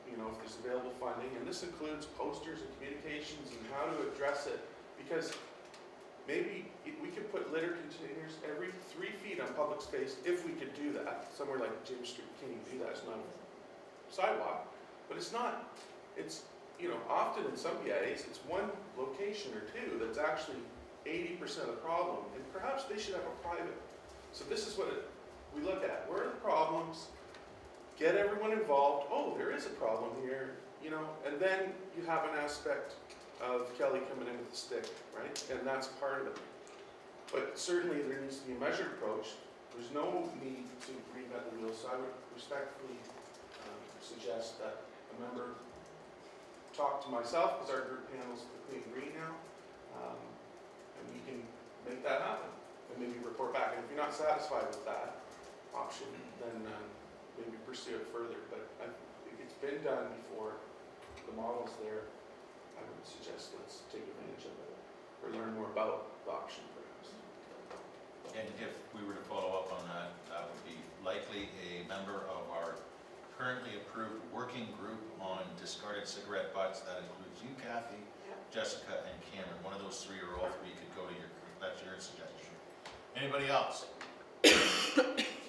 you know, if there's available funding, and this includes posters and communications and how to address it, because maybe we could put litter containers every 3 feet on public space if we could do that. Somewhere like James Street, can't even do that, it's not a sidewalk, but it's not, it's, you know, often in some PIAs, it's one location or two that's actually 80% of the problem, and perhaps they should have a private. So this is what we look at. Where are the problems? Get everyone involved. Oh, there is a problem here, you know, and then you have an aspect of Kelly coming in with the stick, right? And that's part of it. But certainly there needs to be a measured approach. There's no need to reinvent the wheel, so I would respectfully suggest that a member talk to myself, because our group handles the Clean and Green now, and we can make that happen, and maybe report back. And if you're not satisfied with that option, then maybe pursue it further. But I think it's been done before, the model's there. I would suggest let's take advantage of it, or learn more about the option perhaps. And if we were to follow up on that, that would be likely a member of our currently approved working group on discarded cigarette butts. That includes you, Kathy, Jessica, and Cameron. One of those three or all three could go to your group. That's your suggestion. Anybody else? Do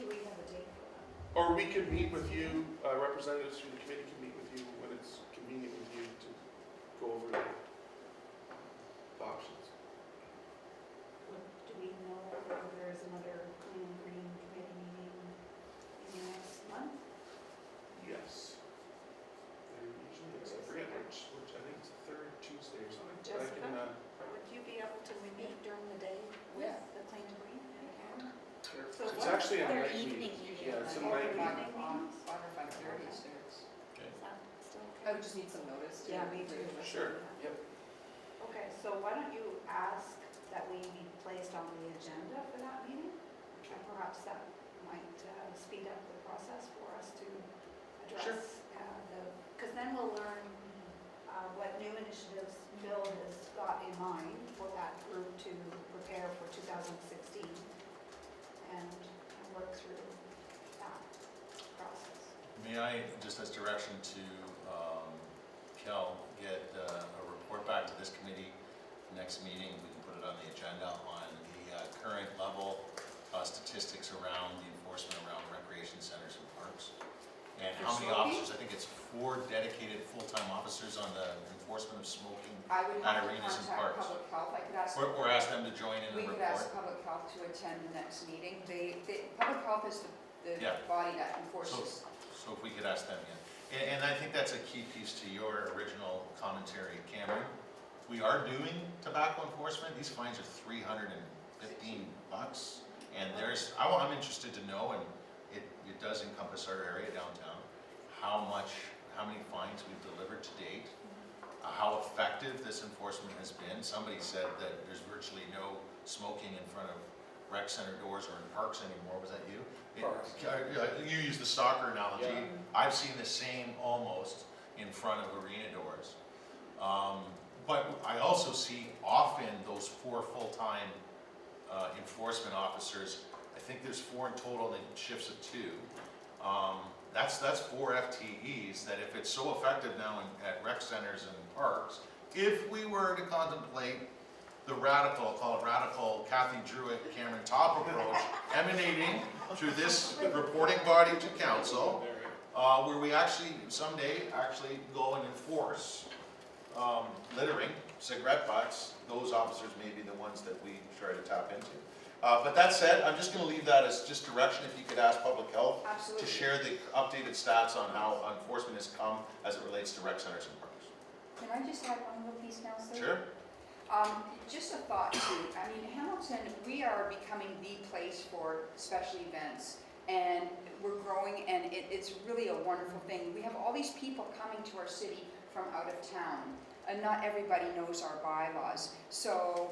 we have a date for that? Or we could meet with you, representatives from the committee can meet with you when it's convenient with you to go over the options. Do we know whether there's another Clean and Green committee meeting in the next month? Yes. There usually is, I forget which, I think it's the third Tuesday or something. But I Jessica? can, Would you be able to meet during the day with the Clean and Green? So it's what- actually a Their night evening meeting. meeting. Yeah, it's a Oh, night evening meeting. meetings? 5 or 5:30 starts. Okay. Is that still I okay? would just need some notice. to- Yeah, me too. Sure, yep. Okay, so why don't you ask that we be placed on the agenda for that meeting? And perhaps that might speed up the process for us to address because then we'll learn what new initiatives Bill has got in mind for that group to prepare for 2016 and work through that process. May may I, just as direction to Kel, get a report back to this committee next meeting? We can put it on the agenda on the current level statistics around the enforcement around recreation centers and parks. And For how many smoking? officers? I think it's 4 dedicated full-time officers on the enforcement of smoking. I would At have to arenas and contact parks. public health, I could ask. Or ask them to join in We the could ask report. public health to attend the next meeting. Public health is the Yeah. body that enforces. So if we could ask them again. And I think that's a key piece to your original commentary, Cameron. We are doing tobacco enforcement. These fines are $315. And I'm interested to know, and it does encompass our area downtown, how many fines we've delivered to date, how effective this enforcement has been. Somebody said that there's virtually no smoking in front of rec center doors or in parks anymore. Was that you? Parks. You used the soccer analogy. Yeah. I've seen the same almost in front of arena doors. But I also see often those 4 full-time enforcement officers. I think there's 4 in total in shifts of 2. That's 4 FTEs that if it's so effective now at rec centers and parks, if we were to contemplate the radical, I'll call it radical Kathy Druitt, Cameron Top approach emanating through this reporting body to council, where we someday go and enforce littering, cigarette butts, those officers may be the ones that we try to tap into. But that said, I'm just going to leave that as just direction. If you could ask public health to Absolutely. share the updated stats on how enforcement has come as it relates to rec centers and parks. Can I just add one little piece, Counselor? Sure. Just a thought too. I mean, Hamilton, we are becoming the place for special events, and we're growing, and it's really a wonderful thing. We have all these people coming to our city from out of town, and not everybody knows our bylaws. So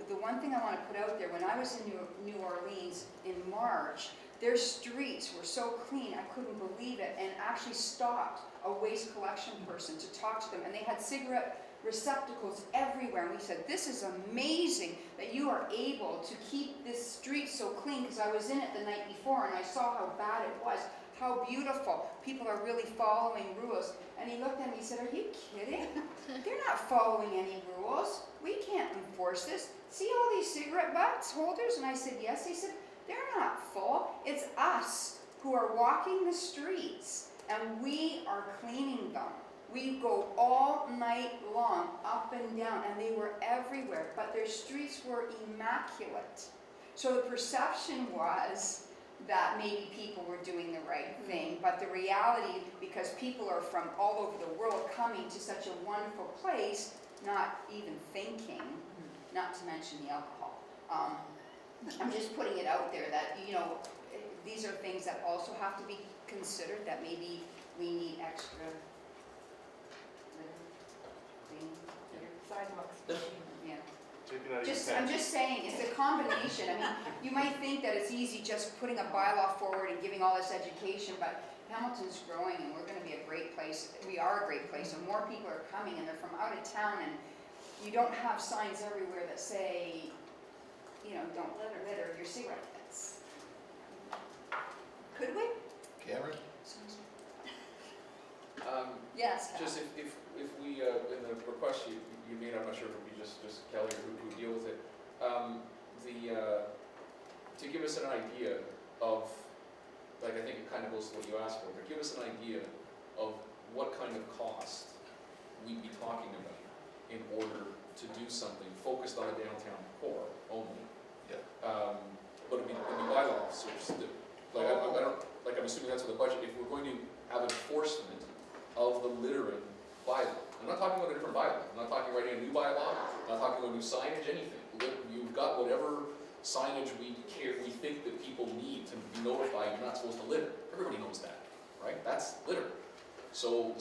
the one thing I want to put out there, when I was in New Orleans in March, their streets were so clean, I couldn't believe it, and actually stopped a waste collection person to talk to them, and they had cigarette receptacles everywhere, and we said, this is amazing that you are able to keep this street so clean, because I was in it the night before and I saw how bad it was, how beautiful. People are really following rules. And he looked at me and he said, are you kidding? They're not following any rules. We can't enforce this. See all these cigarette butts holders? And I said, yes. He said, they're not full. It's us who are walking the streets and we are cleaning them. We go all night long, up and down, and they were everywhere, but their streets were immaculate. So the perception was that maybe people were doing the right thing, but the reality, because people are from all over the world coming to such a wonderful place, not even thinking, not to mention the alcohol. I'm just putting it out there that, you know, these are things that also have to be considered, that maybe we need extra Sidewalks. yeah. Taken out I'm just saying, it's a combination. I mean, you might think that it's easy just putting a bylaw forward and giving all this education, but Hamilton's growing and we're gonna be a great place. We are a great place and more people are coming and they're from out of town, and you don't have signs everywhere that say, you know, don't litter your cigarette butts. Could we? Cameron? Yes. Hal. Just if we, in the request you made, I'm not sure if it would be just Kelly or who would deal with it, to give us an idea of, like, I think it kind of goes to what you asked for, but give us an idea of what kind of cost we'd be talking about in order to do something focused on a downtown core only. Yeah. But it'd be bylaw officers that, like, I'm assuming that's what the budget, if we're going to have enforcement of the littering bylaw. I'm not talking about a different bylaw. I'm not talking writing a new bylaw. I'm not talking about new signage, anything. You've got whatever signage we think that people need to be notified you're not supposed to litter. Everybody knows that, right? That's litter. So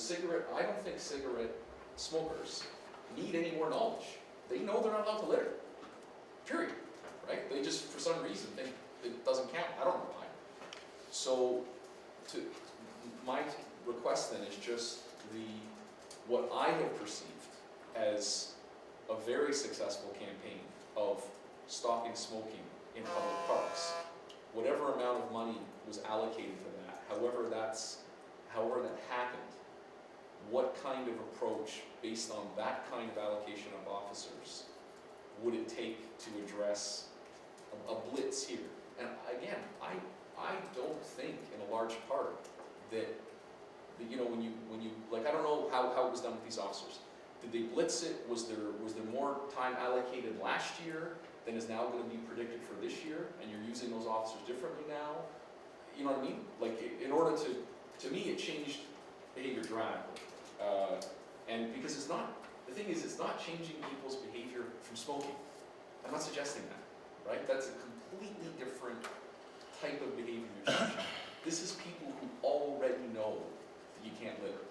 I don't think cigarette smokers need any more knowledge. They know they're not allowed to litter. Period. Right? They just, for some reason, think it doesn't count. I don't know why. So, my request then is just what I have perceived as a very successful campaign of stopping smoking in public parks. Whatever amount of money was allocated for that, however that's however that happened, what kind of approach, based on that kind of allocation of officers, would it take to address a blitz here? And again, I don't think in a large part that, you know, when you, like, I don't know how it was done with these officers. Did they blitz it? Was there more time allocated last year than is now gonna be predicted for this year? And you're using those officers differently now? You know what I mean? Like, in order to me, it changed behavior dramatically. And because it's not, the thing is, it's not changing people's behavior from smoking. I'm not suggesting that, right? That's a completely different type of behavior you're changing. This is people who already know that you can't litter.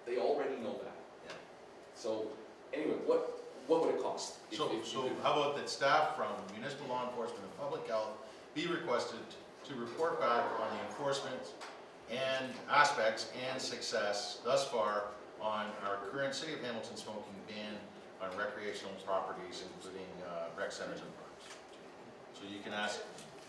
They already know that. Yeah. So, anyway, what would it cost? So how about that staff from municipal law enforcement and public health be requested to report back on the enforcement and aspects and success thus far on our current City of Hamilton smoking ban on recreational properties, including rec centers and parks. So you can ask,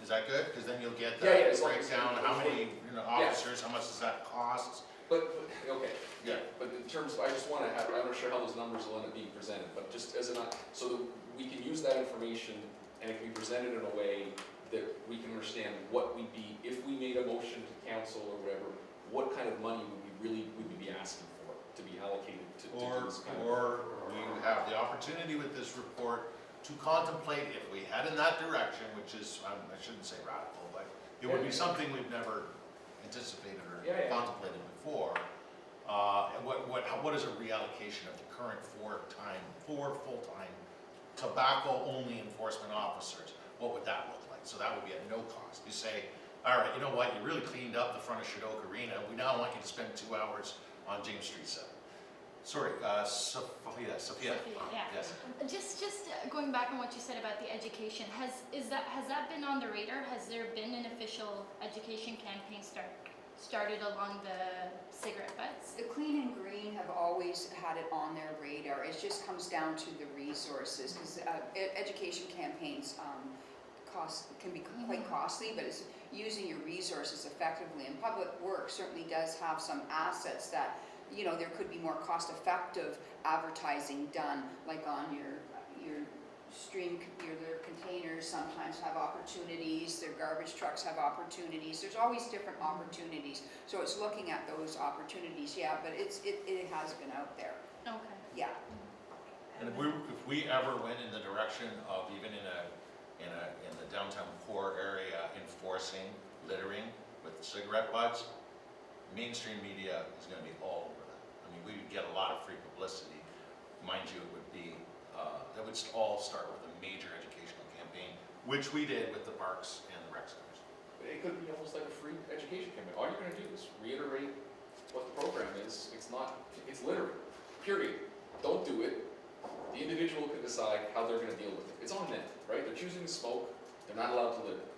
is that good? Because then you'll get that breakdown, how many officers, how much does that cost? But okay, yeah, but in terms of, I just want to have, I'm not sure how those numbers will end up being presented, but just as so that we can use that information and it can be presented in a way that we can understand what we'd be, if we made a motion to council or whatever, what kind of money would we be asking for to be allocated to do this kind of. Or we have the opportunity with this report to contemplate if we head in that direction, which is, I shouldn't say radical, but it would be something we've never anticipated or contemplated before. What is a reallocation of the current four full-time tobacco-only enforcement officers? What would that look like? So that would be at no cost. You say, all right, you know what, you really cleaned up the front of Shadok Arena. We now want you to spend 2 hours on James Street 7. Sorry, Sophia. Yeah. Yes. Just going back on what you said about the education, has that been on the radar? Has there been an official education campaign started along the cigarette butts? The Clean and Green have always had it on their radar. It just comes down to the resources, because education campaigns can be quite costly, but it's using your resources effectively. And Public Works certainly does have some assets that, you know, there could be more cost-effective advertising done, like on your their containers sometimes have opportunities, their garbage trucks have opportunities. There's always different opportunities. So it's looking at those opportunities, yeah, but it has been out there. Okay. Yeah. And if we ever went in the direction of even in the downtown core area enforcing littering with cigarette butts, mainstream media is going to be all over that. I mean, we would get a lot of free publicity. Mind you, it would be that would all start with a major educational campaign, which we did with the parks and the rec centers. It could be almost like a free education campaign. All you're going to do is reiterate what the program is. It's littering, period. Don't do it. The individual can decide how they're going to deal with it. It's on them, right? They're choosing to smoke. They're not allowed to litter.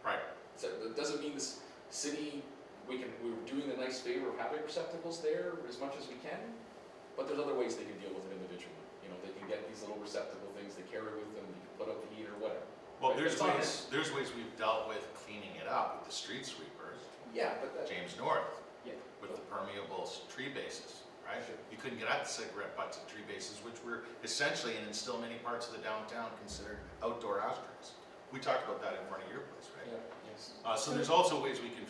Right. So that doesn't mean this city, we're doing a nice favor of having receptacles there as much as we can, but there's other ways they can deal with it individually. You know, they can get these little receptacle things they carry with them, you can put up the heat or whatever. Well, Right, there's it's on ways we've dealt with cleaning it up with the street sweepers. Yeah, but that, James North, yeah, with the permeable tree bases, right? Sure. You couldn't get at the cigarette butts at tree bases, which were essentially, and in still many parts of the downtown, considered outdoor ashtrays. We talked about that in front of your place, right? yeah, yes. So there's also ways we can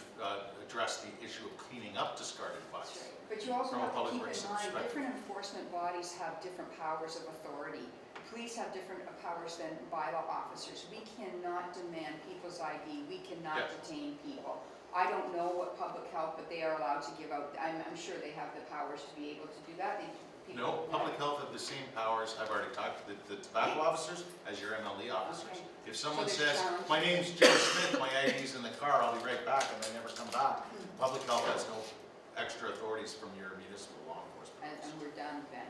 address the issue of cleaning up discarded butts. But you also From a have to public keep works in mind, perspective. different enforcement bodies have different powers of authority. Police have different powers than bylaw officers. We cannot demand people's ID. We cannot Yeah. detain people. I don't know what public health, but they are allowed to give out, I'm sure they have the powers to be able to do that. No, public health have the same powers, I've already talked to the tobacco officers as your MLE officers. Okay. If someone So there's says, challenges. my name's Joe Smith, my ID's in the car, I'll be right back, and they never come back, public health has no extra authorities from your municipal law enforcement. And we're done then.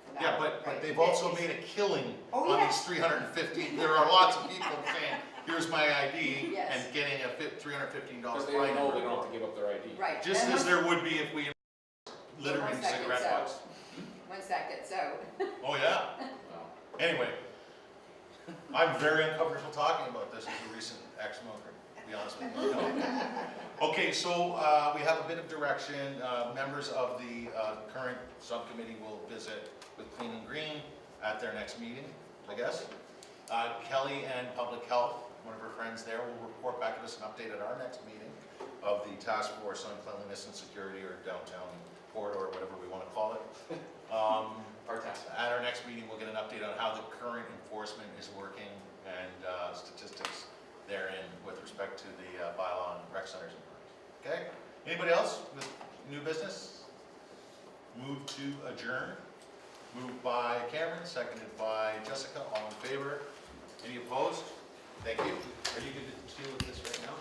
for that, Yeah, but right? they've also made a killing Oh, on yes. these 350, there are lots of people saying, here's my ID, Yes. and getting a $315 Because they fine. don't know they don't have to give up their ID. Right. Just And as once- there would be if we littering once that cigarette gets out. butts. Once that gets out. Oh, yeah. Wow. Anyway, I'm very uncomfortable talking about this as a recent ex-smoker. be honest with you. Okay, so we have a bit of direction. Members of the current subcommittee will visit with Clean and Green at their next meeting, I guess. Kelly and Public Health, one of her friends there, will report back to us an update at our next meeting of the Task Force on Cleanliness and Security, or Downtown Corridor, whatever we want to call it. Our task. At our next meeting, we'll get an update on how the current enforcement is working and statistics therein with respect to the bylaw on rec centers and parks. Okay? Anybody else with new business? Move to adjourn. Moved by Cameron, seconded by Jessica. All in favor? Any opposed? Thank you. Are you going to deal with this right now?